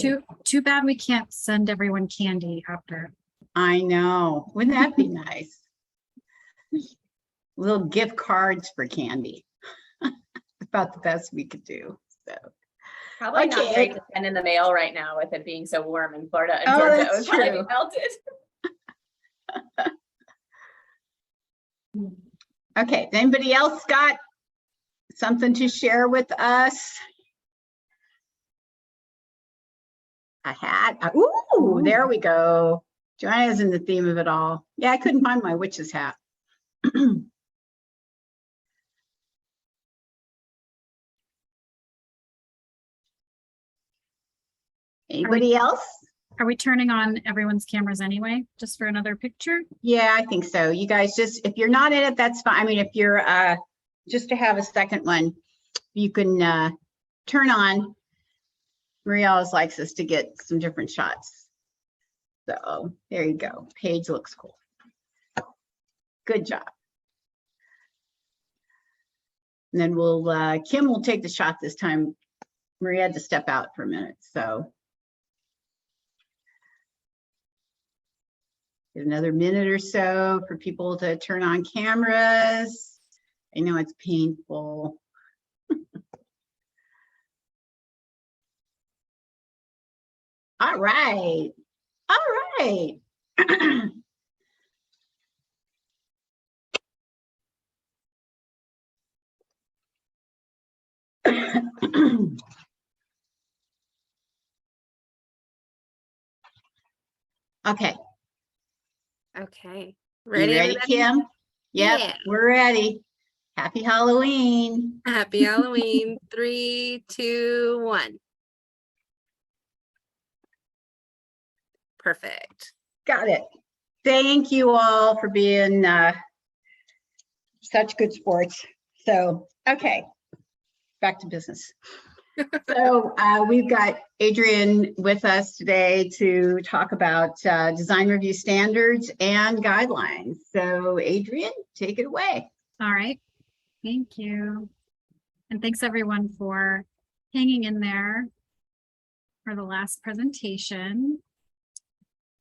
Too bad we can't send everyone candy after. I know. Wouldn't that be nice? Little gift cards for candy. About the best we could do. So, Probably not Okay. great to send in the mail right now with it being so warm in Florida and Oh, Georgia. that's It would probably be true. melted. okay. Anybody else got something to share with us? A hat. Ooh, there we go. Joanna's in the theme of it all. Yeah, I couldn't find my witch's hat. Anybody else? Are we turning on everyone's cameras anyway, just for another picture? Yeah, I think so. You guys just, if you're not in it, that's fine. I mean, if you're just to have a second one, you can turn on. Maria always likes us to get some different shots. So there you go. Page looks cool. Good job. And then we'll, Kim will take the shot this time. Maria had to step out for a minute, so. Give another minute or so for people to turn on cameras. I know it's painful. All right. All right. Okay. Okay. You Ready, ready, everybody? Kim? Yep, Yeah. we're ready. Happy Halloween. Happy Halloween. 3, 2, 1. Perfect. Got it. Thank you all for being such good sports. So, okay, back to business. So we've got Adrian with us today to talk about design review standards and guidelines. So Adrian, take it away. All right, thank you. And thanks everyone for hanging in there for the last presentation.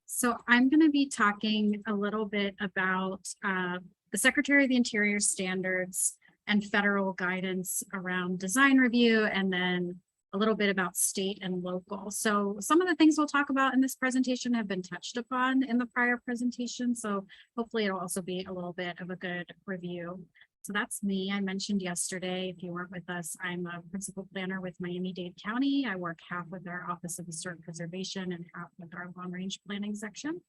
So I'm going to be talking a little bit about the Secretary of the Interior standards and federal guidance around design review, and then a little bit about state and local. So some of the things we'll talk about in this presentation have been touched upon in the prior presentation. So hopefully it'll also be a little bit of a good review. So that's me. I mentioned yesterday, if you weren't with us, I'm a principal planner with Miami-Dade County. I work half with our Office of Historic Preservation and half with our long range planning section.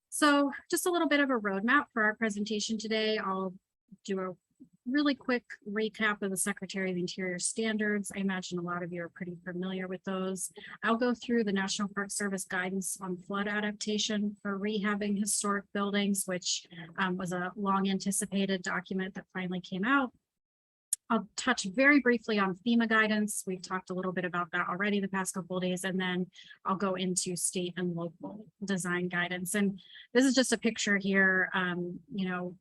So just a little bit of a roadmap for our presentation today. I'll do a really quick recap of the Secretary of the Interior standards. I imagine a lot of you are pretty familiar with those. I'll go through the National Park Service guidance on flood adaptation for rehabbing historic buildings, which was a long anticipated document that finally came out. I'll touch very briefly on FEMA guidance. We've talked a little bit about that already the past couple of days, and then I'll go into state and local design guidance. And this is just a picture here. You know,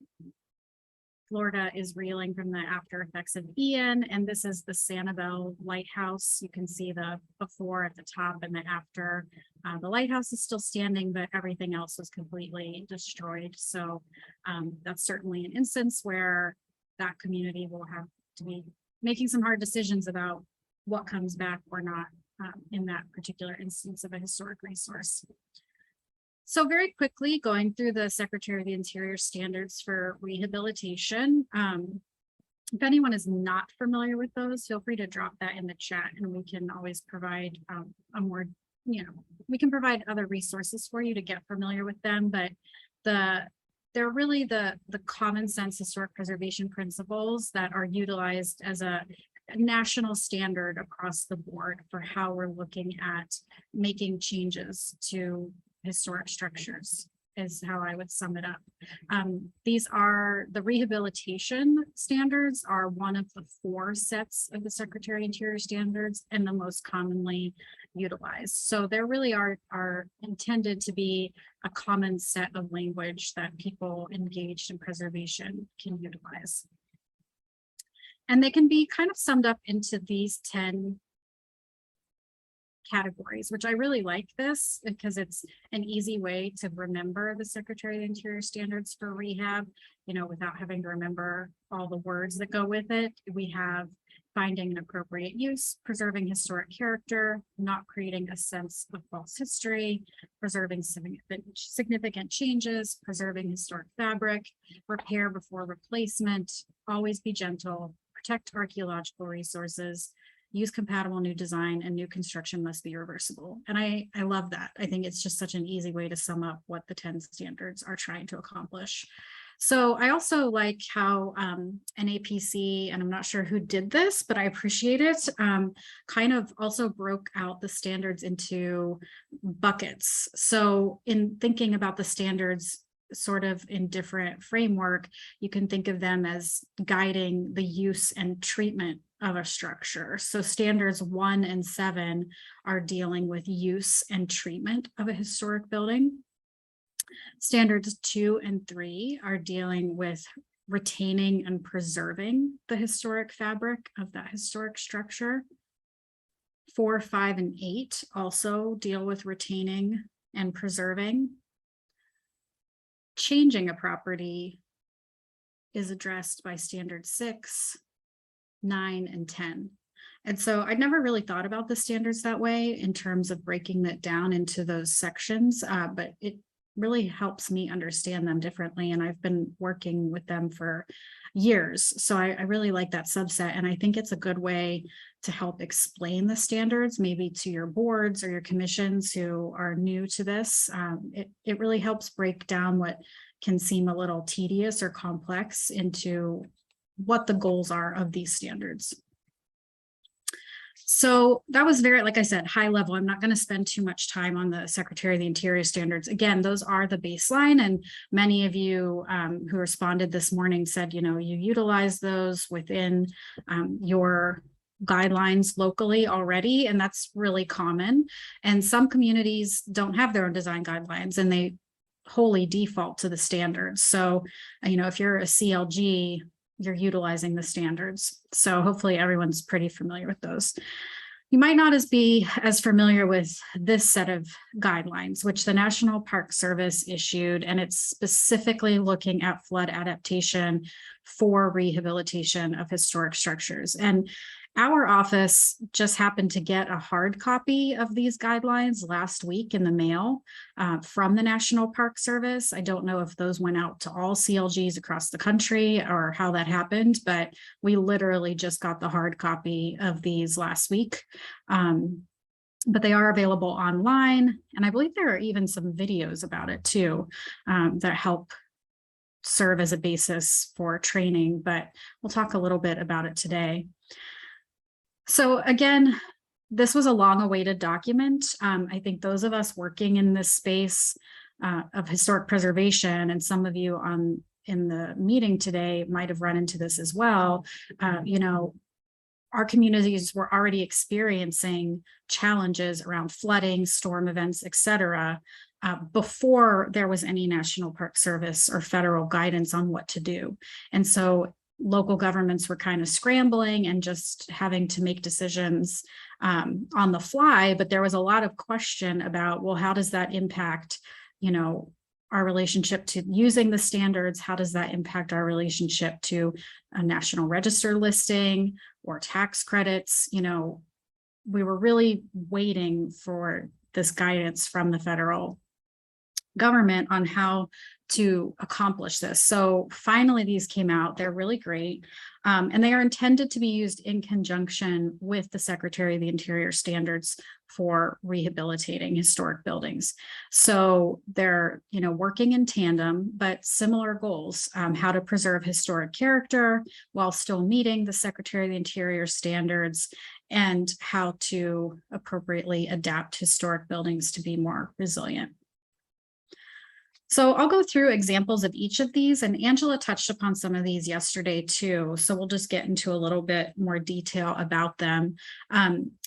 Florida is reeling from the after effects of Ian, and this is the Sanibel Lighthouse. You can see the before at the top and the after. The lighthouse is still standing, but everything else was completely destroyed. So that's certainly an instance where that community will have to be making some hard decisions about what comes back or not in that particular instance of a historic resource. So very quickly going through the Secretary of the Interior standards for rehabilitation. If anyone is not familiar with those, feel free to drop that in the chat and we can always provide we can provide other resources for you to get familiar with them, but they're really the common sense historic preservation principles that are utilized as a national standard across the board for how we're looking at making changes to historic structures, is how I would sum it up. These are the rehabilitation standards are one of the 4 sets of the Secretary of Interior standards and the most commonly utilized. So there really are intended to be a common set of language that people engaged in preservation can utilize. And they can be kind of summed up into these 10 categories, which I really like this because it's an easy way to remember the Secretary of the Interior standards for rehab, without having to remember all the words that go with it. We have finding an appropriate use, preserving historic character, not creating a sense of false history, preserving significant changes, preserving historic fabric, repair before replacement, always be gentle, protect archaeological resources, use compatible new design, and new construction must be reversible. And I love that. I think it's just such an easy way to sum up what the 10 standards are trying to accomplish. So I also like how NAPC, and I'm not sure who did this, but I appreciate it, kind of also broke out the standards into buckets. So in thinking about the standards sort of in different framework, you can think of them as guiding the use and treatment of a structure. So standards 1 and 7 are dealing with use and treatment of a historic building. Standards 2 and 3 are dealing with retaining and preserving the historic fabric of that historic structure. 4, 5, and 8 also deal with retaining and preserving. Changing a property is addressed by standard 6, 9, and 10. And so I never really thought about the standards that way in terms of breaking that down into those sections, but it really helps me understand them differently. And I've been working with them for years. So I really like that subset. And I think it's a good way to help explain the standards, maybe to your boards or your commissions who are new to this. It really helps break down what can seem a little tedious or complex into what the goals are of these standards. So that was very, like I said, high level. I'm not going to spend too much time on the Secretary of the Interior standards. Again, those are the baseline. And many of you who responded this morning said, you utilize those within your guidelines locally already. And that's really common. And some communities don't have their own design guidelines and they wholly default to the standards. So, if you're a CLG, you're utilizing the standards. So hopefully everyone's pretty familiar with those. You might not be as familiar with this set of guidelines, which the National Park Service issued, and it's specifically looking at flood adaptation for rehabilitation of historic structures. And our office just happened to get a hard copy of these guidelines last week in the mail from the National Park Service. I don't know if those went out to all CLGs across the country or how that happened, but we literally just got the hard copy of these last week. But they are available online. And I believe there are even some videos about it too that help serve as a basis for training, but we'll talk a little bit about it today. So again, this was a long-awaited document. I think those of us working in this space of historic preservation, and some of you in the meeting today might have run into this as well. Our communities were already experiencing challenges around flooding, storm events, et cetera, before there was any National Park Service or federal guidance on what to do. And so local governments were kind of scrambling and just having to make decisions on the fly, but there was a lot of question about, well, how does that impact, our relationship to using the standards? How does that impact our relationship to a National Register listing or tax credits? we were really waiting for this guidance from the federal government on how to accomplish this. So finally, these came out. They're really great. And they are intended to be used in conjunction with the Secretary of the Interior standards for rehabilitating historic buildings. So they're, working in tandem, but similar goals, how to preserve historic character while still meeting the Secretary of the Interior standards, and how to appropriately adapt historic buildings to be more resilient. So I'll go through examples of each of these, and Angela touched upon some of these yesterday too. So we'll just get into a little bit more detail about them.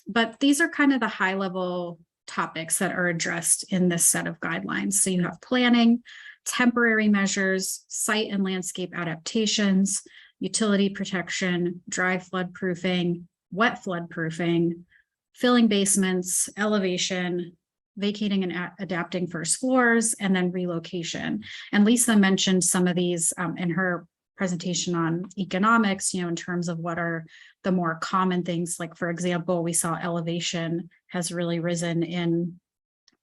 But these are kind of the high level topics that are addressed in this set of guidelines. So you have planning, temporary measures, site and landscape adaptations, utility protection, dry flood proofing, wet flood proofing, filling basements, elevation, vacating and adapting first floors, and then relocation. And Lisa mentioned some of these in her presentation on economics, in terms of what are the more common things. Like, for example, we saw elevation has really risen in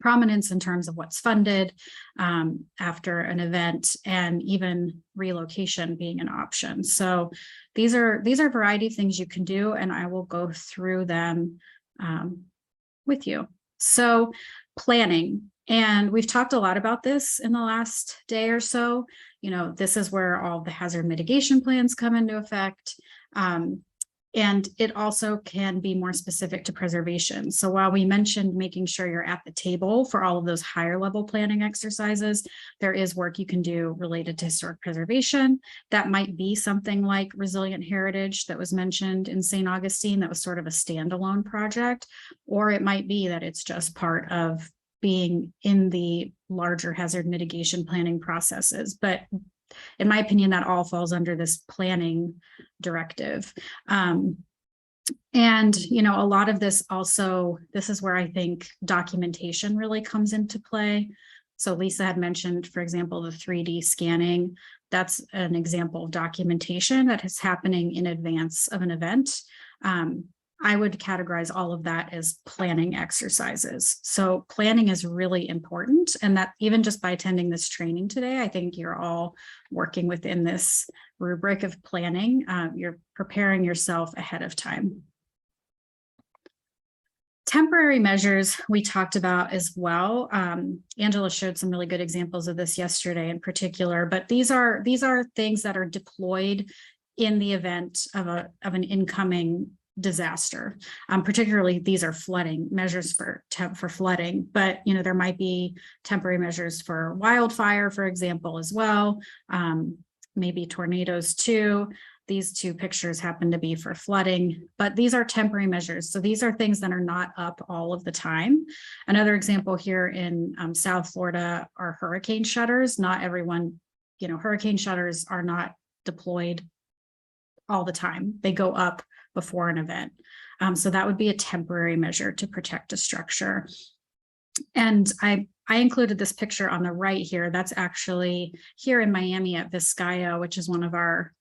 prominence in terms of what's funded after an event, and even relocation being an option. So these are a variety of things you can do, and I will go through them with you. So planning, and we've talked a lot about this in the last day or so. This is where all the hazard mitigation plans come into effect. And it also can be more specific to preservation. So while we mentioned making sure you're at the table for all of those higher level planning exercises, there is work you can do related to historic preservation. That might be something like resilient heritage that was mentioned in St. Augustine, that was sort of a standalone project, or it might be that it's just part of being in the larger hazard mitigation planning processes. But in my opinion, that all falls under this planning directive. And, a lot of this also, this is where I think documentation really comes into play. So Lisa had mentioned, for example, the 3D scanning. That's an example of documentation that is happening in advance of an event. I would categorize all of that as planning exercises. So planning is really important, and that even just by attending this training today, I think you're all working within this rubric of planning. You're preparing yourself ahead of time. Temporary measures we talked about as well. Angela showed some really good examples of this yesterday in particular, but these are things that are deployed in the event of an incoming disaster. Particularly, these are flooding measures for flooding, but there might be temporary measures for wildfire, for example, as well. Maybe tornadoes too. These two pictures happen to be for flooding, but these are temporary measures. So these are things that are not up all of the time. Another example here in South Florida are hurricane shutters. Not everyone, hurricane shutters are not deployed all the time. They go up before an event. So that would be a temporary measure to protect a structure. And I included this picture on the right here. That's actually here in Miami at Vizcaya, which is one of our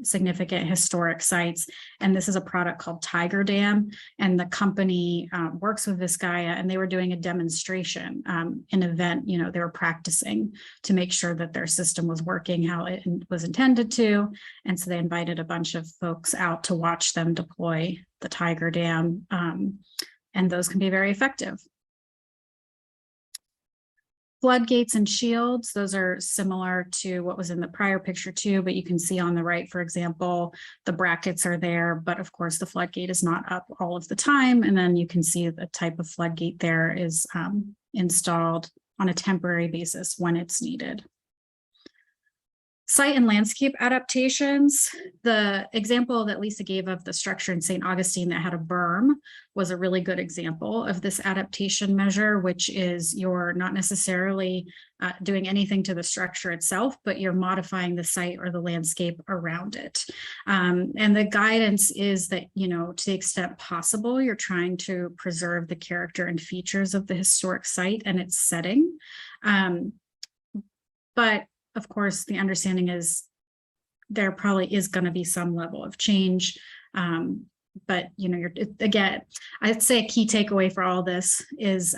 significant historic sites. And this is a product called Tiger Dam. And the company works with Vizcaya, and they were doing a demonstration, an event, they were practicing to make sure that their system was working how it was intended to. And so they invited a bunch of folks out to watch them deploy the Tiger Dam. And those can be very effective. Floodgates and shields, those are similar to what was in the prior picture too, but you can see on the right, for example, the brackets are there, but of course the floodgate is not up all of the time. And then you can see the type of floodgate there is installed on a temporary basis when it's needed. Site and landscape adaptations. The example that Lisa gave of the structure in St. Augustine that had a berm was a really good example of this adaptation measure, which is you're not necessarily doing anything to the structure itself, but you're modifying the site or the landscape around it. And the guidance is that, to the extent possible, you're trying to preserve the character and features of the historic site and its setting. But of course, the understanding is there probably is going to be some level of change but again, I'd say a key takeaway for all this is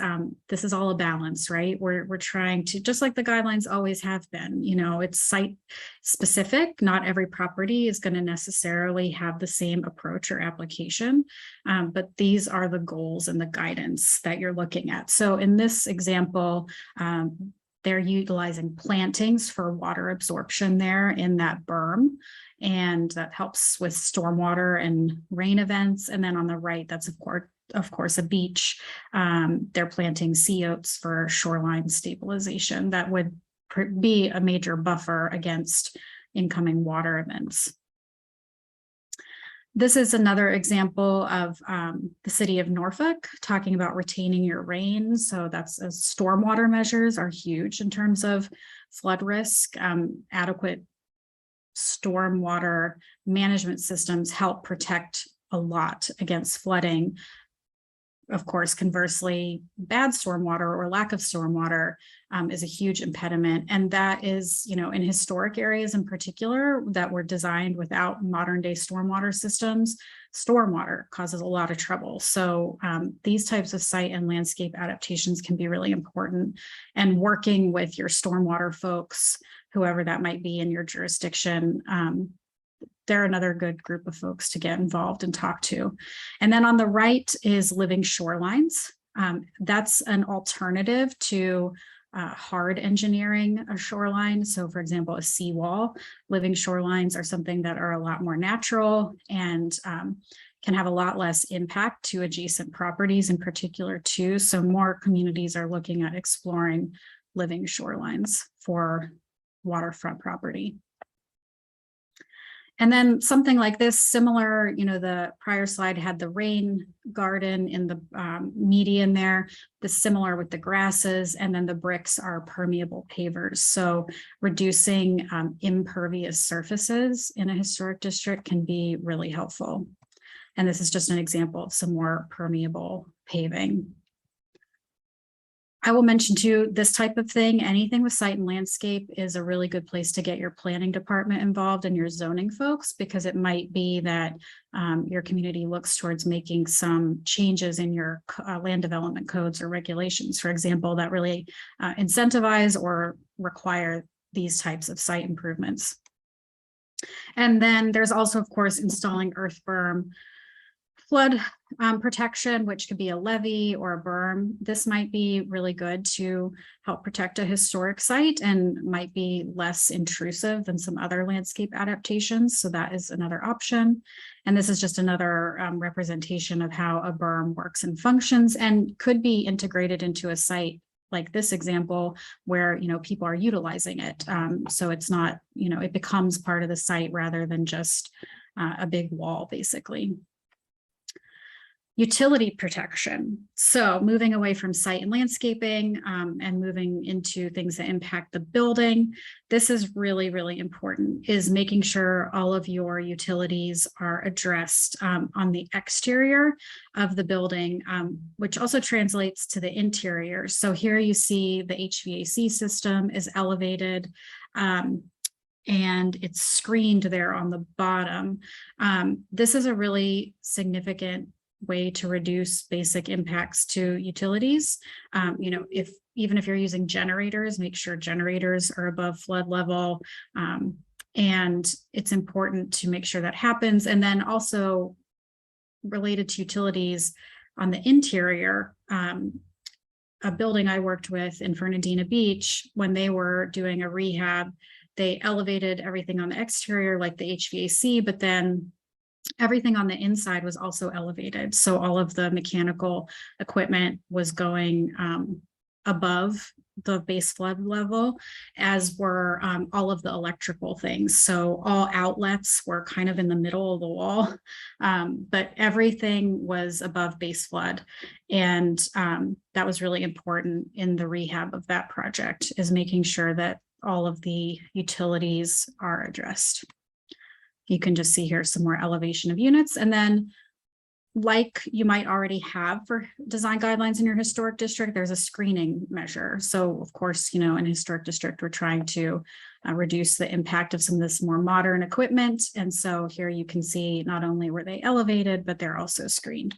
this is all a balance, right? We're trying to, just like the guidelines always have been, it's site specific. Not every property is going to necessarily have the same approach or application, but these are the goals and the guidance that you're looking at. So in this example, they're utilizing plantings for water absorption there in that berm, and that helps with stormwater and rain events. And then on the right, that's of course a beach. They're planting sea oats for shoreline stabilization. That would be a major buffer against incoming water events. This is another example of the city of Norfolk talking about retaining your rain. So that's stormwater measures are huge in terms of flood risk. Adequate stormwater management systems help protect a lot against flooding. Of course, conversely, bad stormwater or lack of stormwater is a huge impediment. And that is, in historic areas in particular that were designed without modern day stormwater systems, stormwater causes a lot of trouble. So these types of site and landscape adaptations can be really important. And working with your stormwater folks, whoever that might be in your jurisdiction, they're another good group of folks to get involved and talk to. And then on the right is living shorelines. That's an alternative to hard engineering a shoreline. So for example, a seawall. Living shorelines are something that are a lot more natural and can have a lot less impact to adjacent properties in particular too. So more communities are looking at exploring living shorelines for waterfront property. And then something like this, similar, the prior slide had the rain garden in the median there, the similar with the grasses, and then the bricks are permeable pavers. So reducing impervious surfaces in a historic district can be really helpful. And this is just an example of some more permeable paving. I will mention too, this type of thing, anything with site and landscape is a really good place to get your planning department involved and your zoning folks, because it might be that your community looks towards making some changes in your land development codes or regulations, for example, that really incentivize or require these types of site improvements. And then there's also, of course, installing earth berm, flood protection, which could be a levee or a berm. This might be really good to help protect a historic site and might be less intrusive than some other landscape adaptations. So that is another option. And this is just another representation of how a berm works and functions and could be integrated into a site like this example where, people are utilizing it. So it's not, it becomes part of the site rather than just a big wall, basically. Utility protection. So moving away from site and landscaping and moving into things that impact the building. This is really, really important, is making sure all of your utilities are addressed on the exterior of the building, which also translates to the interior. So here you see the HVAC system is elevated and it's screened there on the bottom. This is a really significant way to reduce basic impacts to utilities. Even if you're using generators, make sure generators are above flood level. And it's important to make sure that happens. And then also related to utilities on the interior, a building I worked with in Fernandina Beach, when they were doing a rehab, they elevated everything on the exterior, like the HVAC, but then everything on the inside was also elevated. So all of the mechanical equipment was going above the base flood level, as were all of the electrical things. So all outlets were kind of in the middle of the wall, but everything was above base flood. And that was really important in the rehab of that project, is making sure that all of the utilities are addressed. You can just see here some more elevation of units. And then like you might already have for design guidelines in your historic district, there's a screening measure. So of course, you know, in a historic district, we're trying to reduce the impact of some of this more modern equipment. And so here you can see not only were they elevated, but they're also screened.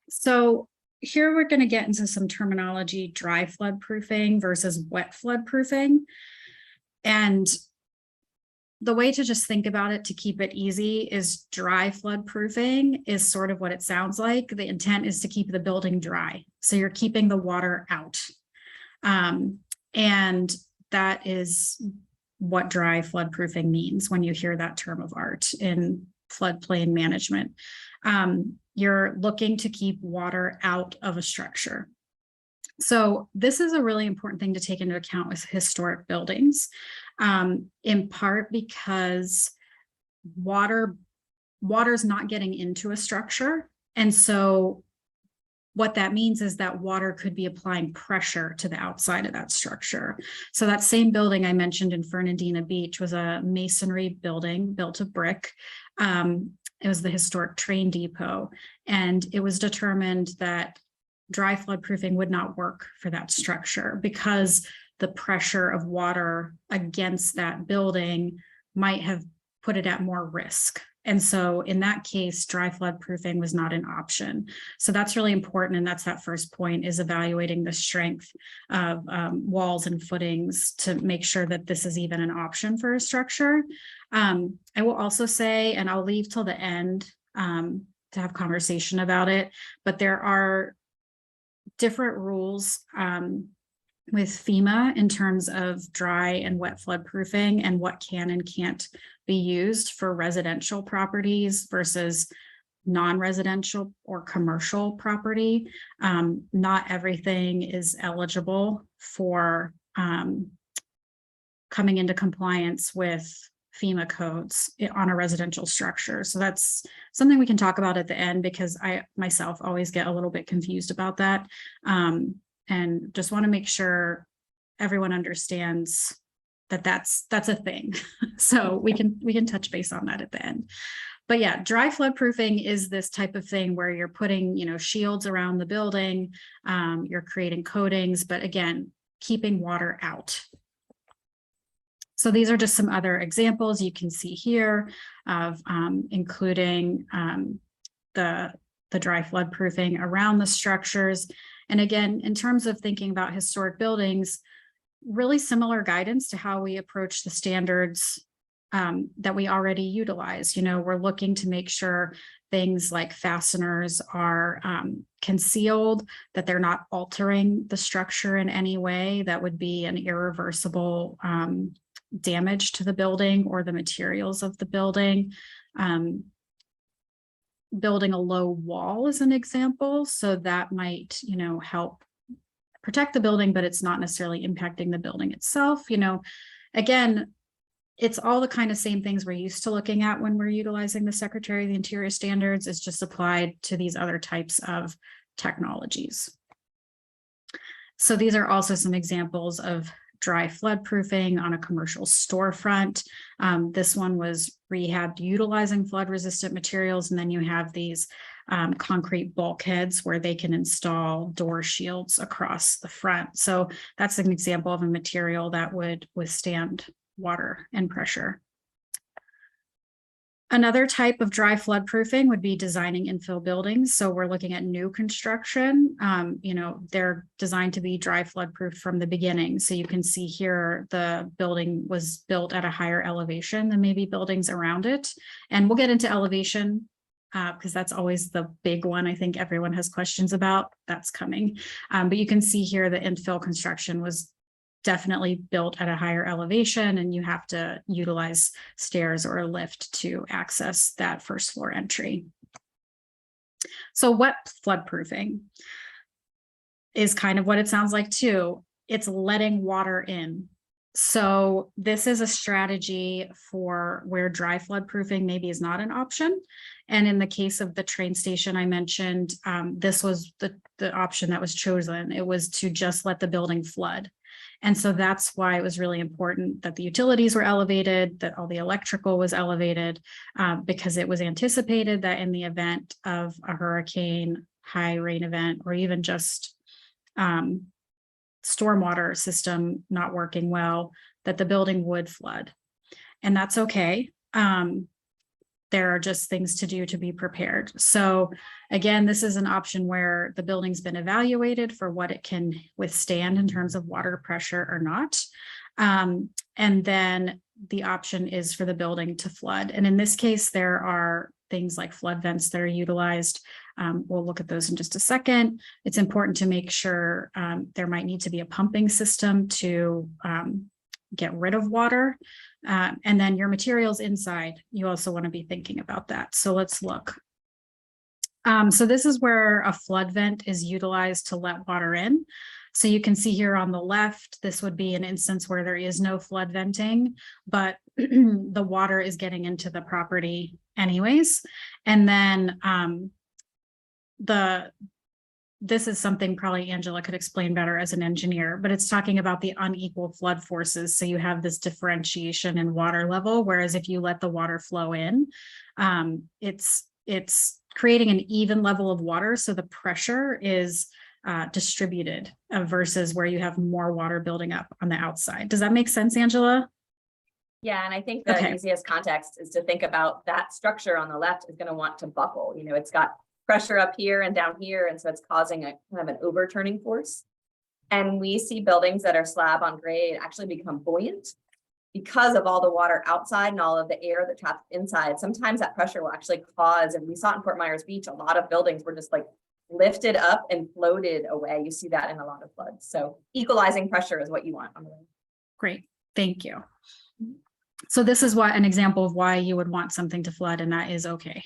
So here we're going to get into some terminology, dry flood proofing versus wet flood proofing. And the way to just think about it to keep it easy is dry flood proofing is sort of what it sounds like. The intent is to keep the building dry. So you're keeping the water out. And that is what dry flood proofing means when you hear that term of art in floodplain management. You're looking to keep water out of a structure. So this is a really important thing to take into account with historic buildings, in part because water's not getting into a structure. And so what that means is that water could be applying pressure to the outside of that structure. So that same building I mentioned in Fernandina Beach was a masonry building built of brick. It was the historic train depot, and it was determined that dry flood proofing would not work for that structure because the pressure of water against that building might have put it at more risk. And so in that case, dry flood proofing was not an option. So that's really important. And that's that first point, is evaluating the strength of walls and footings to make sure that this is even an option for a structure. I will also say, and I'll leave till the end to have conversation about it, but there are different rules with FEMA in terms of dry and wet flood proofing and what can and can't be used for residential properties versus non-residential or commercial property. Not everything is eligible for coming into compliance with FEMA codes on a residential structure. So that's something we can talk about at the end, because I myself always get a little bit confused about that. And just want to make sure everyone understands that that's a thing. So we can touch base on that at the end. But yeah, dry flood proofing is this type of thing where you're putting, you know, shields around the building, you're creating coatings, but again, keeping water out. So these are just some other examples you can see here of including the dry flood proofing around the structures. And again, in terms of thinking about historic buildings, really similar guidance to how we approach the standards that we already utilize. You know, we're looking to make sure things like fasteners are concealed, that they're not altering the structure in any way that would be an irreversible damage to the building or the materials of the building. Building a low wall is an example. So that might, you know, help protect the building, but it's not necessarily impacting the building itself. You know, again, it's all the kind of same things we're used to looking at when we're utilizing the Secretary of the Interior standards. It's just applied to these other types of technologies. So these are also some examples of dry flood proofing on a commercial storefront. This one was rehabbed utilizing flood resistant materials. And then you have these concrete bulkheads where they can install door shields across the front. So that's an example of a material that would withstand water and pressure. Another type of dry flood proofing would be designing infill buildings. So we're looking at new construction. You know, they're designed to be dry flood proof from the beginning. So you can see here, the building was built at a higher elevation than maybe buildings around it. And we'll get into elevation because that's always the big one. I think everyone has questions about. That's coming. But you can see here the infill construction was definitely built at a higher elevation, and you have to utilize stairs or a lift to access that first floor entry. So wet flood proofing is kind of what it sounds like too. It's letting water in. So this is a strategy for where dry flood proofing maybe is not an option. And in the case of the train station I mentioned, this was the option that was chosen. It was to just let the building flood. And so that's why it was really important that the utilities were elevated, that all the electrical was elevated, because it was anticipated that in the event of a hurricane, high rain event, or even just stormwater system not working well, that the building would flood. And that's okay. There are just things to do to be prepared. So again, this is an option where the building's been evaluated for what it can withstand in terms of water pressure or not. And then the option is for the building to flood. And in this case, there are things like flood vents that are utilized. We'll look at those in just a second. It's important to make sure there might need to be a pumping system to get rid of water. And then your materials inside, you also want to be thinking about that. So let's look. So this is where a flood vent is utilized to let water in. So you can see here on the left, this would be an instance where there is no flood venting, but the water is getting into the property anyways. And then this is something probably Angela could explain better as an engineer, but it's talking about the unequal flood forces. So you have this differentiation in water level, whereas if you let the water flow in, it's creating an even level of water. So the pressure is distributed versus where you have more water building up on the outside. Does that make sense, Angela? Yeah, and I think the Okay. easiest context is to think about that structure on the left is going to want to buckle. You know, it's got pressure up here and down here, and so it's causing a kind of an overturning force. And we see buildings that are slab on grade actually become buoyant because of all the water outside and all of the air that trapped inside. Sometimes that pressure will actually cause, and we saw it in Fort Myers Beach, a lot of buildings were just like lifted up and floated away. You see that in a lot of floods. So equalizing pressure is what you want on the way. Great, thank you. So this is an example of why you would want something to flood, and that is okay.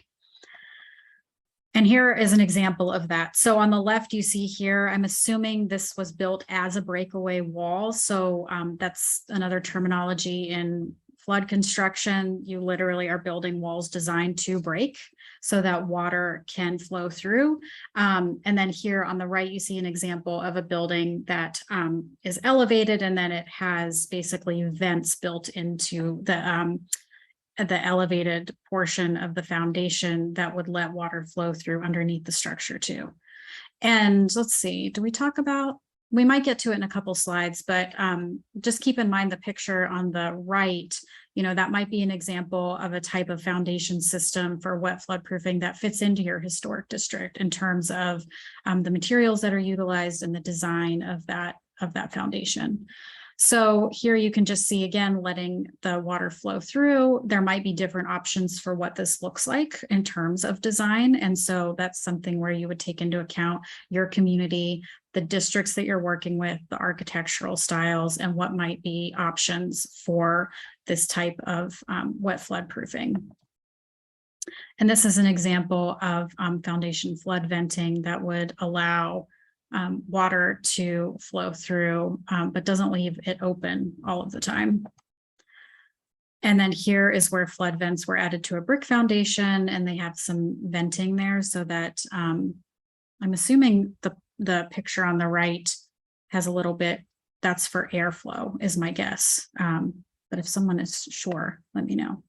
And here is an example of that. So on the left, you see here, I'm assuming this was built as a breakaway wall. So that's another terminology in flood construction. You literally are building walls designed to break so that water can flow through. And then here on the right, you see an example of a building that is elevated, and then it has basically vents built into the elevated portion of the foundation that would let water flow through underneath the structure too. And let's see, we might get to it in a couple slides, but just keep in mind the picture on the right, that might be an example of a type of foundation system for wet flood proofing that fits into your historic district in terms of the materials that are utilized and the design of that foundation. So here you can just see, again, letting the water flow through. There might be different options for what this looks like in terms of design. And so that's something where you would take into account your community, the districts that you're working with, the architectural styles, and what might be options for this type of wet flood proofing. And this is an example of foundation flood venting that would allow water to flow through, but doesn't leave it open all of the time. And then here is where flood vents were added to a brick foundation, and they have some venting there so that I'm assuming the picture on the right has a little bit, that's for airflow is my guess. But if someone is sure, let me know.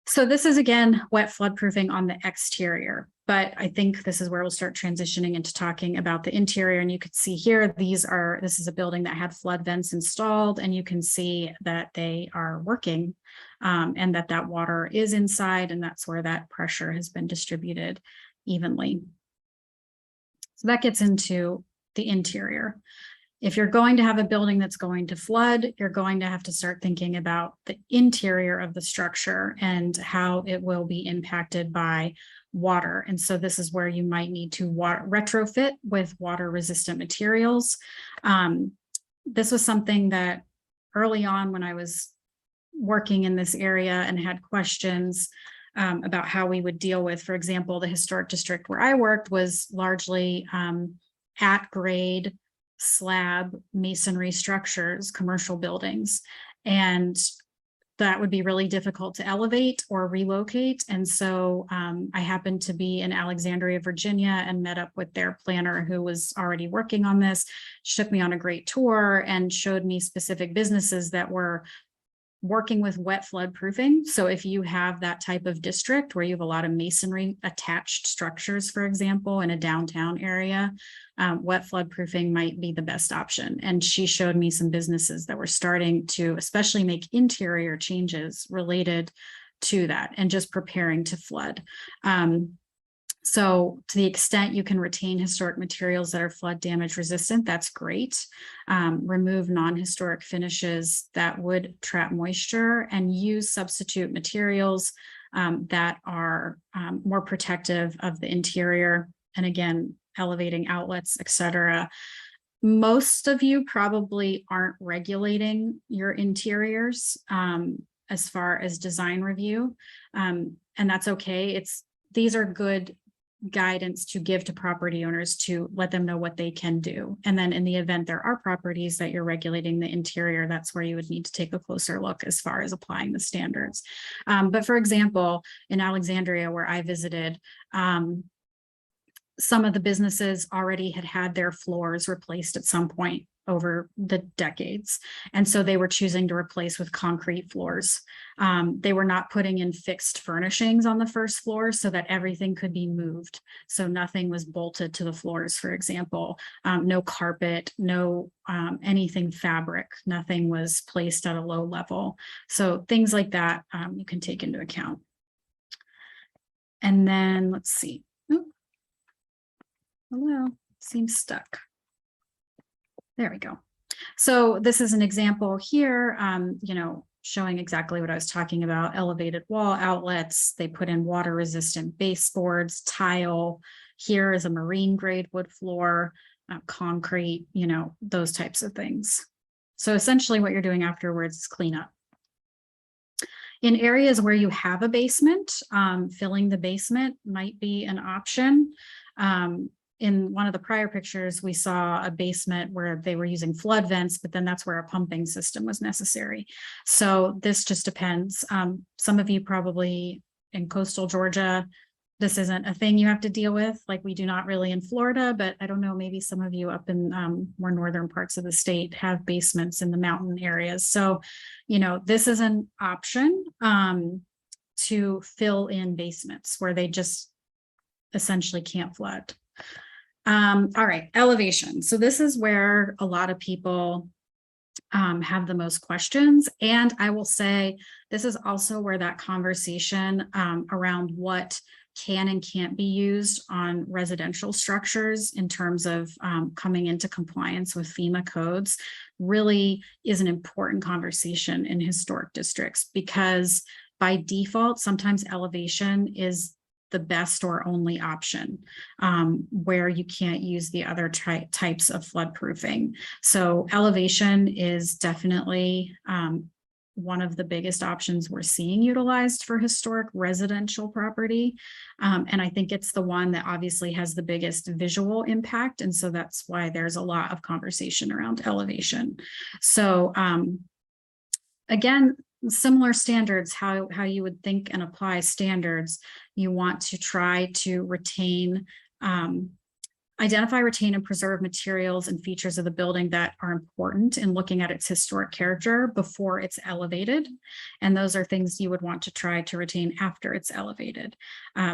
So this is, again, wet flood proofing on the exterior, but I think this is where we'll start transitioning into talking about the interior. And you could see here, this is a building that had flood vents installed, and you can see that they are working and that water is inside, and that's where that pressure has been distributed evenly. So that gets into the interior. If you're going to have a building that's going to flood, you're going to have to start thinking about the interior of the structure and how it will be impacted by water. And so this is where you might need to retrofit with water resistant materials. This was something that early on when I was working in this area and had questions about how we would deal with, for example, the historic district where I worked was largely at grade slab masonry structures, commercial buildings. And that would be really difficult to elevate or relocate. And so I happened to be in Alexandria, Virginia, and met up with their planner who was already working on this. She took me on a great tour and showed me specific businesses that were working with wet flood proofing. So if you have that type of district where you have a lot of masonry attached structures, for example, in a downtown area, wet flood proofing might be the best option. And she showed me some businesses that were starting to especially make interior changes related to that and just preparing to flood. So to the extent you can retain historic materials that are flood damage resistant, that's great. Remove non-historic finishes that would trap moisture and use substitute materials that are more protective of the interior. And again, elevating outlets, etc. Most of you probably aren't regulating your interiors as far as design review. And that's okay. These are good guidance to give to property owners to let them know what they can do. And then in the event there are properties that you're regulating the interior, that's where you would need to take a closer look as far as applying the standards. But for example, in Alexandria, where I visited, some of the businesses already had their floors replaced at some point over the decades. And so they were choosing to replace with concrete floors. They were not putting in fixed furnishings on the first floor so that everything could be moved. So nothing was bolted to the floors, for example, no carpet, no anything fabric, nothing was placed at a low level. So things like that you can take into account. And then let's see. Hello, seems stuck. There we go. So this is an example here, showing exactly what I was talking about, elevated wall outlets. They put in water resistant baseboards, tile. Here is a marine grade wood floor, concrete, those types of things. So essentially what you're doing afterwards is clean up. In areas where you have a basement, filling the basement might be an option. In one of the prior pictures, we saw a basement where they were using flood vents, but then that's where a pumping system was necessary. So this just depends. Some of you probably in coastal Georgia, this isn't a thing you have to deal with, like we do not really in Florida, but I don't know, maybe some of you up in more northern parts of the state have basements in the mountain areas. So, this is an option to fill in basements where they just essentially can't flood. All right, elevation. So this is where a lot of people have the most questions. And I will say, this is also where that conversation around what can and can't be used on residential structures in terms of coming into compliance with FEMA codes really is an important conversation in historic districts, because by default, sometimes elevation is the best or only option where you can't use the other types of flood proofing. So elevation is definitely one of the biggest options we're seeing utilized for historic residential property. And I think it's the one that obviously has the biggest visual impact. And so that's why there's a lot of conversation around elevation. So again, similar standards, how you would think and apply standards, you want to try to retain, identify, retain, and preserve materials and features of the building that are important in looking at its historic character before it's elevated. And those are things you would want to try to retain after it's elevated.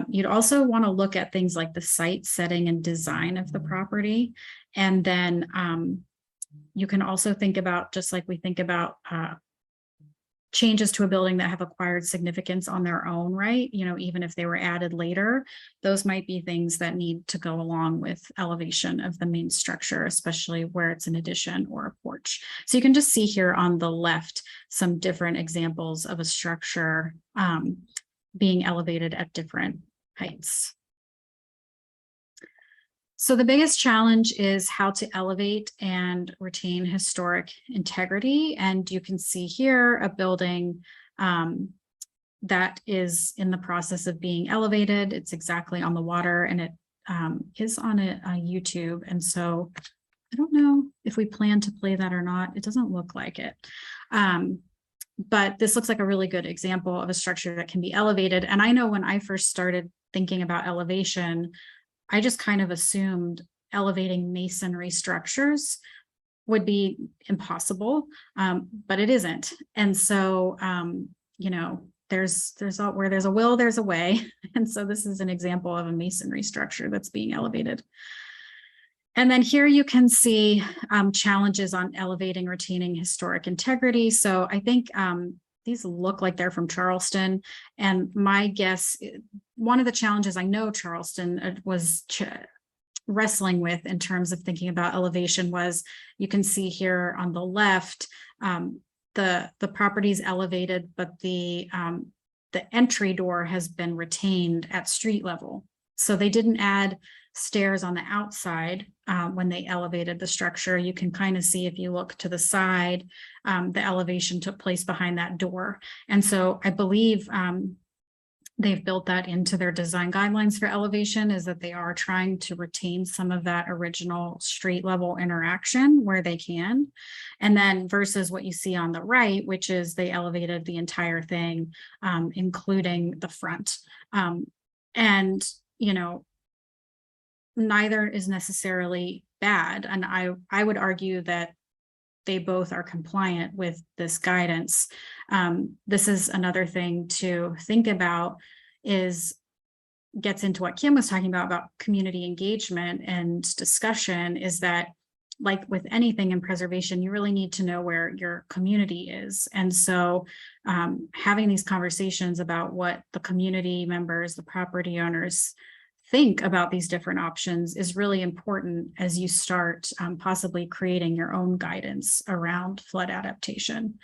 You'd also want to look at things like the site, setting, and design of the property. And then you can also think about, just like we think about changes to a building that have acquired significance on their own, right? Even if they were added later, those might be things that need to go along with elevation of the main structure, especially where it's an addition or a porch. So you can just see here on the left some different examples of a structure being elevated at different heights. So the biggest challenge is how to elevate and retain historic integrity. And you can see here a building that is in the process of being elevated. It's exactly on the water, and it is on a YouTube. And so I don't know if we plan to play that or not. It doesn't look like it. But this looks like a really good example of a structure that can be elevated. And I know when I first started thinking about elevation, I just kind of assumed elevating masonry structures would be impossible, but it isn't. And so, you know, there's where there's a will, there's a way. And so this is an example of a masonry structure that's being elevated. And then here you can see challenges on elevating, retaining historic integrity. So I think these look like they're from Charleston. And my guess, one of the challenges I know Charleston was wrestling with in terms of thinking about elevation was, you can see here on the left, the property's elevated, but the entry door has been retained at street level. So they didn't add stairs on the outside when they elevated the structure. You can kind of see, if you look to the side, the elevation took place behind that door. And so I believe they've built that into their design guidelines for elevation, is that they are trying to retain some of that original street level interaction where they can. And then versus what you see on the right, which is they elevated the entire thing, including the front. And, you know, neither is necessarily bad. And I would argue that they both are compliant with this guidance. This is another thing to think about, gets into what Kim was talking about community engagement and discussion, is that, like with anything in preservation, you really need to know where your community is. And so having these conversations about what the community members, the property owners think about these different options is really important as you start possibly creating your own guidance around flood adaptation.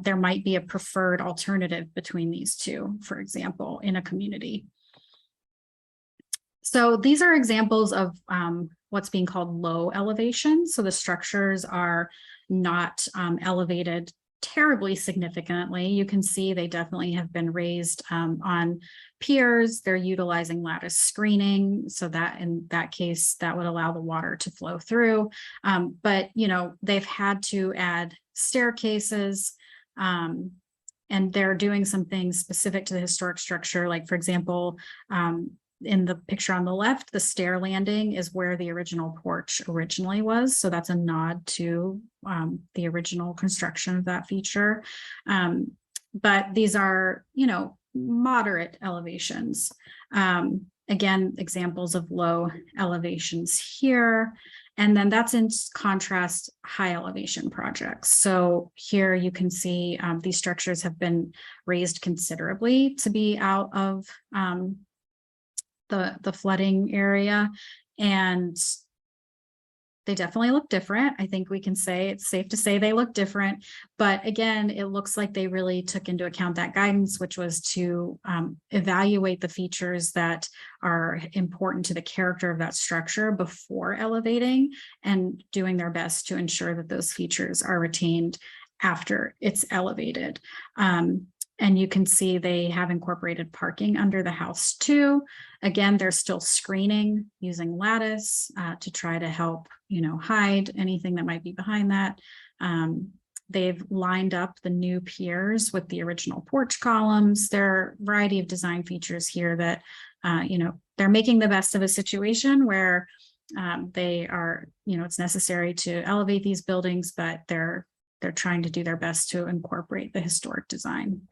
There might be a preferred alternative between these two, for example, in a community. So these are examples of what's being called low elevation. So the structures are not elevated terribly significantly. You can see they definitely have been raised on piers. They're utilizing lattice screening, so that in that case, that would allow the water to flow through. But, you know, they've had to add staircases, and they're doing some things specific to the historic structure. Like, for example, in the picture on the left, the stair landing is where the original porch originally was. So that's a nod to the original construction of that feature. But these are, you know, moderate elevations. Again, examples of low elevations here. And then that's in contrast, high elevation projects. So here you can see these structures have been raised considerably to be out of the flooding area, and they definitely look different. I think we can say it's safe to say they look different, but again, it looks like they really took into account that guidance, which was to evaluate the features that are important to the character of that structure before elevating, and doing their best to ensure that those features are retained after it's elevated. And you can see they have incorporated parking under the house too. Again, they're still screening using lattice to try to help, you know, hide anything that might be behind that. They've lined up the new piers with the original porch columns. There are a variety of design features here that, you know, they're making the best of a situation where they are, you know, it's necessary to elevate these buildings, but they're trying to do their best to incorporate the historic design.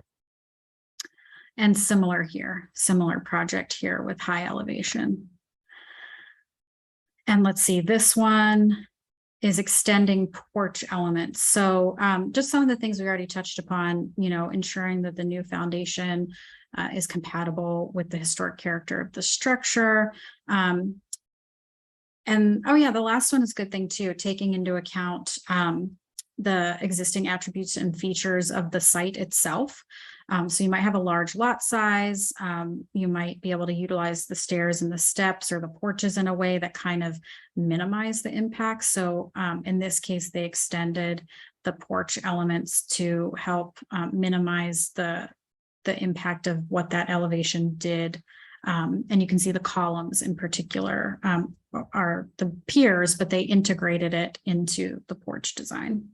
And similar here, similar project here with high elevation. And let's see, this one is extending porch elements. So just some of the things we already touched upon, you know, ensuring that the new foundation is compatible with the historic character of the structure. And oh yeah, the last one is a good thing too, taking into account the existing attributes and features of the site itself. So you might have a large lot size. You might be able to utilize the stairs and the steps or the porches in a way that kind of minimize the impact. So in this case, they extended the porch elements to help minimize the impact of what that elevation did. And you can see the columns in particular are the piers, but they integrated it into the porch design.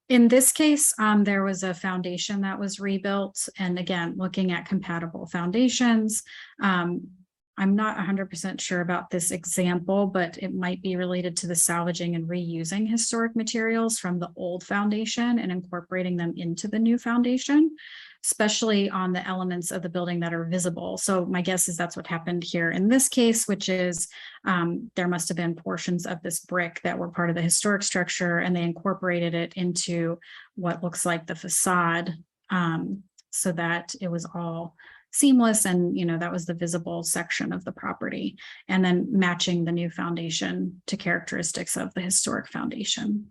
In this case, there was a foundation that was rebuilt, and again, looking at compatible foundations. I'm not 100% sure about this example, but it might be related to the salvaging and reusing historic materials from the old foundation and incorporating them into the new foundation, especially on the elements of the building that are visible. So my guess is that's what happened here in this case, which is there must have been portions of this brick that were part of the historic structure, and they incorporated it into what looks like the facade, so that it was all seamless, and that was the visible section of the property, and then matching the new foundation to characteristics of the historic foundation.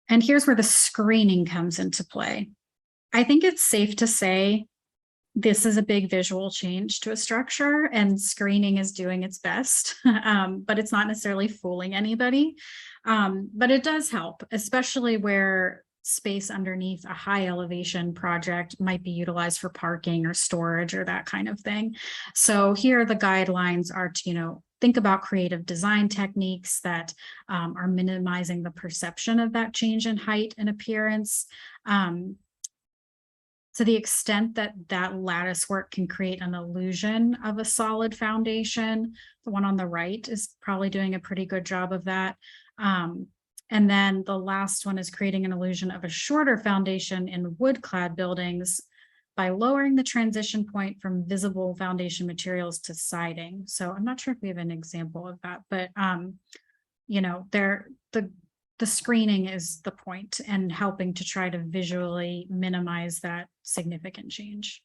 And here's where the screening comes into play. I think it's safe to say this is a big visual change to a structure, and screening is doing its best, but it's not necessarily fooling anybody. But it does help, especially where space underneath a high elevation project might be utilized for parking or storage or that kind of thing. So here the guidelines are to, think about creative design techniques that are minimizing the perception of that change in height and appearance. To the extent that that lattice work can create an illusion of a solid foundation, the one on the right is probably doing a pretty good job of that. And then the last one is creating an illusion of a shorter foundation in wood-clad buildings by lowering the transition point from visible foundation materials to siding. So I'm not sure if we have an example of that, but the screening is the point, and helping to try to visually minimize that significant change.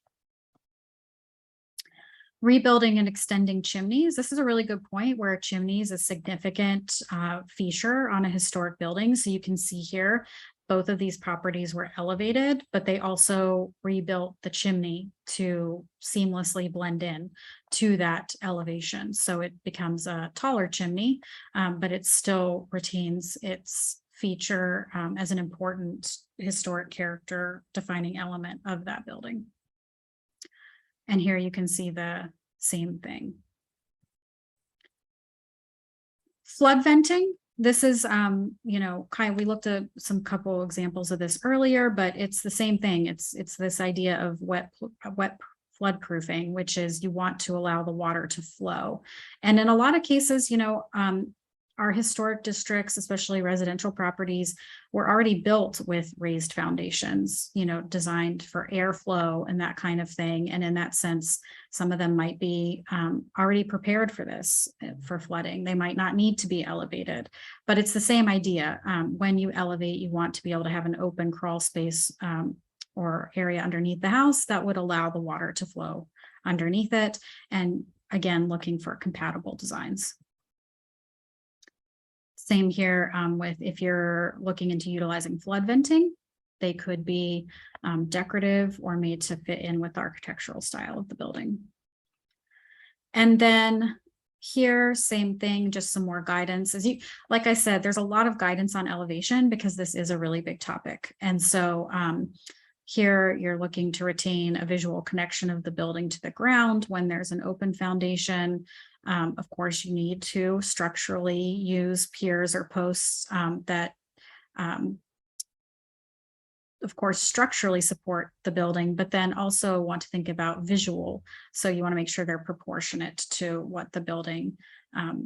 Rebuilding and extending chimneys. This is a really good point, where a chimney is a significant feature on a historic building. So you can see here, both of these properties were elevated, but they also rebuilt the chimney to seamlessly blend in to that elevation. So it becomes a taller chimney, but it still retains its feature as an important historic character defining element of that building. And here you can see the same thing. Flood venting. This is, we looked at some couple examples of this earlier, but it's the same thing. It's this idea of wet flood proofing, which is you want to allow the water to flow. And in a lot of cases, our historic districts, especially residential properties, were already built with raised foundations, designed for airflow and that kind of thing. And in that sense, some of them might be already prepared for this, for flooding. They might not need to be elevated, but it's the same idea. When you elevate, you want to be able to have an open crawl space or area underneath the house that would allow the water to flow underneath it. And again, looking for compatible designs. Same here with if you're looking into utilizing flood venting, they could be decorative or made to fit in with the architectural style of the building. And then here, same thing, just some more guidance. Like I said, there's a lot of guidance on elevation because this is a really big topic. And so here you're looking to retain a visual connection of the building to the ground when there's an open foundation. Of course, you need to structurally use piers or posts that, of course, structurally support the building, but then also want to think about visual. So you want to make sure they're proportionate to what the building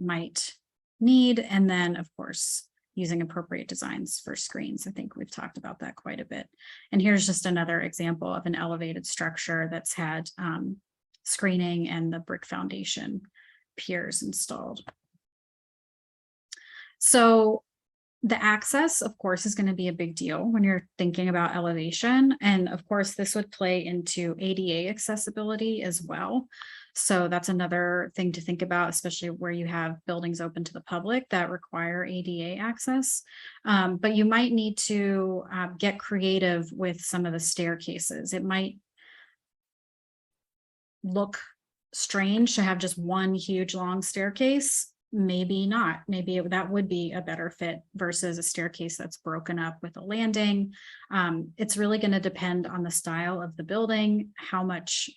might need. And then, of course, using appropriate designs for screens. I think we've talked about that quite a bit. And here's just another example of an elevated structure that's had screening and the brick foundation piers installed. So the access, of course, is going to be a big deal when you're thinking about elevation. And of course, this would play into ADA accessibility as well. So that's another thing to think about, especially where you have buildings open to the public that require ADA access. But you might need to get creative with some of the staircases. It might look strange to have just one huge long staircase. Maybe not. Maybe that would be a better fit versus a staircase that's broken up with a landing. It's really going to depend on the style of the building, how much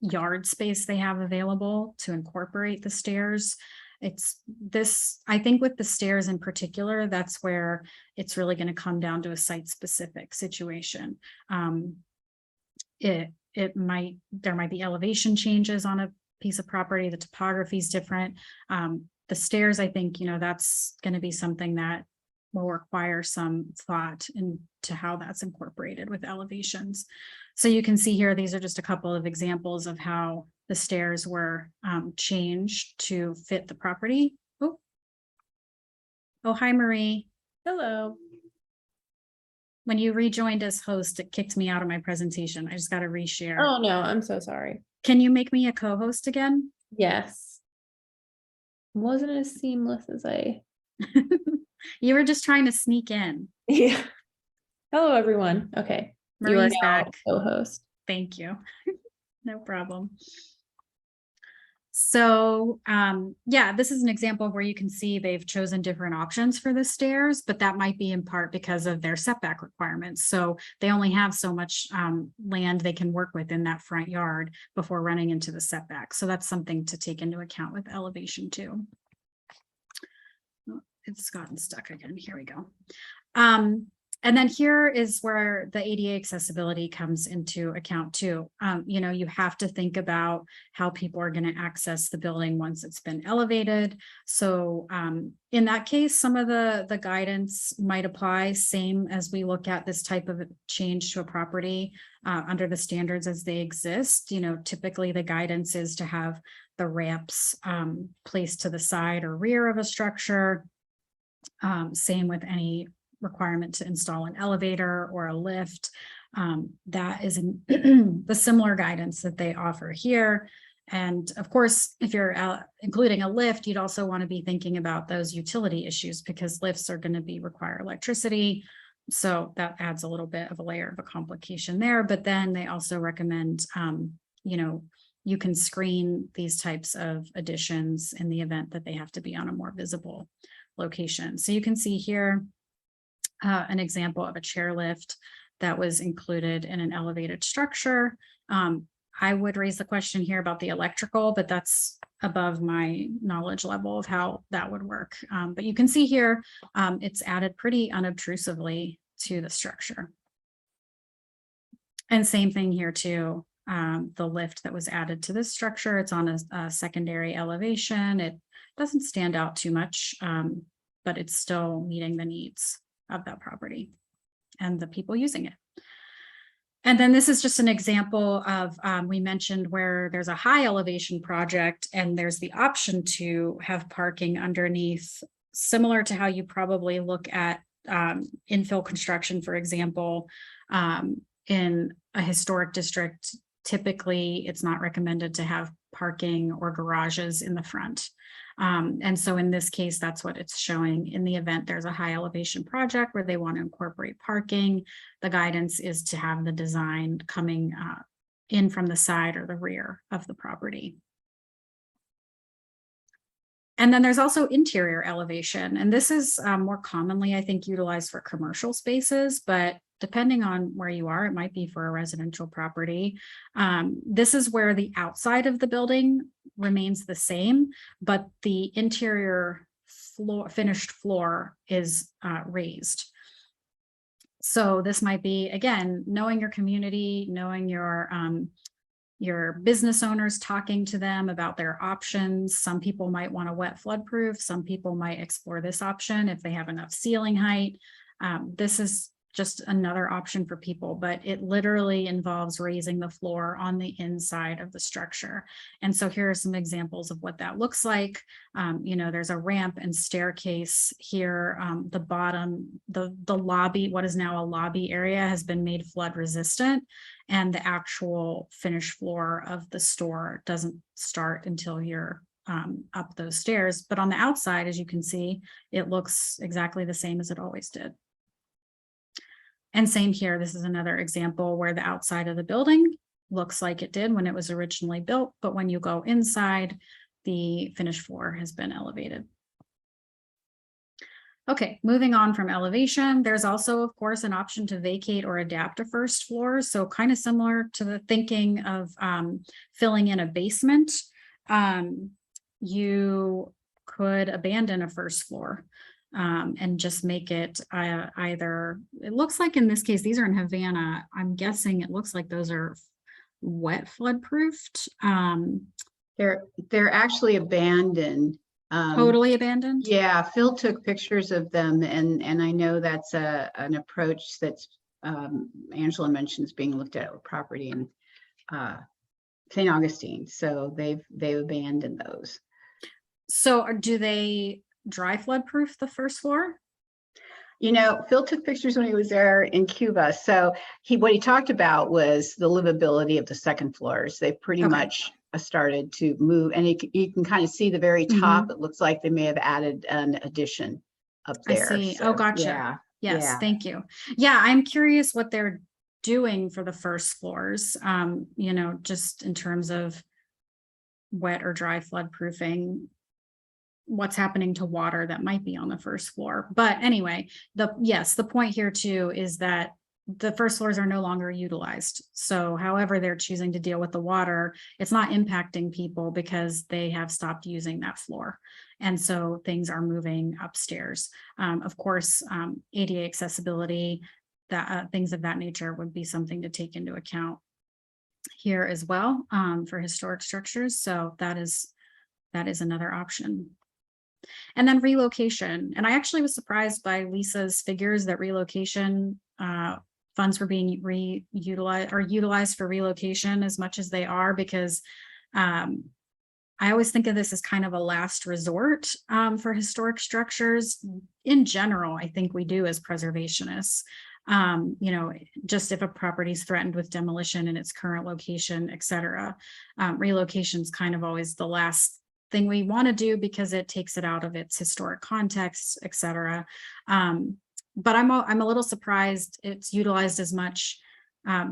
yard space they have available to incorporate the stairs. It's this, I think with the stairs in particular, that's where it's really going to come down to a site specific situation. There might be elevation changes on a piece of property, the topography is different. The stairs, I think, that's going to be something that will require some thought into how that's incorporated with elevations. So you can see here, these are just a couple of examples of how the stairs were changed to fit the property. Oh, hi, Marie. Hello. When you rejoined as host, it kicked me out of my presentation. I just got to reshare. Oh no, I'm so sorry. Can you make me a co-host again? Yes. Wasn't as seamless as I. You were just trying to sneak in. Yeah. Hello, everyone. Okay. You are Marie's now back. co-host. Thank you. No problem. So, yeah, this is an example where you can see they've chosen different options for the stairs, but that might be in part because of their setback requirements. So they only have so much land they can work with in that front yard before running into the setback. So that's something to take into account with elevation too. Oh, it's gotten stuck again. Here we go. And then here is where the ADA accessibility comes into account too. You have to think about how people are going to access the building once it's been elevated. So in that case, some of the guidance might apply, same as we look at this type of change to a property under the standards as they exist. Typically the guidance is to have the ramps placed to the side or rear of a structure. Same with any requirement to install an elevator or a lift. That is the similar guidance that they offer here. And of course, if you're including a lift, you'd also want to be thinking about those utility issues because lifts are going to require electricity. So that adds a little bit of a layer of a complication there. But then they also recommend, you can screen these types of additions in the event that they have to be on a more visible location. So you can see here an example of a chairlift that was included in an elevated structure. I would raise the question here about the electrical, but that's above my knowledge level of how that would work. But you can see here, it's added pretty unobtrusively to the structure. And same thing here too, the lift that was added to this structure, it's on a secondary elevation. It doesn't stand out too much, but it's still meeting the needs of that property and the people using it. And then this is just an example of, we mentioned where there's a high elevation project and there's the option to have parking underneath, similar to how you probably look at infill construction, for example, in a historic district. Typically, it's not recommended to have parking or garages in the front. And so in this case, that's what it's showing. In the event there's a high elevation project where they want to incorporate parking, the guidance is to have the design coming in from the side or the rear of the property. And then there's also interior elevation, and this is more commonly, I think, utilized for commercial spaces, but depending on where you are, it might be for a residential property. This is where the outside of the building remains the same, but the interior floor, finished floor, is raised. So this might be, again, knowing your community, knowing your business owners, talking to them about their options. Some people might want a wet floodproof. Some people might explore this option if they have enough ceiling height. This is just another option for people, but it literally involves raising the floor on the inside of the structure. And so here are some examples of what that looks like. There's a ramp and staircase here. The bottom, the lobby, what is now a lobby area, has been made flood resistant, and the actual finished floor of the store doesn't start until you're up those stairs. But on the outside, as you can see, it looks exactly the same as it always did. And same here, this is another example where the outside of the building looks like it did when it was originally built, but when you go inside, the finished floor has been elevated. Okay, moving on from elevation, there's also, of course, an option to vacate or adapt a first floor. So kind of similar to the thinking of filling in a basement. You could abandon a first floor and just make it either, it looks like in this case, these are in Havana. I'm guessing it looks like those are wet flood proofed, They're actually abandoned. totally abandoned. Yeah, Phil took pictures of them, and I know that's an approach that's Angela mentions being looked at with property in St. Augustine. So they've abandoned those. So do they dry flood proof the first floor? You know, Phil took pictures when he was there in Cuba. So what he talked about was the livability of the second floors. They pretty Okay. much started to move, and you can kind of see the very top. It looks like they may have added an addition up I there. see. So, Oh, gotcha. Yeah. Yes, Yeah. thank you. Yeah, I'm curious what they're doing for the first floors, you know, just in terms of wet or dry flood proofing, what's happening to water that might be on the first floor. But anyway, the point here too is that the first floors are no longer utilized. So however they're choosing to deal with the water, it's not impacting people because they have stopped using that floor. And so things are moving upstairs. Of course, ADA accessibility, that things of that nature would be something to take into account here as well, for historic structures. So that is another option. And then relocation. And I actually was surprised by Lisa's figures that relocation funds were being reutilized or utilized for relocation as much as they are, because I always think of this as kind of a last resort for historic structures. In general, I think we do as preservationists. You know, just if a property is threatened with demolition in its current location, et cetera, relocation is kind of always the last thing we want to do because it takes it out of its historic context, et cetera. But I'm a little surprised it's utilized as much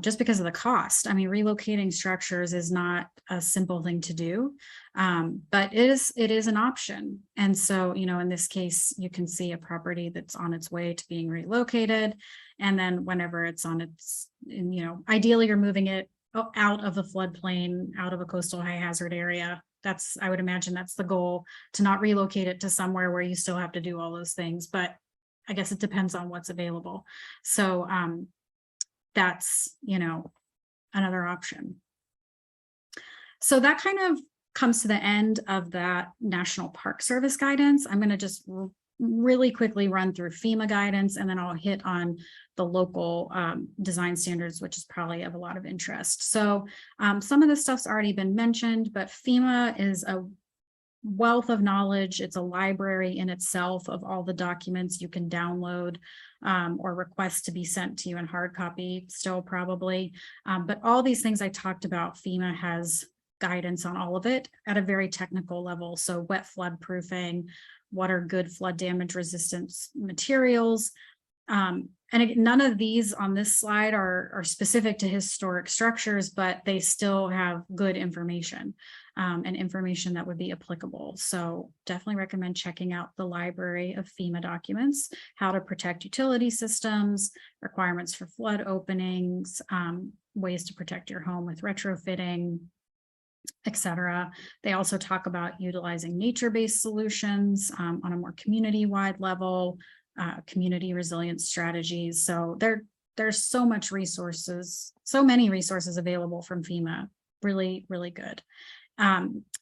just because of the cost. I mean, relocating structures is not a simple thing to do, but it is an option. And so, you know, in this case, you can see a property that's on its way to being relocated. And then whenever it's on its, you know, ideally you're moving it out of the floodplain, out of a coastal high hazard area. I would imagine that's the goal, to not relocate it to somewhere where you still have to do all those things. But I guess it depends on what's available. So that's, you know, another option. So that kind of comes to the end of that National Park Service guidance. I'm going to just really quickly run through FEMA guidance, and then I'll hit on the local design standards, which is probably of a lot of interest. So some of the stuff's already been mentioned, but FEMA is a wealth of knowledge. It's a library in itself of all the documents you can download or request to be sent to you in hard copy still probably. But all these things I talked about, FEMA has guidance on all of it at a very technical level. So wet flood proofing, what are good flood damage resistance materials. And again, none of these on this slide are specific to historic structures, but they still have good information and information that would be applicable. So definitely recommend checking out the library of FEMA documents, how to protect utility systems, requirements for flood openings, ways to protect your home with retrofitting, etc. They also talk about utilizing nature-based solutions on a more community-wide level, community resilience strategies. So there's so many resources available from FEMA. Really, really good.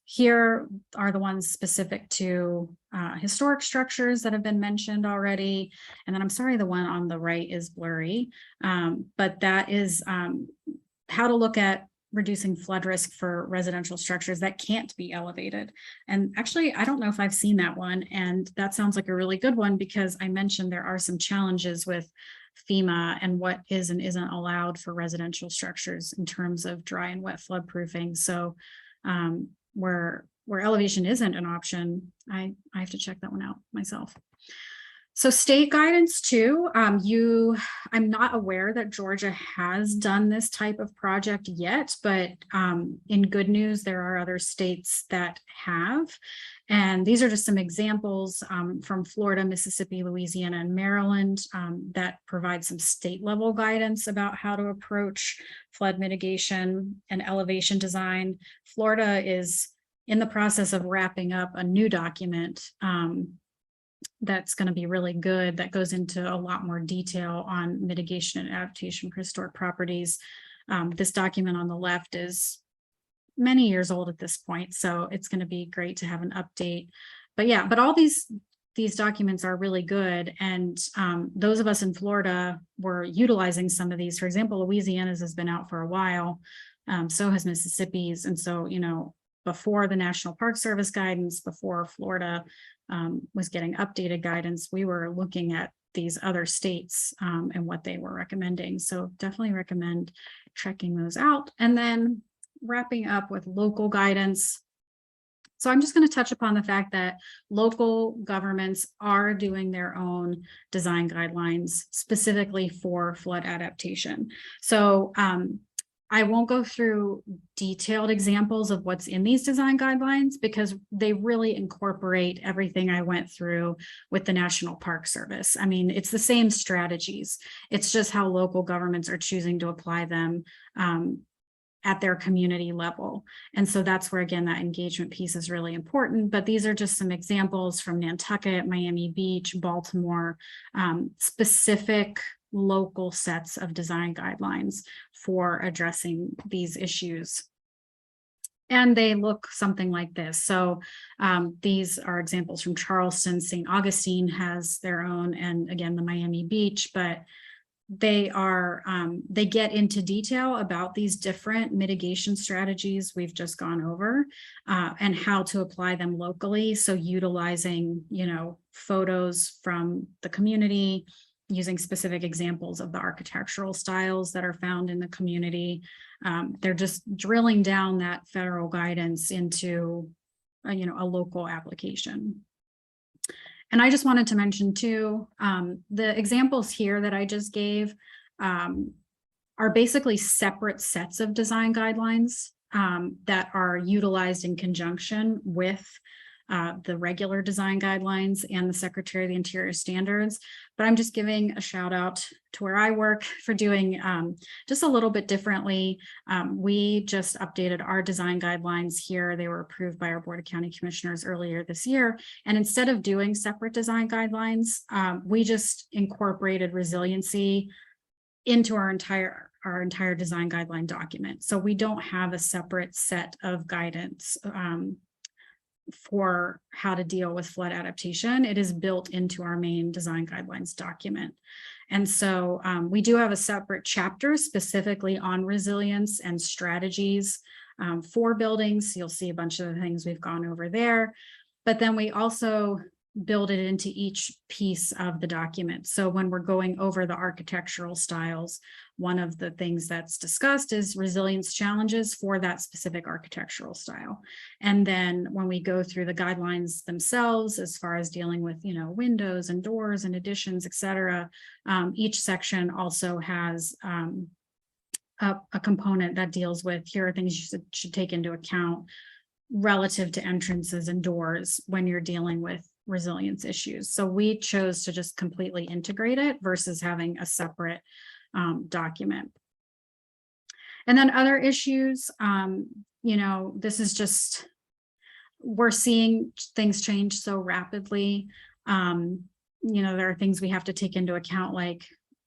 Here are the ones specific to historic structures that have been mentioned already. And then I'm sorry, the one on the right is blurry, but that is how to look at reducing flood risk for residential structures that can't be elevated. And actually, I don't know if I've seen that one, and that sounds like a really good one, because I mentioned there are some challenges with FEMA and what is and isn't allowed for residential structures in terms of dry and wet flood proofing. So where elevation isn't an option, I have to check that one out myself. So state guidance too, I'm not aware that Georgia has done this type of project yet, but in good news, there are other states that have. And these are just some examples from Florida, Mississippi, Louisiana, and Maryland that provide some state level guidance about how to approach flood mitigation and elevation design. Florida is in the process of wrapping up a new document that's going to be really good, that goes into a lot more detail on mitigation and adaptation for historic properties. This document on the left is many years old at this point, so it's going to be great to have an update. But yeah, but all these documents are really good, and those of us in Florida were utilizing some of these. For example, Louisiana's has been out for a while, so has Mississippi's, and so, you know, before the National Park Service guidance, before Florida was getting updated guidance, we were looking at these other states and what they were recommending. So definitely recommend checking those out. And then wrapping up with local guidance. So I'm just going to touch upon the fact that local governments are doing their own design guidelines specifically for flood adaptation. So I won't go through detailed examples of what's in these design guidelines because they really incorporate everything I went through with the National Park Service. I mean, it's the same strategies. It's just how local governments are choosing to apply them at their community level. And so that's where, again, that engagement piece is really important. But these are just some examples from Nantucket, Miami Beach, Baltimore, specific local sets of design guidelines for addressing these issues. And they look something like this. So these are examples from Charleston. St. Augustine has their own, and again, the Miami Beach, but they are, they get into detail about these different mitigation strategies we've just gone over and how to apply them locally. So utilizing, you know, photos from the community, using specific examples of the architectural styles that are found in the community. They're just drilling down that federal guidance into, you know, a local application. And I just wanted to mention too, the examples here that I just gave are basically separate sets of design guidelines that are utilized in conjunction with the regular design guidelines and the Secretary of the Interior standards. But I'm just giving a shout out to where I work for doing just a little bit differently. We just updated our design guidelines here. They were approved by our Board of County Commissioners earlier this year. And instead of doing separate design guidelines, we just incorporated resiliency into our entire design guideline document. So we don't have a separate set of guidance for how to deal with flood adaptation. It is built into our main design guidelines document. And so we do have a separate chapter specifically on resilience and strategies for buildings. You'll see a bunch of the things we've gone over there, but then we also build it into each piece of the document. So when we're going over the architectural styles, one of the things that's discussed is resilience challenges for that specific architectural style. And then when we go through the guidelines themselves, as far as dealing with, you know, windows and doors and additions, et cetera, each section also has a component that deals with, here are things you should take into account relative to entrances and doors when you're dealing with resilience issues. So we chose to just completely integrate it versus having a separate document. And then other issues, you know, this is just, we're seeing things change so rapidly. You know, there are things we have to take into account, like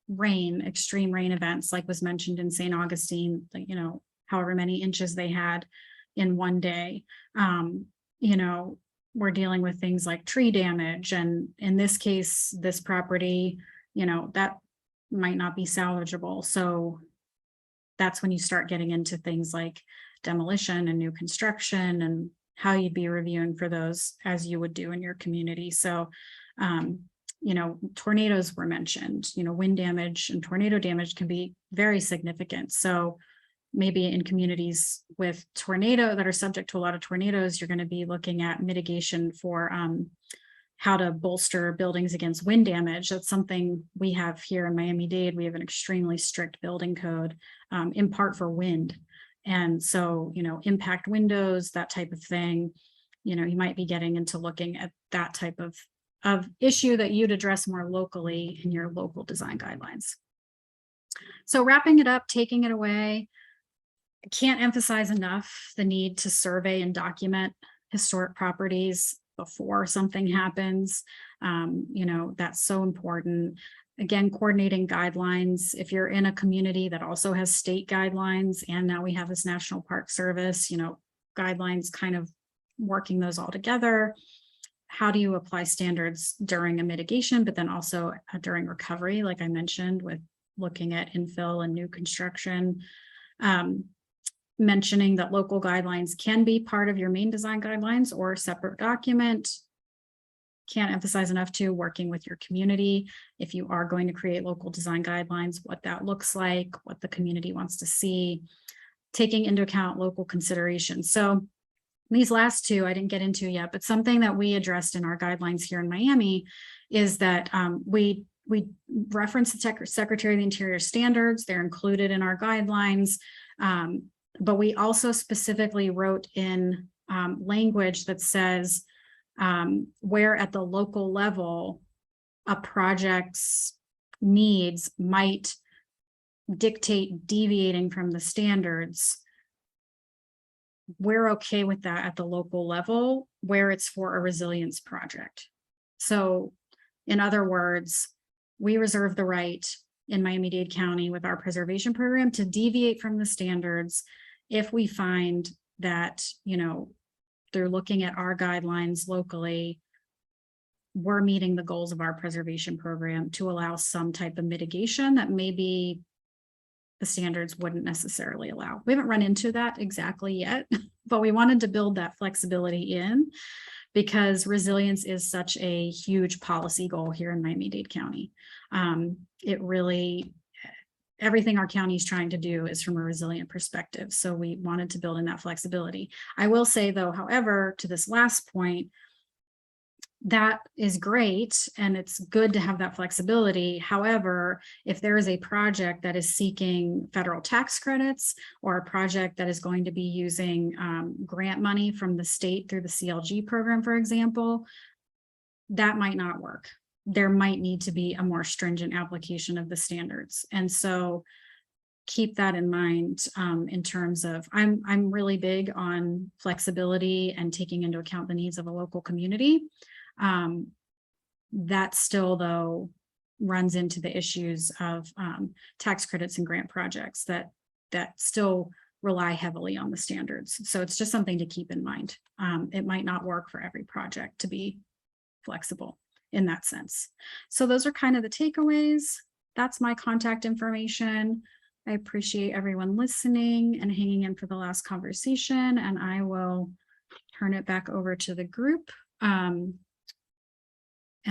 rain, extreme rain events, like was mentioned in St. Augustine, like, you know, however many inches they had in one day. You know, we're dealing with things like tree damage. And in this case, this property, you know, that might not be salvageable. So that's when you start getting into things like demolition and new construction and how you'd be reviewing for those as you would do in your community. So, you know, tornadoes were mentioned, you know, wind damage and tornado damage can be very significant. So maybe in communities with tornado that are subject to a lot of tornadoes, you're going to be looking at mitigation for how to bolster buildings against wind damage. That's something we have here in Miami-Dade. We have an extremely strict building code, in part for wind. And so, you know, impact windows, that type of thing, you know, you might be getting into looking at that type of issue that you'd address more locally in your local design guidelines. So wrapping it up, taking it away, I can't emphasize enough the need to survey and document historic properties before something happens. That's so important. Again, coordinating guidelines. If you're in a community that also has state guidelines, and now we have this National Park Service, guidelines, kind of working those all together. How do you apply standards during a mitigation, but then also during recovery, like I mentioned, with looking at infill and new construction. Mentioning that local guidelines can be part of your main design guidelines or a separate document. Can't emphasize enough to working with your community. If you are going to create local design guidelines, what that looks like, what the community wants to see, taking into account local considerations. So these last two I didn't get into yet, but something that we addressed in our guidelines here in Miami is that we reference the Secretary of the Interior standards. They're included in our guidelines. But we also specifically wrote in language that says where at the local level a project's needs might dictate deviating from the standards. We're okay with that at the local level where it's for a resilience project. So in other words, we reserve the right in Miami-Dade County with our preservation program to deviate from the standards if we find that, they're looking at our guidelines locally, we're meeting the goals of our preservation program to allow some type of mitigation that maybe the standards wouldn't necessarily allow. We haven't run into that exactly yet, but we wanted to build that flexibility in because resilience is such a huge policy goal here in Miami-Dade County. It really, everything our county is trying to do is from a resilient perspective. So we wanted to build in that flexibility. I will say though, however, to this last point, that is great and it's good to have that flexibility. However, if there is a project that is seeking federal tax credits or a project that is going to be using grant money from the state through the CLG program, for example, that might not work. There might need to be a more stringent application of the standards. And so keep that in mind in terms of, I'm really big on flexibility and taking into account the needs of a local community. That still though runs into the issues of tax credits and grant projects that still rely heavily on the standards. So it's just something to keep in mind. It might not work for every project to be flexible in that sense. So those are kind of the takeaways. That's my contact information. I appreciate everyone listening and hanging in for the last conversation, and I will turn it back over to the group. And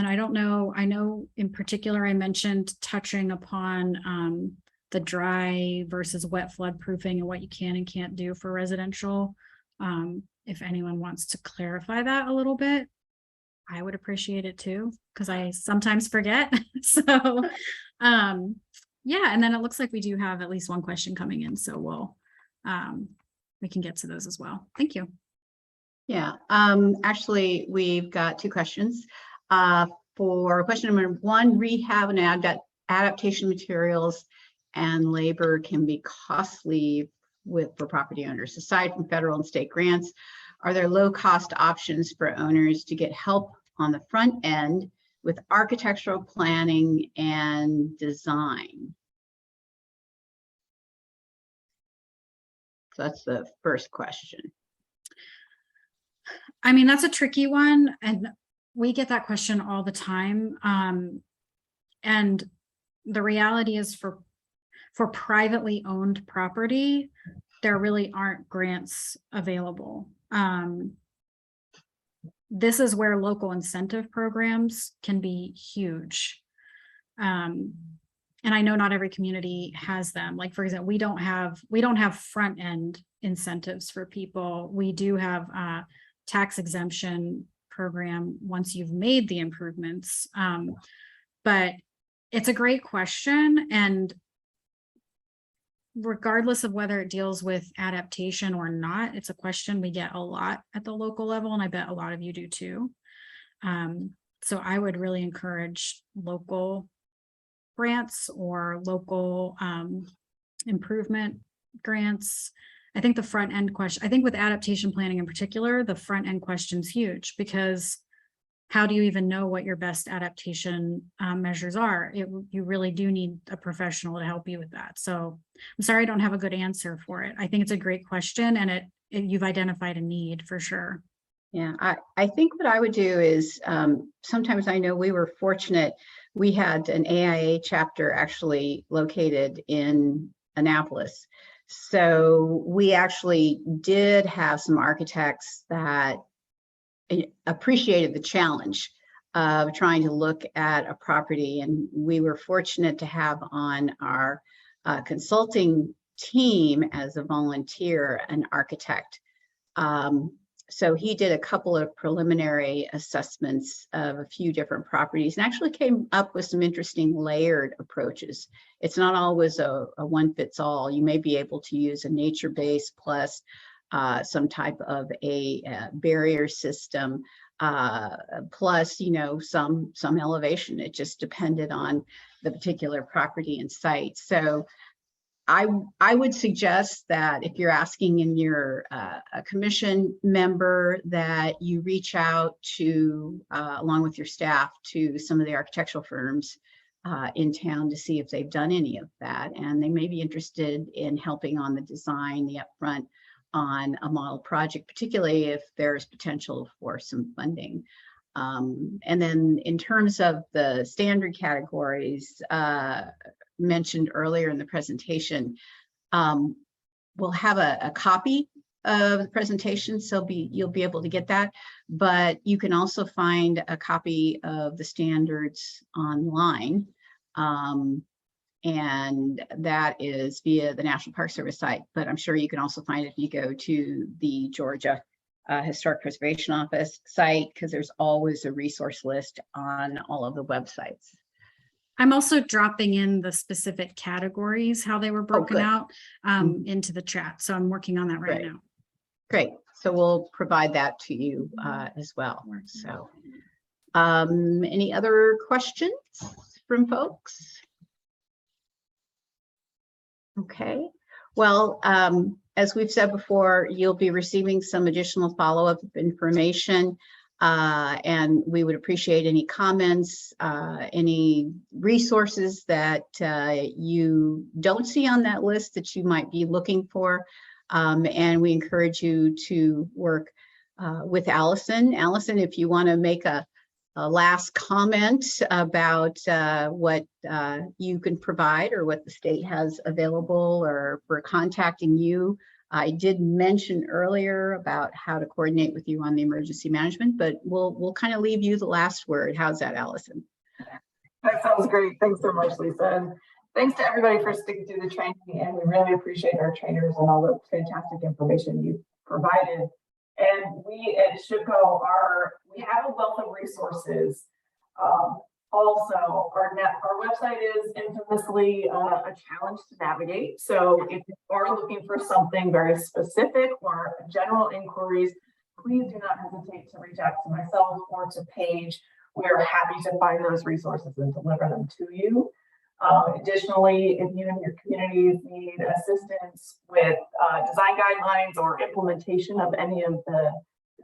I don't know, I know in particular, I mentioned touching upon the dry versus wet flood proofing and what you can and can't do for residential. If anyone wants to clarify that a little bit, I would appreciate it too, because I sometimes forget. So yeah, and then it looks like we do have at least one question coming in, so we can get to those as well. Thank you. Yeah, actually, we've got two questions. For question number one, rehab and adaptation materials and labor can be costly for property owners. Aside from federal and state grants, are there low-cost options for owners to get help on the front end with architectural planning and design? So that's the first question. I mean, that's a tricky one, and we get that question all the time. And the reality is for privately owned property, there really aren't grants available. This is where local incentive programs can be huge. And I know not every community has them. Like, for example, we don't have front end incentives for people. We do have tax exemption program once you've made the improvements. But it's a great question, and regardless of whether it deals with adaptation or not, it's a question we get a lot at the local level, and I bet a lot of you do too. So I would really encourage local grants or local improvement grants. I think the front end question, I think with adaptation planning in particular, the front end question's huge, because how do you even know what your best adaptation measures are? You really do need a professional to help you with that. So I'm sorry I don't have a good answer for it. I think it's a great question, and you've identified a need for sure. Yeah, I think what I would do is, sometimes I know we were fortunate. We had an AIA chapter actually located in Annapolis. So we actually did have some architects that appreciated the challenge of trying to look at a property. And we were fortunate to have on our consulting team as a volunteer, an architect. So he did a couple of preliminary assessments of a few different properties and actually came up with some interesting layered approaches. It's not always a one fits all. You may be able to use a nature base plus some type of a barrier system, plus, some elevation. It just depended on the particular property and site. So I would suggest that if you're asking and you're a commission member, that you reach out to, along with your staff, to some of the architectural firms in town to see if they've done any of that. And they may be interested in helping on the design, the upfront on a model project, particularly if there's potential for some funding. And then in terms of the standard categories, mentioned earlier in the presentation, we'll have a copy of the presentation, so you'll be able to get that, but you can also find a copy of the standards online, and that is via the National Park Service site, but I'm sure you can also find it if you go to the Georgia Historic Preservation Office site, because there's always a resource list on all of the websites. I'm also dropping in the specific categories, how they were broken good. out into the chat. So I'm working on that right Great. now. Great. So we'll provide that to you as well. So any other questions from folks? Okay. Well, as we've said before, you'll be receiving some additional follow-up information. And we would appreciate any comments, any resources that you don't see on that list that you might be looking for. And we encourage you to work with Allison. Allison, if you want to make a last comment about what you can provide or what the state has available, or for contacting you. I did mention earlier about how to coordinate with you on the emergency management, but we'll kind of leave you the last word. How's that, Allison? That sounds great. Thanks so much, Lisa. And thanks to everybody for sticking through the training. And we really appreciate our trainers and all the fantastic information you provided. And we at SHPO we have a wealth of resources. Also, our website is infamously a challenge to navigate. So if you are looking for something very specific or general inquiries, please do not hesitate to reach out to myself or to Paige. We are happy to find those resources and deliver them to you. Additionally, if you and your communities need assistance with design guidelines or implementation of any of the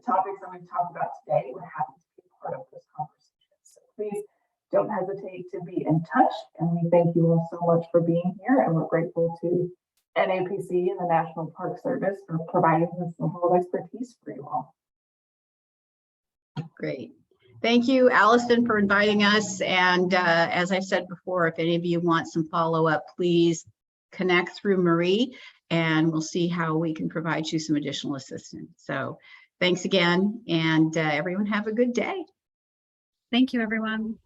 topics that we've talked about today, we're happy to be part of this conversation. So please don't hesitate to be in touch. And we thank you all so much for being here. And we're grateful to NAPC and the National Park Service for providing this level of expertise for you all. Great. Thank you, Allison, for inviting us. And as I've said before, if any of you want some follow-up, please connect through Marie and we'll see how we can provide you some additional assistance. So thanks again, and everyone have a good day. Thank you, everyone.